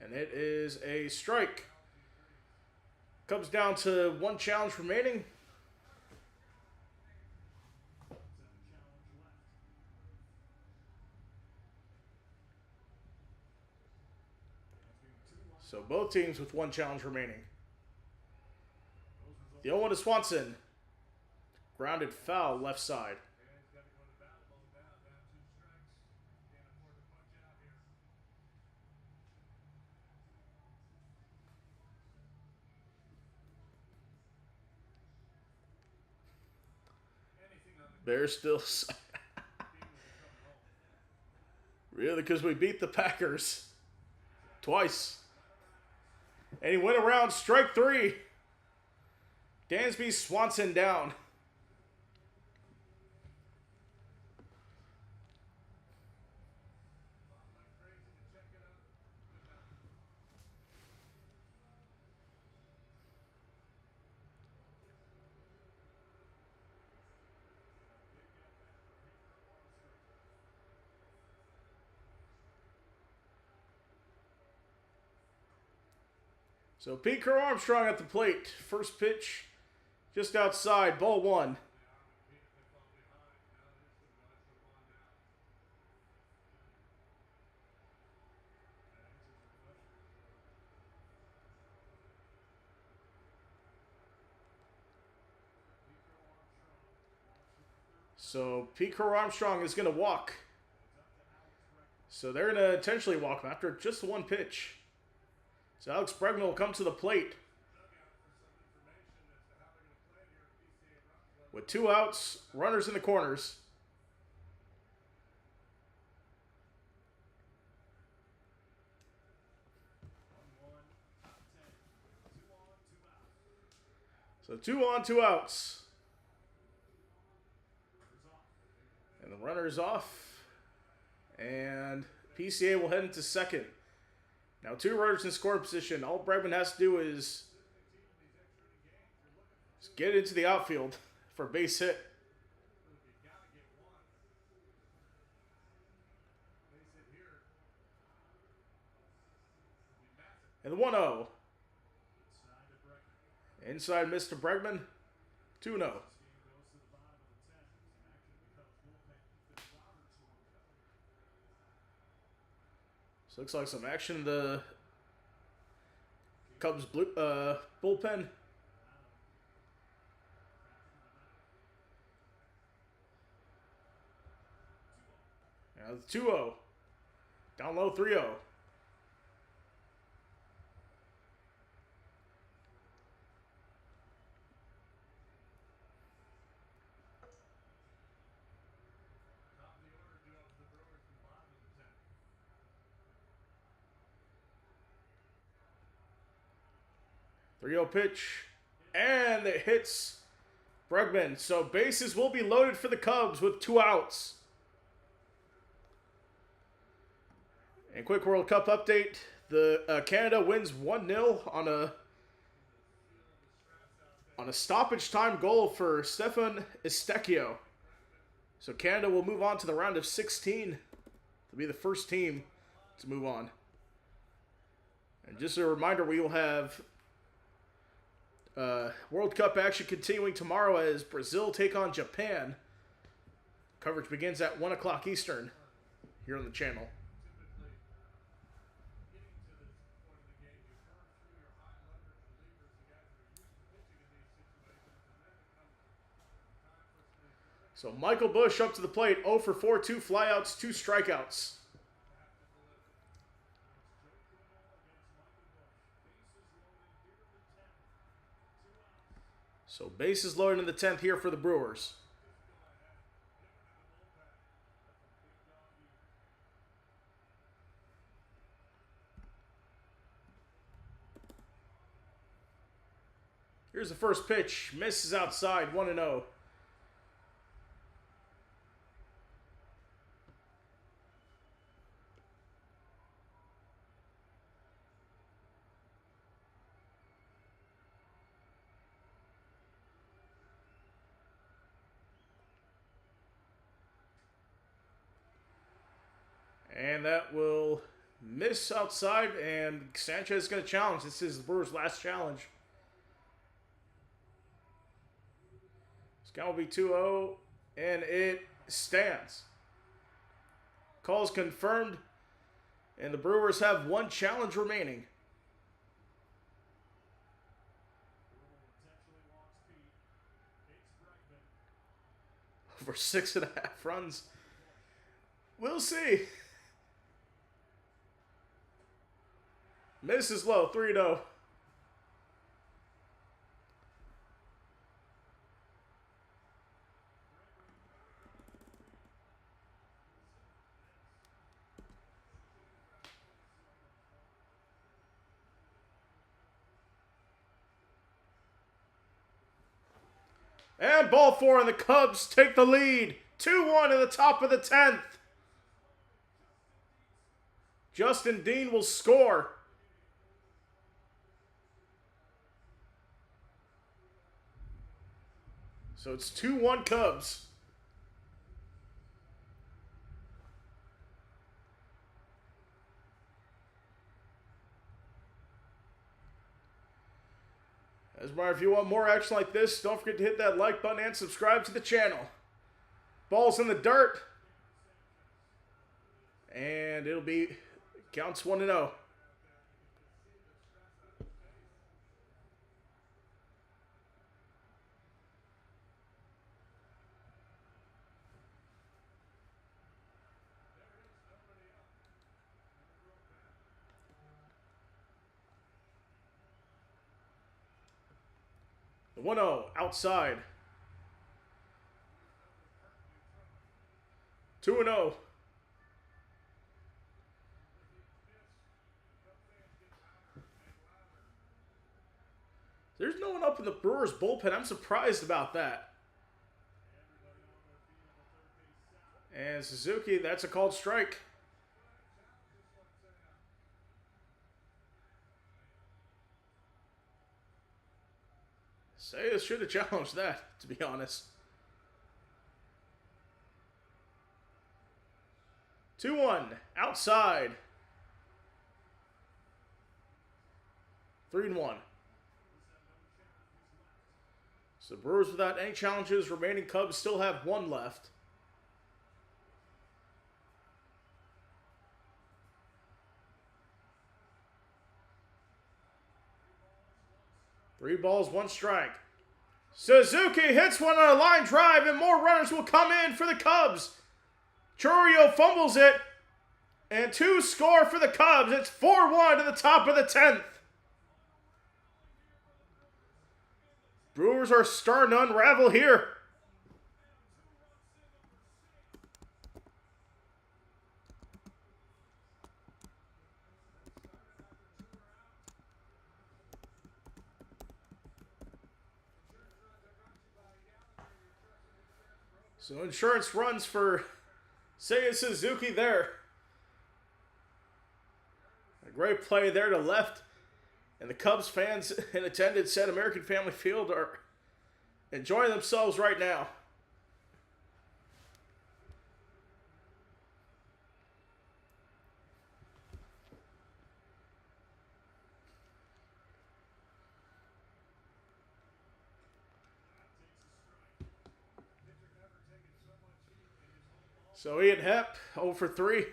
And it is a strike. Comes down to one challenge remaining. So both teams with one challenge remaining. The 0-1 to Swanson. Grounded foul left side. Bears still... Really, because we beat the Packers twice. And he went around strike three. Dansby Swanson down. So Pete Crow Armstrong at the plate. First pitch just outside, ball one. So Pete Crow Armstrong is going to walk. So they're going to intentionally walk him after just one pitch. So Alex Bregman will come to the plate. With 2 outs, runners in the corners. So 2 on, 2 outs. And the runner's off. And PCA will head into second. Now 2 runners in scoring position. All Bregman has to do is get into the outfield for a base hit. And the 1-0. Inside miss to Bregman. 2-0. So looks like some action in the Cubs bullpen. Now the 2-0. Down low 3-0. 3-0 pitch. And it hits Bregman. So bases will be loaded for the Cubs with 2 outs. And quick World Cup update. The Canada wins 1-0 on a stoppage time goal for Stefan Estechio. So Canada will move on to the round of 16 to be the first team to move on. And just a reminder, we will have World Cup action continuing tomorrow as Brazil take on Japan. Coverage begins at 1 o'clock Eastern here on the channel. So Michael Busch up to the plate, 0 for 4, 2 flyouts, 2 strikeouts. So bases loaded in the 10th here for the Brewers. Here's the first pitch, misses outside, 1-0. And that will miss outside, and Sanchez is going to challenge. This is the Brewers' last challenge. This count will be 2-0, and it stands. Call is confirmed, and the Brewers have 1 challenge remaining. For 6.5 runs. We'll see. Misses low, 3-0. And ball 4, and the Cubs take the lead. 2-1 in the top of the 10th. Justin Dean will score. So it's 2-1 Cubs. As Brian, if you want more action like this, don't forget to hit that like button and subscribe to the channel. Ball's in the dirt. And it'll be, counts 1-0. The 1-0 outside. 2-0. There's no one up in the Brewers bullpen. I'm surprised about that. And Suzuki, that's a called strike. Sayas should have challenged that, to be honest. 2-1, outside. 3-1. So Brewers without any challenges remaining. Cubs still have 1 left. Three balls, 1 strike. Suzuki hits one on a line drive, and more runners will come in for the Cubs. Chourio fumbles it, and 2 score for the Cubs. It's 4-1 to the top of the 10th. Brewers are starting to unravel here. So insurance runs for Seiya Suzuki there. A great play there to left. And the Cubs fans in attendance at American Family Field are enjoying themselves right now. So Ian Hepp, 0 for 3.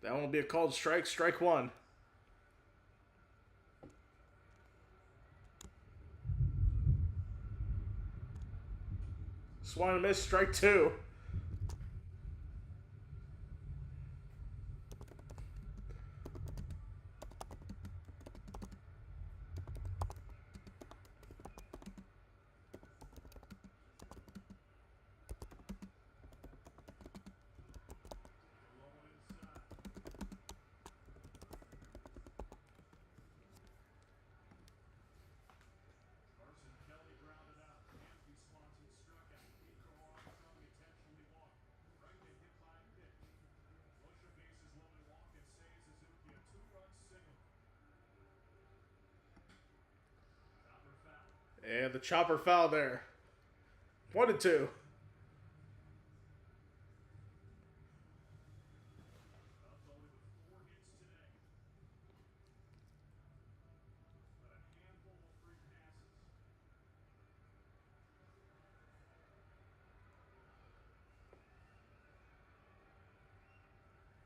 That one will be a called strike, strike one. Swung and miss, strike two. And the chopper foul there. 1-2.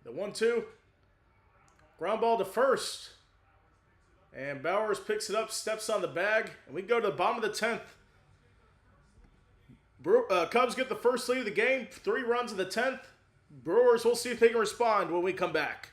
The 1-2. Ground ball to first. And Bowers picks it up, steps on the bag, and we go to the bottom of the 10th. Cubs get the first lead of the game, 3 runs in the 10th. Brewers, we'll see if they can respond when we come back.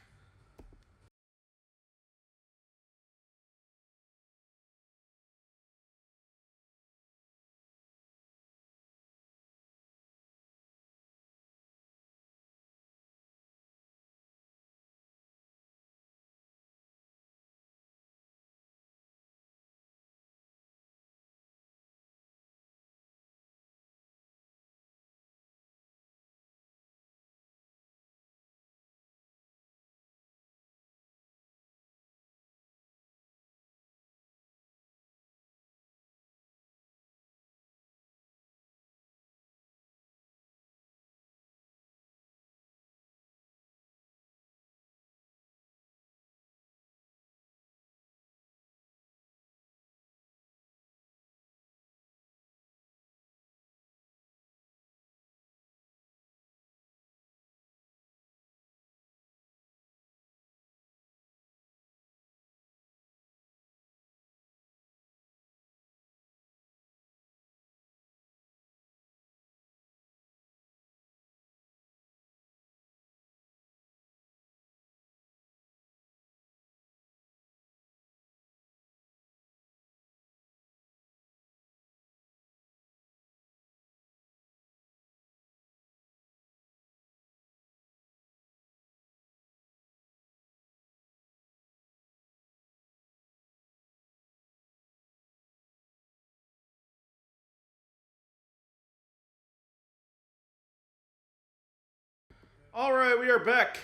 All right, we are back.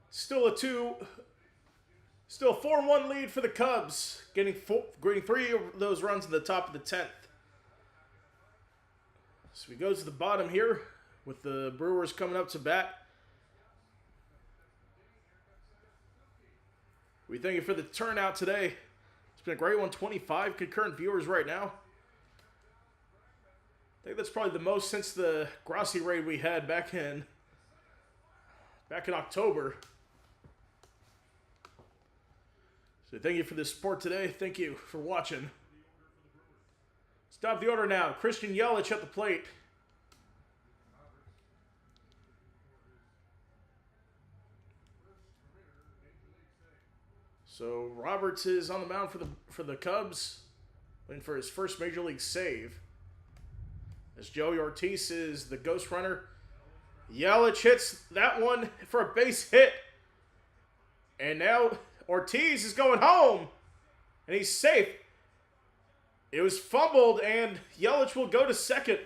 Still a 4-1 lead for the Cubs, getting 3 of those runs in the top of the 10th. So we go to the bottom here with the Brewers coming up to bat. We thank you for the turnout today. It's been a great one. 25 concurrent viewers right now. I think that's probably the most since the Grossi raid we had back in October. So thank you for the support today. Thank you for watching. Stop the order now. Christian Yelich at the plate. So Roberts is on the mound for the Cubs, waiting for his first major league save. As Joey Ortiz is the ghost runner. Yelich hits that one for a base hit. And now Ortiz is going home. And he's safe. It was fumbled, and Yelich will go to second.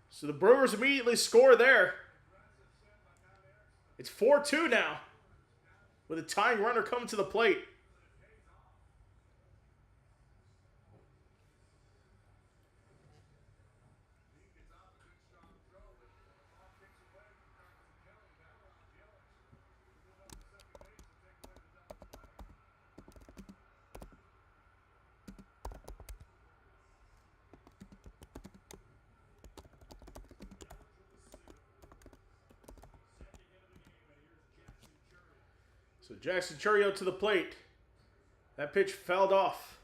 So the Brewers immediately score there. It's 4-2 now, with a tying runner coming to the plate. So Jackson Chourio to the plate. That pitch fouled off.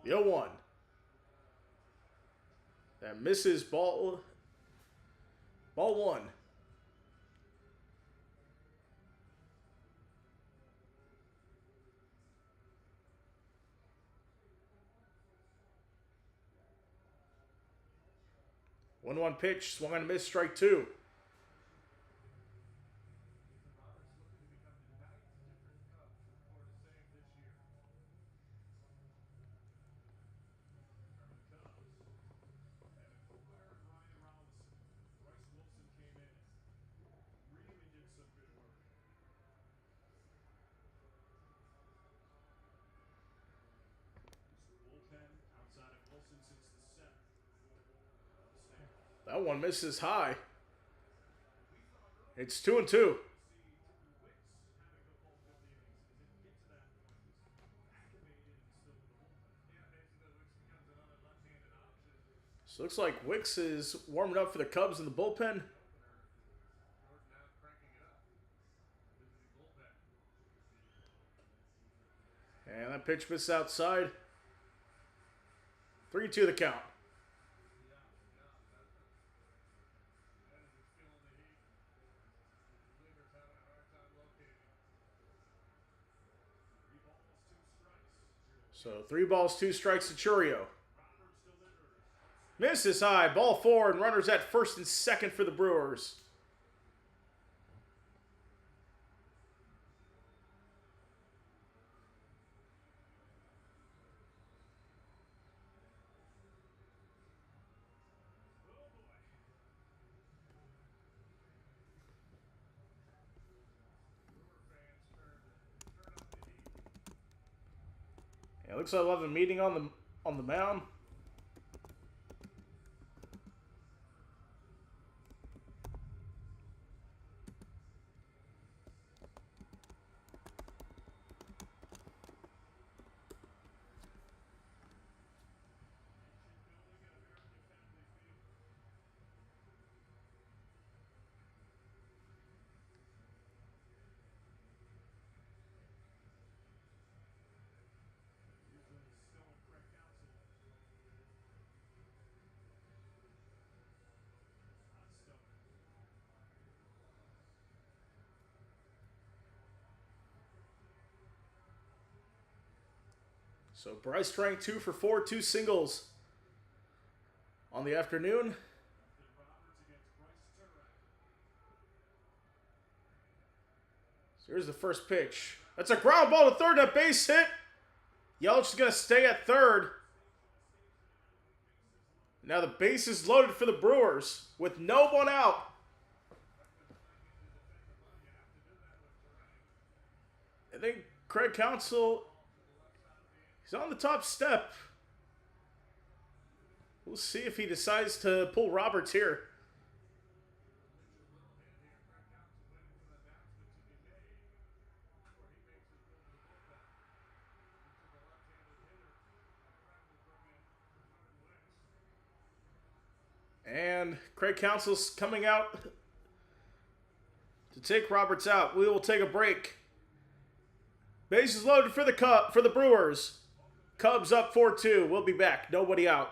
The 0-1. That misses ball. Ball one. One pitch, swung on a miss, strike two. That one misses high. It's 2-2. So looks like Wicks is warming up for the Cubs in the bullpen. And that pitch misses outside. 3-2 the count. So 3 balls, 2 strikes to Chourio. Misses high, ball 4, and runners at first and second for the Brewers. Yeah, looks like we'll have a meeting on the mound. So Bryce Frank 2 for 4, 2 singles on the afternoon. So here's the first pitch. That's a ground ball to third, a base hit. Yelich is going to stay at third. Now the base is loaded for the Brewers with no one out. I think Craig Counsell, he's on the top step. We'll see if he decides to pull Roberts here. And Craig Counsell's coming out to take Roberts out. We will take a break. Bases loaded for the Brewers. Cubs up 4-2. We'll be back. Nobody out.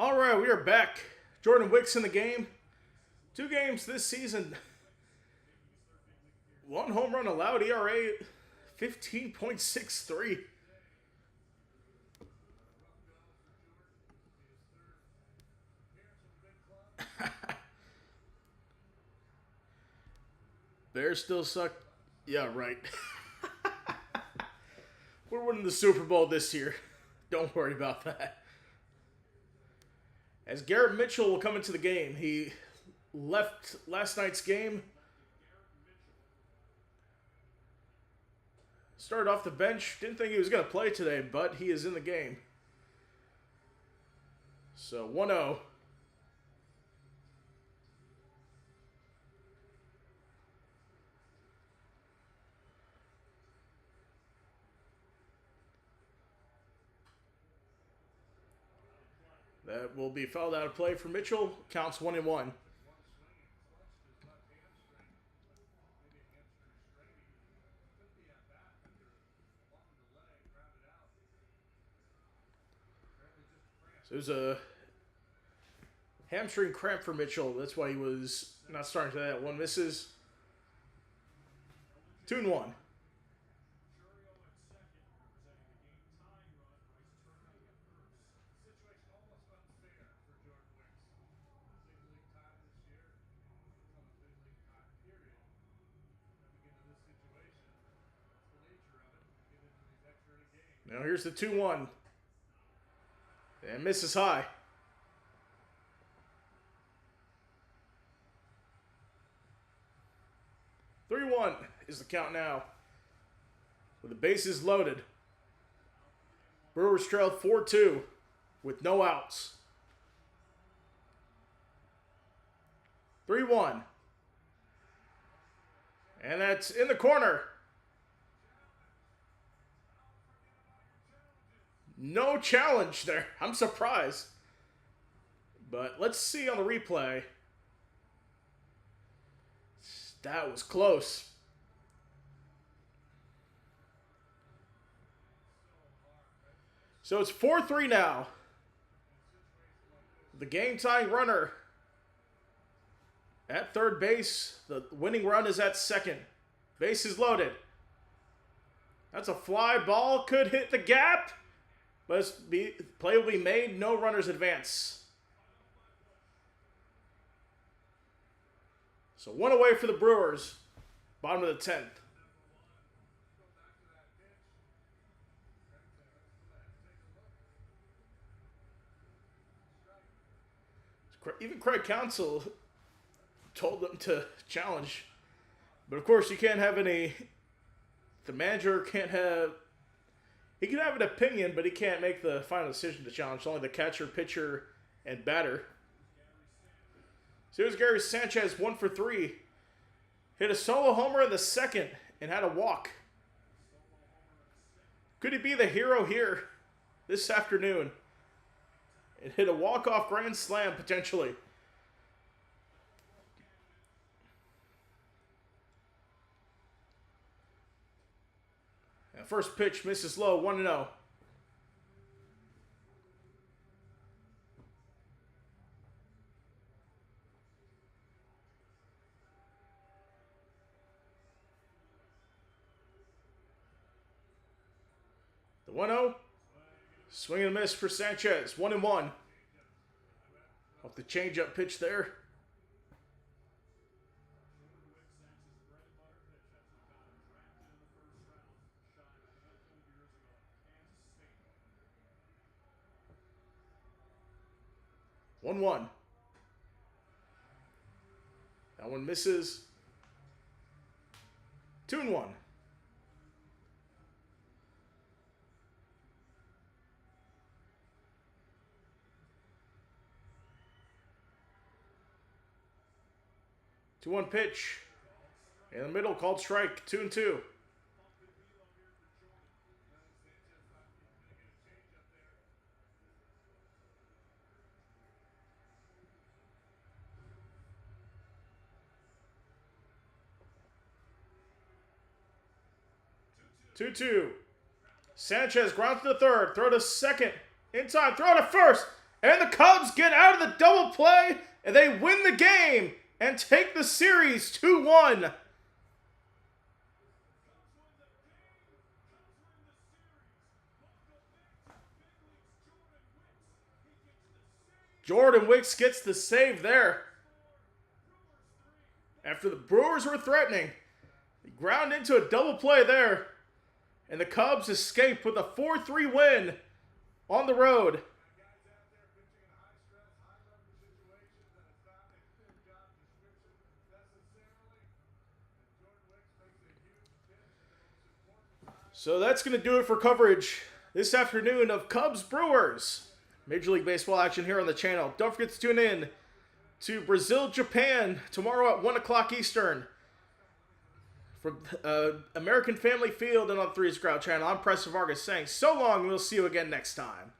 All right, we are back. Jordan Wicks in the game. 2 games this season. 1 home run allowed, ERA 15.63. Bears still suck. Yeah, right. We're winning the Super Bowl this year. Don't worry about that. As Garrett Mitchell will come into the game. He left last night's game. Started off the bench. Didn't think he was going to play today, but he is in the game. So 1-0. That will be fouled out of play for Mitchell. Counts 1-1. So it was a hamstring cramp for Mitchell. That's why he was not starting today. That one misses. 2-1. Now here's the 2-1. And misses high. Three-1 is the count now. With the bases loaded. Brewers trailed 4-2 with no outs. 3-1. And that's in the corner. No challenge there. I'm surprised. But let's see on the replay. That was close. So it's 4-3 now. The game-tying runner at third base. The winning run is at second. Base is loaded. That's a fly ball. Could hit the gap. But play will be made. No runners advance. So 1 away for the Brewers. Bottom of the 10th. Even Craig Counsell told them to challenge. But of course you can't have any... The manager can't have... He can have an opinion, but he can't make the final decision to challenge. It's only the catcher, pitcher, and batter. So here's Gary Sanchez, 1 for 3. Hit a solo homer in the second and had a walk. Could he be the hero here this afternoon? And hit a walk-off grand slam, potentially. And first pitch misses low, 1-0. The 1-0. Swing and a miss for Sanchez. 1-1. Off the changeup pitch there. One. That one misses. 2-1. Two-one pitch. In the middle, called strike. 2-2. Sanchez grounds to the third. Throw to second. In time. Throw to first. And the Cubs get out of the double play, and they win the game and take the series 2-1. Jordan Wicks gets the save there. After the Brewers were threatening, they ground into a double play there. And the Cubs escape with a 4-3 win on the road. So that's going to do it for coverage this afternoon of Cubs Brewers. Major League Baseball action here on the channel. Don't forget to tune in to Brazil, Japan tomorrow at 1 o'clock Eastern. From American Family Field and on 3's Crowd channel, I'm Preston Vargas saying so long, we'll see you again next time.